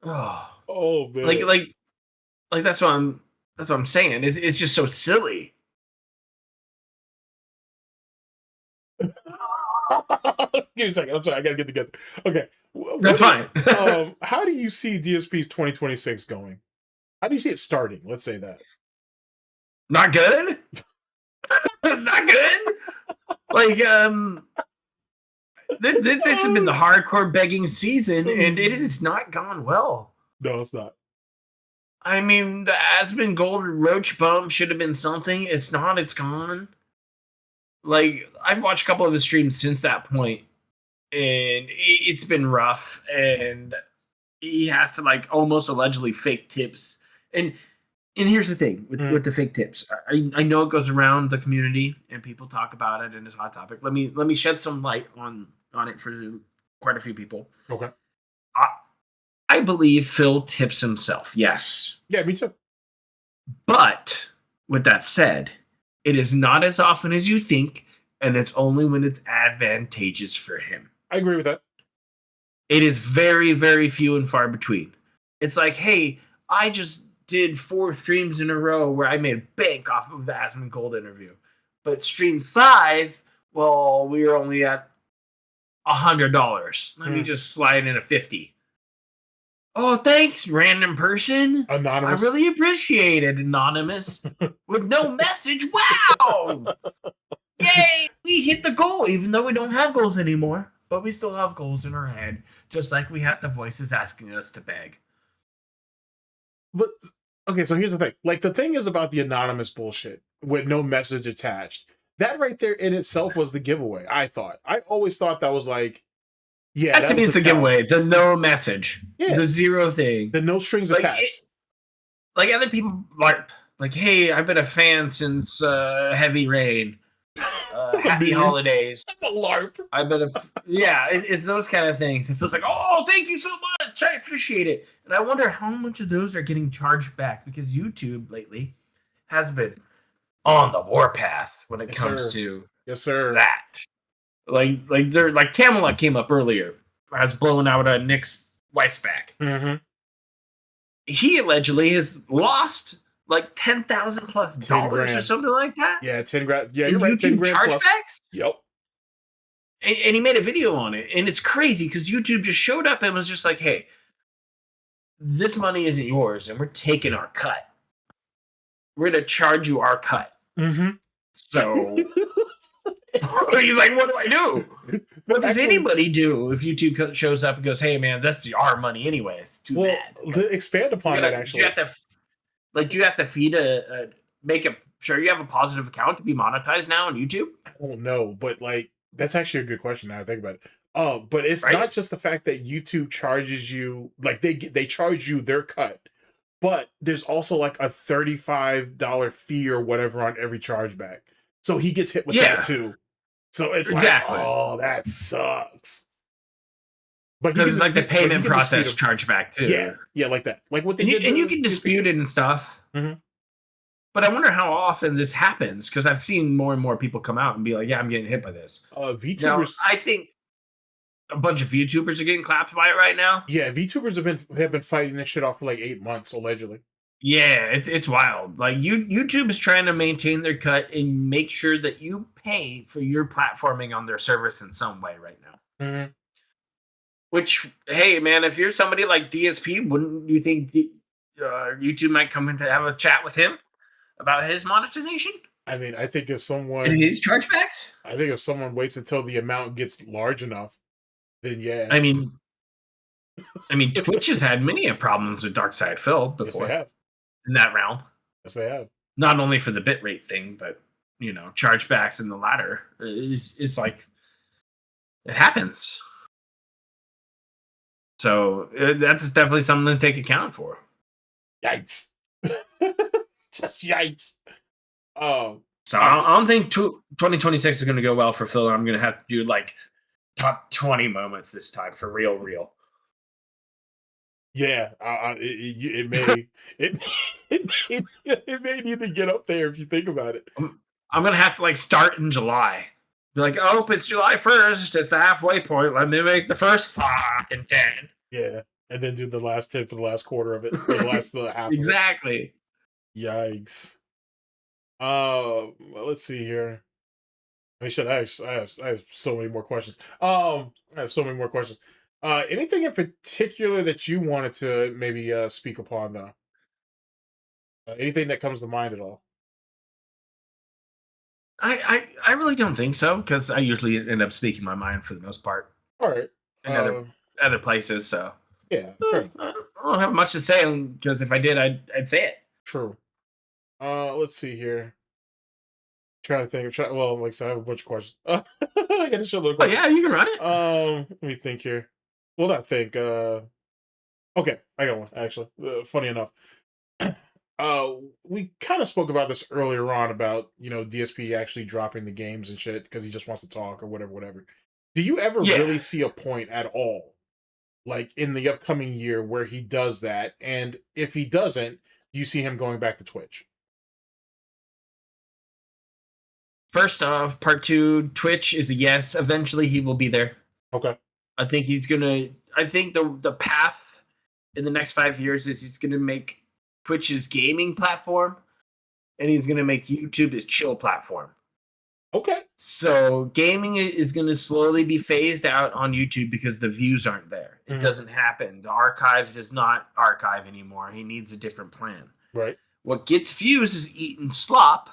S3: Oh man.
S4: Like that's what I'm saying. It's just so silly.
S3: Give me a second. I'm sorry. I gotta get together. Okay.
S4: That's fine.
S3: How do you see DSP's 2026 going? How do you see it starting? Let's say that.
S4: Not good? Not good? Like, this has been the hardcore begging season, and it has not gone well.
S3: No, it's not.
S4: I mean, the Aspen Gold Roach Bump should have been something. It's not. It's gone. Like, I've watched a couple of his streams since that point, and it's been rough. And he has to like almost allegedly fake tips. And here's the thing with the fake tips. I know it goes around the community, and people talk about it, and it's a hot topic. Let me shed some light on it for quite a few people.
S3: Okay.
S4: I believe Phil tips himself. Yes.
S3: Yeah, me too.
S4: But with that said, it is not as often as you think, and it's only when it's advantageous for him.
S3: I agree with that.
S4: It is very, very few and far between. It's like, hey, I just did 4 streams in a row where I made bank off of the Asmon Gold interview. But stream 5, well, we were only at $100. Let me just slide in a 50. Oh, thanks, random person.
S3: Anonymous.
S4: I really appreciate it, anonymous. With no message. Wow! Yay! We hit the goal, even though we don't have goals anymore. But we still have goals in our head, just like we have the voices asking us to beg.
S3: But okay, so here's the thing. Like, the thing is about the anonymous bullshit with no message attached. That right there in itself was the giveaway, I thought. I always thought that was like, yeah,
S4: that to me is the giveaway. The no message.
S3: Yeah.
S4: The zero thing.
S3: The no strings attached.
S4: Like other people like, hey, I've been a fan since Heavy Rain. Happy holidays.
S3: That's a LARP.
S4: I've been it's those kind of things. It feels like, oh, thank you so much. I appreciate it. And I wonder how much of those are getting charged back, because YouTube lately has been on the warpath when it comes to that. Like they're like Camelot came up earlier, has blown out Nick's wife's back.
S3: Mm-hmm.
S4: He allegedly has lost like $10,000+ or something like that.
S3: Yeah, 10 grand. Yeah,
S4: you're right. 10 grand chargebacks.
S3: Yep.
S4: And he made a video on it, and it's crazy because YouTube just showed up and was just like, "Hey, this money isn't yours, and we're taking our cut. We're gonna charge you our cut."
S3: Mm-hmm.
S4: So he's like, "What do I do? What does anybody do if YouTube shows up and goes, hey, man, that's our money anyways? Too bad."
S3: Expand upon that, actually.
S4: Do you have to feed make sure you have a positive account to be monetized now on YouTube?
S3: I don't know, but like, that's actually a good question now I think about it. But it's not just the fact that YouTube charges you, like they charge you their cut, but there's also like a $35 fee or whatever on every chargeback. So he gets hit with that too. So it's like, oh, that sucks. But
S4: because it's like the payment process chargeback too.
S3: Yeah, like that. Like what they did.
S4: And you can dispute it and stuff.
S3: Mm-hmm.
S4: But I wonder how often this happens, because I've seen more and more people come out and be like, yeah, I'm getting hit by this.
S3: VTubers.
S4: Now, I think a bunch of YouTubers are getting clapped by it right now.
S3: Yeah, VTubers have been fighting this shit off for like 8 months, allegedly.
S4: Yeah, it's wild. Like YouTube is trying to maintain their cut and make sure that you pay for your platforming on their service in some way right now.
S3: Mm-hmm.
S4: Which, hey, man, if you're somebody like DSP, wouldn't you think YouTube might come in to have a chat with him about his monetization?
S3: I mean, I think if someone...
S4: And his chargebacks?
S3: I think if someone waits until the amount gets large enough, then yeah.
S4: I mean, I mean, Twitch has had many problems with Dark Side Phil
S3: Yes,
S4: before
S3: they have.
S4: in that realm.
S3: Yes, they have.
S4: Not only for the bitrate thing, but chargebacks in the latter. It's like it happens. So that's definitely something to take account for.
S3: Yikes! Just yikes! Oh,
S4: So I don't think 2026 is going to go well for Phil. I'm going to have to do like top 20 moments this time for real.
S3: yeah. It may it may need to get up there if you think about it.
S4: I'm going to have to like start in July. Be like, oh, it's July 1st. It's the halfway point. Let me make the first fucking 10.
S3: Yeah, and then do the last 10 for the last quarter of it, or the last half.
S4: Exactly.
S3: Of it. Yikes. Well, let's see here. I have so many more questions. I have so many more questions. Anything in particular that you wanted to maybe speak upon, though? Anything that comes to mind at all?
S4: I really don't think so, because I usually end up speaking my mind for the most part
S3: All right.
S4: in other places. So
S3: Yeah, fair.
S4: I don't have much to say, because if I did, I'd say it.
S3: True. Let's see here. Trying to think. Well, like I said, I have a bunch of questions. I got a shitload of
S4: Oh
S3: questions.
S4: yeah, you can run it.
S3: Let me think here. Well, not think. Okay, I got one actually. Funny enough, we kind of spoke about this earlier on about DSP actually dropping the games and shit because he just wants to talk or whatever. Do you ever really see a point at all, like in the upcoming year, where he does that? And if he doesn't, do you see him going back to Twitch?
S4: First off, part 2, Twitch is a yes. Eventually, he will be there.
S3: Okay.
S4: I think he's gonna. I think the path in the next 5 years is he's gonna make Twitch his gaming platform, and he's gonna make YouTube his chill platform.
S3: Okay.
S4: So gaming is gonna slowly be phased out on YouTube because the views aren't there. It doesn't happen. The archive does not archive anymore. He needs a different plan.
S3: Right.
S4: What gets views is eating slop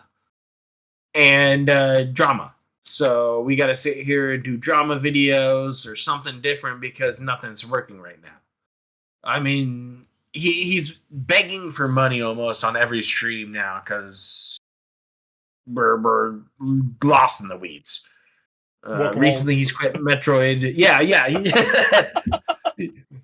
S4: and drama. So we got to sit here and do drama videos or something different because nothing's working right now. I mean, he's begging for money almost on every stream now because we're lost in the weeds. Recently, he's quit Metroid. Yeah.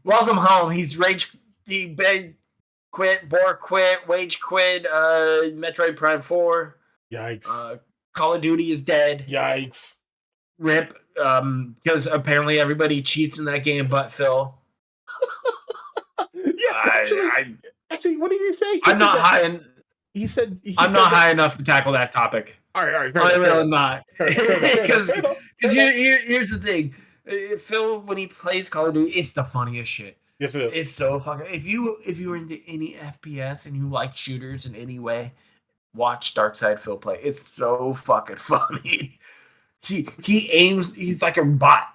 S4: Welcome home. He's quit, wage quit, Metroid Prime 4.
S3: Yikes.
S4: Call of Duty is dead.
S3: Yikes.
S4: RIP. Because apparently everybody cheats in that game but Phil.
S3: Yeah, actually, what did he say?
S4: I'm not high.
S3: He said
S4: I'm not high enough to tackle that topic.
S3: All right.
S4: I'm not. Because here's the thing. Phil, when he plays Call of Duty, it's the funniest shit.
S3: Yes, it is.
S4: It's so fucking. If you were into any FPS and you like shooters in any way, watch Darkside Phil play. It's so fucking funny. He aims. He's like a bot.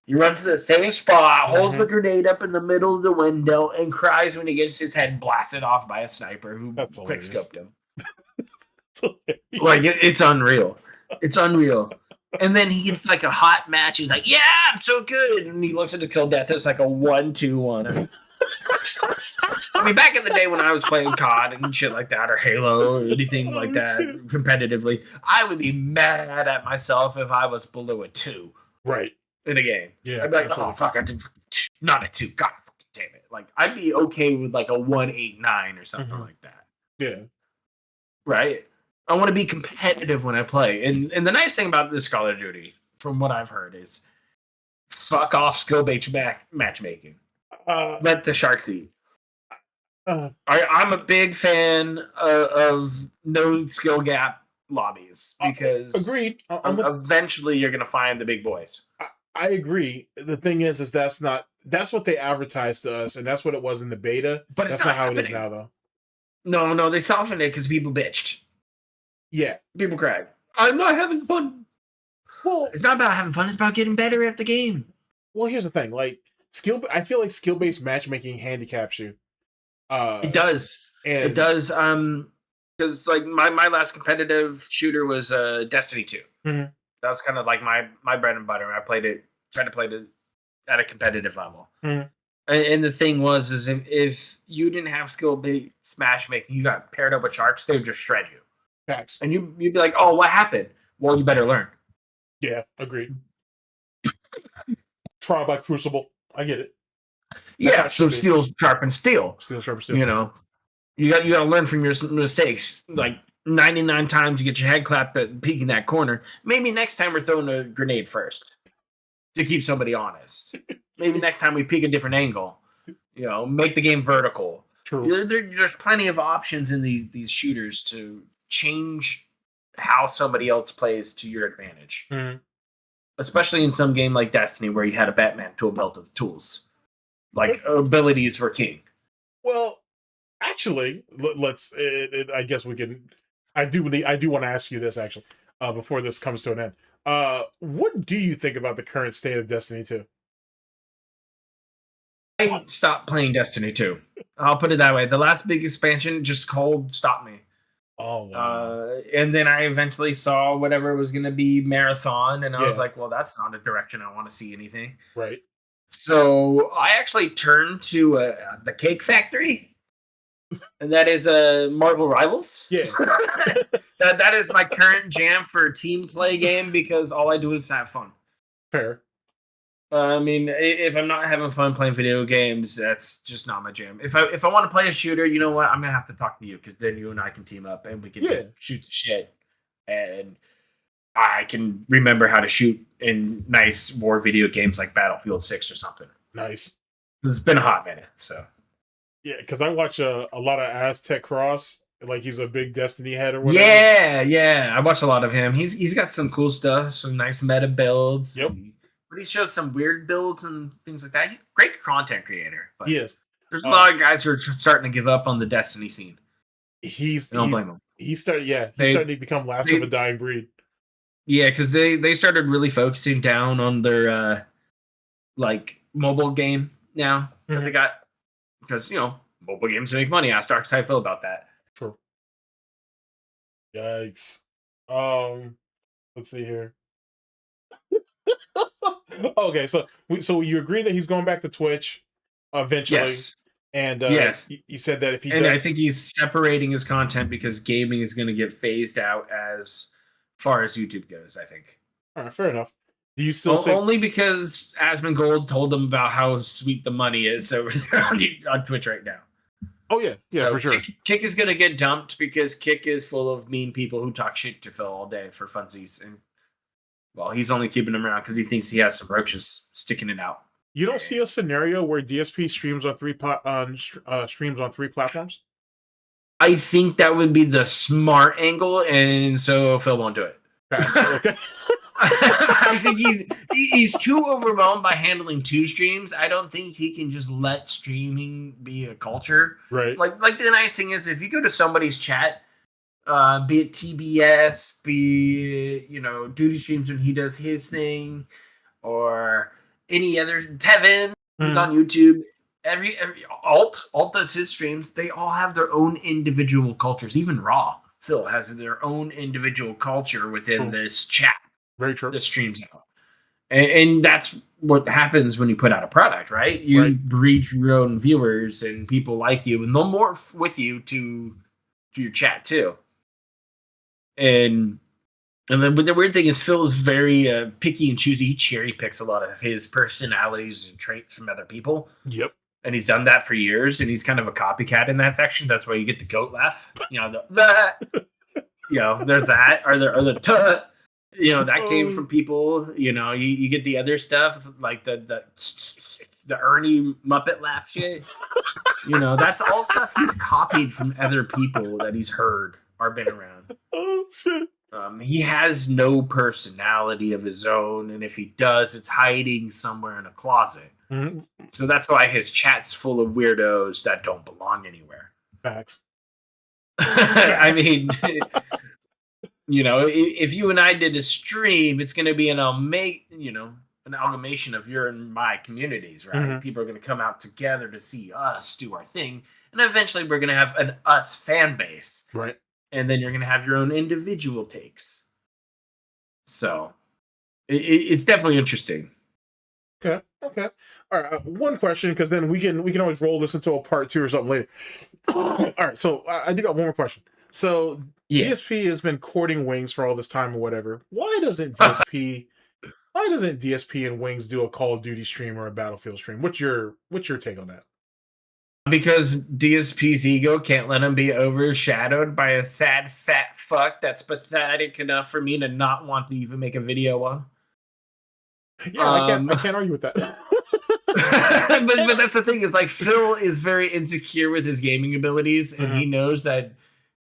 S4: He runs to the same spot, holds the grenade up in the middle of the window, and cries when he gets his head blasted off by a sniper who quick scoped him. Like it's unreal. It's unreal. And then he gets like a hot match. He's like, "Yeah, I'm so good." And he looks at the kill death. It's like a 1-2-1. I mean, back in the day when I was playing COD and shit like that, or Halo, or anything like that, competitively, I would be mad at myself if I was below a 2.
S3: Right.
S4: In a game.
S3: Yeah.
S4: I'd be like, oh, fuck, I did not a 2. God damn it. Like, I'd be okay with like a 1-8-9 or something like that.
S3: Yeah.
S4: Right? I want to be competitive when I play. And the nice thing about this Call of Duty, from what I've heard, is fuck off skill-based matchmaking. Let the sharks eat. I'm a big fan of no skill gap lobbies because
S3: agreed.
S4: Eventually you're going to find the big boys.
S3: I agree. The thing is that's what they advertised to us, and that's what it was in the beta.
S4: But
S3: that's not how it is now, though.
S4: No, they softened it because people bitched.
S3: Yeah.
S4: People cried. I'm not having fun.
S3: Well,
S4: it's not about having fun. It's about getting better at the game.
S3: Well, here's the thing. Like, I feel like skill-based matchmaking handicaps you.
S4: It does.
S3: And
S4: it does. Because like my last competitive shooter was Destiny 2.
S3: Mm-hmm.
S4: That was kind of like my bread and butter. I tried to play it at a competitive level.
S3: Mm-hmm.
S4: And the thing was, is if you didn't have skill-based smash making, you got paired up with sharks, they would just shred you.
S3: Facts.
S4: And you'd be like, oh, what happened? Well, you better learn.
S3: Yeah, agreed. Trial by Crucible. I get it.
S4: Yeah, so steel sharpens steel.
S3: Steel sharpens steel.
S4: You know, you got to learn from your mistakes. Like 99 times you get your head clapped at peeking that corner. Maybe next time we're throwing a grenade first to keep somebody honest. Maybe next time we peek a different angle. You know, make the game vertical.
S3: True.
S4: There's plenty of options in these shooters to change how somebody else plays to your advantage.
S3: Mm-hmm.
S4: Especially in some game like Destiny, where you had a Batman tool belt of tools, like abilities were king.
S3: Well, actually, let's. I guess we can. I do want to ask you this actually before this comes to an end. What do you think about the current state of Destiny 2?
S4: I stopped playing Destiny 2. I'll put it that way. The last big expansion just cold stopped me.
S3: Oh, wow.
S4: And then I eventually saw whatever was going to be Marathon, and I was like, well, that's not a direction I want to see anything.
S3: Right.
S4: So I actually turned to the Cake Factory, and that is Marvel Rivals.
S3: Yeah.
S4: that is my current jam for a team play game because all I do is have fun.
S3: Fair.
S4: I mean, if I'm not having fun playing video games, that's just not my jam. If I want to play a shooter, you know what? I'm gonna have to talk to you because then you and I can team up and we can just shoot the shit. And I can remember how to shoot in nice war video games like Battlefield 6 or something.
S3: Nice.
S4: It's been a hot minute, so.
S3: Yeah, because I watch a lot of Aztec Cross. Like he's a big Destiny head or whatever.
S4: Yeah. I watch a lot of him. He's got some cool stuff, some nice meta builds.
S3: Yep.
S4: But he shows some weird builds and things like that. He's a great content creator. But
S3: he is.
S4: There's a lot of guys who are starting to give up on the Destiny scene.
S3: Don't blame him. He's starting to become last of a dying breed. Yeah,
S4: because they started really focusing down on their like mobile game now that they got, because mobile games make money. Ask Dark how I feel about that.
S3: True. Yikes. Let's see here. Okay, so you agree that he's going back to Twitch eventually?
S4: Yes.
S3: And
S4: yes,
S3: you said that if he
S4: and
S3: does...
S4: I think he's separating his content because gaming is going to get phased out as far as YouTube goes. I think.
S3: All right, fair enough. Do you still think...
S4: only because Asmongold told him about how sweet the money is over there on Twitch right now?
S3: Oh yeah, so for sure.
S4: Kick is going to get dumped because Kick is full of mean people who talk shit to Phil all day for funsies and. Well, he's only keeping him around because he thinks he has some roaches sticking it out.
S3: You don't see a scenario where DSP streams on three platforms?
S4: I think that would be the smart angle, and so Phil won't do it.
S3: Okay.
S4: I think he's too overwhelmed by handling 2 streams. I don't think he can just let streaming be a culture.
S3: Right.
S4: Like the nice thing is, if you go to somebody's chat. Be it TBS, be it, Duty Streams when he does his thing, or any other Tevin who's on YouTube. Every Alt does his streams. They all have their own individual cultures. Even Raw Phil has their own individual culture within this chat.
S3: Very true.
S4: The streams out, and that's what happens when you put out a product, right? You reach your own viewers and people like you, and they'll morph with you to your chat too. And then the weird thing is Phil is very picky and choosy. He cherry picks a lot of his personalities and traits from other people.
S3: Yep.
S4: And he's done that for years, and he's kind of a copycat in that faction. That's why you get the goat laugh. There's that. Or the that came from people. You get the other stuff like the Ernie Muppet laugh shit. That's all stuff he's copied from other people that he's heard or been around.
S3: Oh shit.
S4: He has no personality of his own, and if he does, it's hiding somewhere in a closet. Mm-hmm. So that's why his chat's full of weirdos that don't belong anywhere.
S3: Facts.
S4: I mean, if you and I did a stream, it's going to be an amalgamation of your and my communities, right? Mm-hmm. People are going to come out together to see us do our thing, and eventually we're going to have an us fan base,
S3: right?
S4: And then you're going to have your own individual takes. So it's definitely interesting.
S3: Okay. Okay. All right. One question, because then we can always roll this into a part 2 or something later. All right. So I do got one more question. So
S4: Yeah.
S3: DSP has been courting Wings for all this time or whatever. Why doesn't DSP and Wings do a Call of Duty stream or a Battlefield stream? What's your take on that?
S4: Because DSP's ego can't let him be overshadowed by a sad fat fuck that's pathetic enough for me to not want to even make a video on.
S3: Yeah, I can't argue with that.
S4: but that's the thing, is like Phil is very insecure with his gaming abilities, and he knows that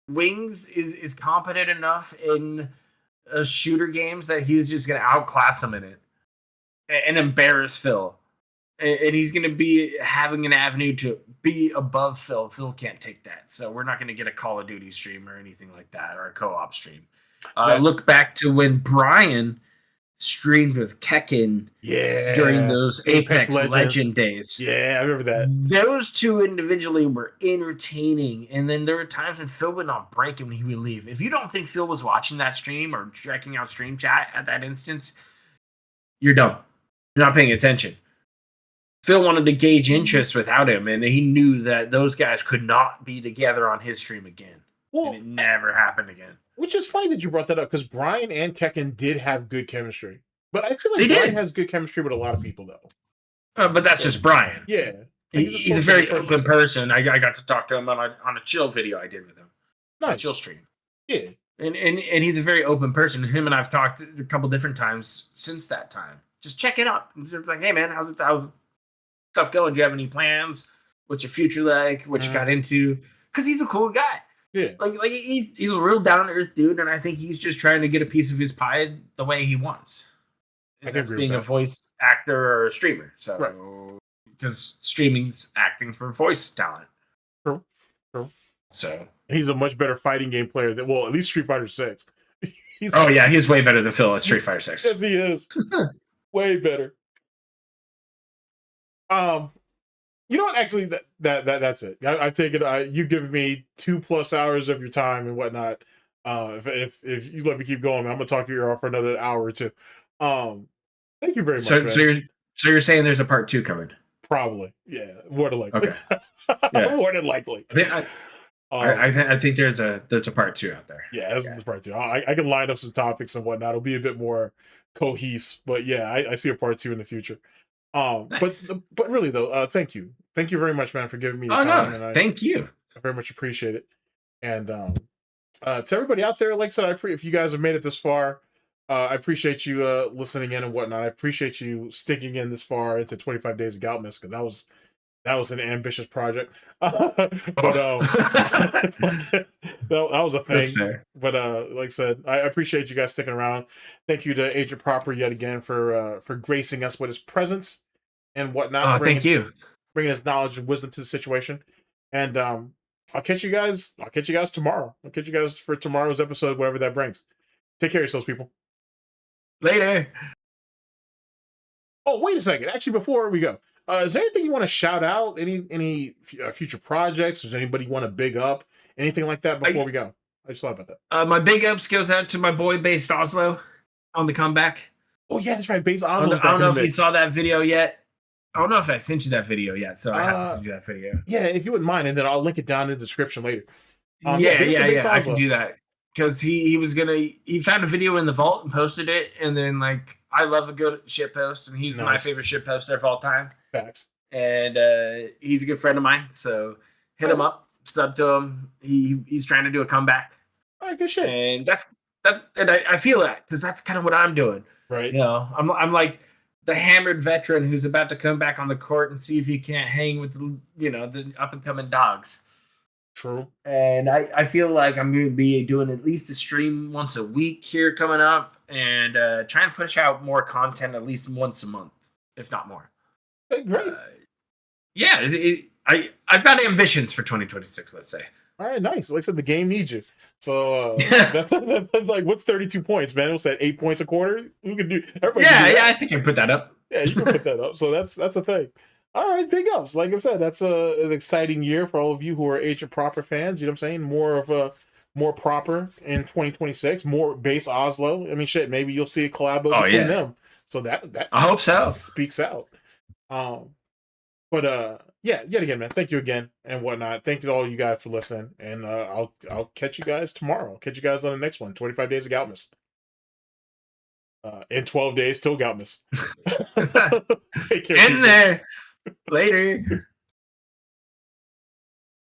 S4: Wings is competent enough in shooter games that he's just going to outclass him in it and embarrass Phil. And he's going to be having an avenue to be above Phil. Phil can't take that. So we're not going to get a Call of Duty stream or anything like that, or a co-op stream. Look back to when Brian streamed with Kekken during those Apex Legend days.
S3: Yeah, I remember that.
S4: Those two individually were entertaining. And then there were times when Phil would not break him and he would leave. If you don't think Phil was watching that stream or checking out stream chat at that instance, you're dumb. You're not paying attention. Phil wanted to gauge interest without him, and he knew that those guys could not be together on his stream again.
S3: Well,
S4: and it never happened again.
S3: Which is funny that you brought that up, because Brian and Kekken did have good chemistry. But I feel like Brian has good chemistry with a lot of people, though.
S4: But that's just Brian.
S3: Yeah.
S4: He's a very open person. I got to talk to him on a chill video I did with him.
S3: Nice.
S4: A chill stream.
S3: Yeah.
S4: And he's a very open person. Him and I've talked a couple different times since that time. Just check it out. It's like, hey, man, how's stuff going? Do you have any plans? What's your future like? What you got into? Because he's a cool guy.
S3: Yeah.
S4: Like he's a real down to earth dude, and I think he's just trying to get a piece of his pie the way he wants. And that's being a voice actor or a streamer. So because streaming's acting for voice talent.
S3: True.
S4: So
S3: he's a much better fighting game player than, well, at least Street Fighter 6.
S4: He's way better than Phil at Street Fighter 6.
S3: Yes, he is. Way better. You know what? Actually, that's it. I take it. You've given me 2+ hours of your time and whatnot. If you let me keep going, I'm gonna talk your ear off for another hour or two. Thank you very much.
S4: So you're saying there's a part 2 coming?
S3: Probably, yeah. More than likely.
S4: Okay.
S3: More than likely.
S4: I think there's a part 2 out there.
S3: Yeah, this is part 2. I can line up some topics and whatnot. It'll be a bit more cohesive, but yeah, I see a part 2 in the future. Nice. But really though, thank you very much, man, for giving me your time.
S4: No, thank you.
S3: I very much appreciate it. And to everybody out there, like I said, if you guys have made it this far, I appreciate you listening in and whatnot. I appreciate you sticking in this far into 25 days of Goutmas, because that was an ambitious project. But that was a thing. That's fair. But like I said, I appreciate you guys sticking around. Thank you to Agent Proper yet again for gracing us with his presence and whatnot.
S4: Thank you.
S3: Bringing his knowledge and wisdom to the situation. And I'll catch you guys tomorrow. I'll catch you guys for tomorrow's episode, whatever that brings. Take care of yourselves, people.
S4: Later.
S3: Oh, wait a second. Actually, before we go, is there anything you want to shout out? Any future projects? Does anybody you want to big up? Anything like that before we go? I just thought about that.
S4: My big ups goes out to my boy Based Oslo on the comeback.
S3: Oh yeah, that's right. Based Oslo.
S4: I don't know if you saw that video yet. I don't know if I sent you that video yet, so I have to send you that video.
S3: Yeah, if you wouldn't mind, and then I'll link it down in the description later.
S4: Yeah, I can do that. Because he found a video in the vault and posted it, and then like, I love a good shit post, and he's my favorite shit poster of all time.
S3: Facts.
S4: And he's a good friend of mine, so hit him up, sub to him. He's trying to do a comeback.
S3: All right, good shit.
S4: And and I feel that, because that's kind of what I'm doing.
S3: Right.
S4: You know, I'm like the hammered veteran who's about to come back on the court and see if he can't hang with the up and coming dogs.
S3: True.
S4: And I feel like I'm going to be doing at least a stream once a week here coming up, and try and push out more content at least once a month, if not more.
S3: Hey, great.
S4: I've got ambitions for 2026, let's say.
S3: All right, nice. Like I said, the game needs you. So that's like, what's 32 points, man? What's that, 8 points a quarter? Who can do?
S4: Yeah, I think I can put that up.
S3: Yeah, you can put that up. So that's the thing. All right, big ups. Like I said, that's an exciting year for all of you who are Agent Proper fans. You know what I'm saying? More proper in 2026. More Base Oslo. I mean, shit. Maybe you'll see a collab between them. So that
S4: I hope so.
S3: speaks out. But yeah, yet again, man, thank you again and whatnot. Thank you to all you guys for listening, and I'll catch you guys tomorrow. I'll catch you guys on the next one. 25 days of Goutmas. In 12 days till Goutmas. Take care.
S4: In there. Later.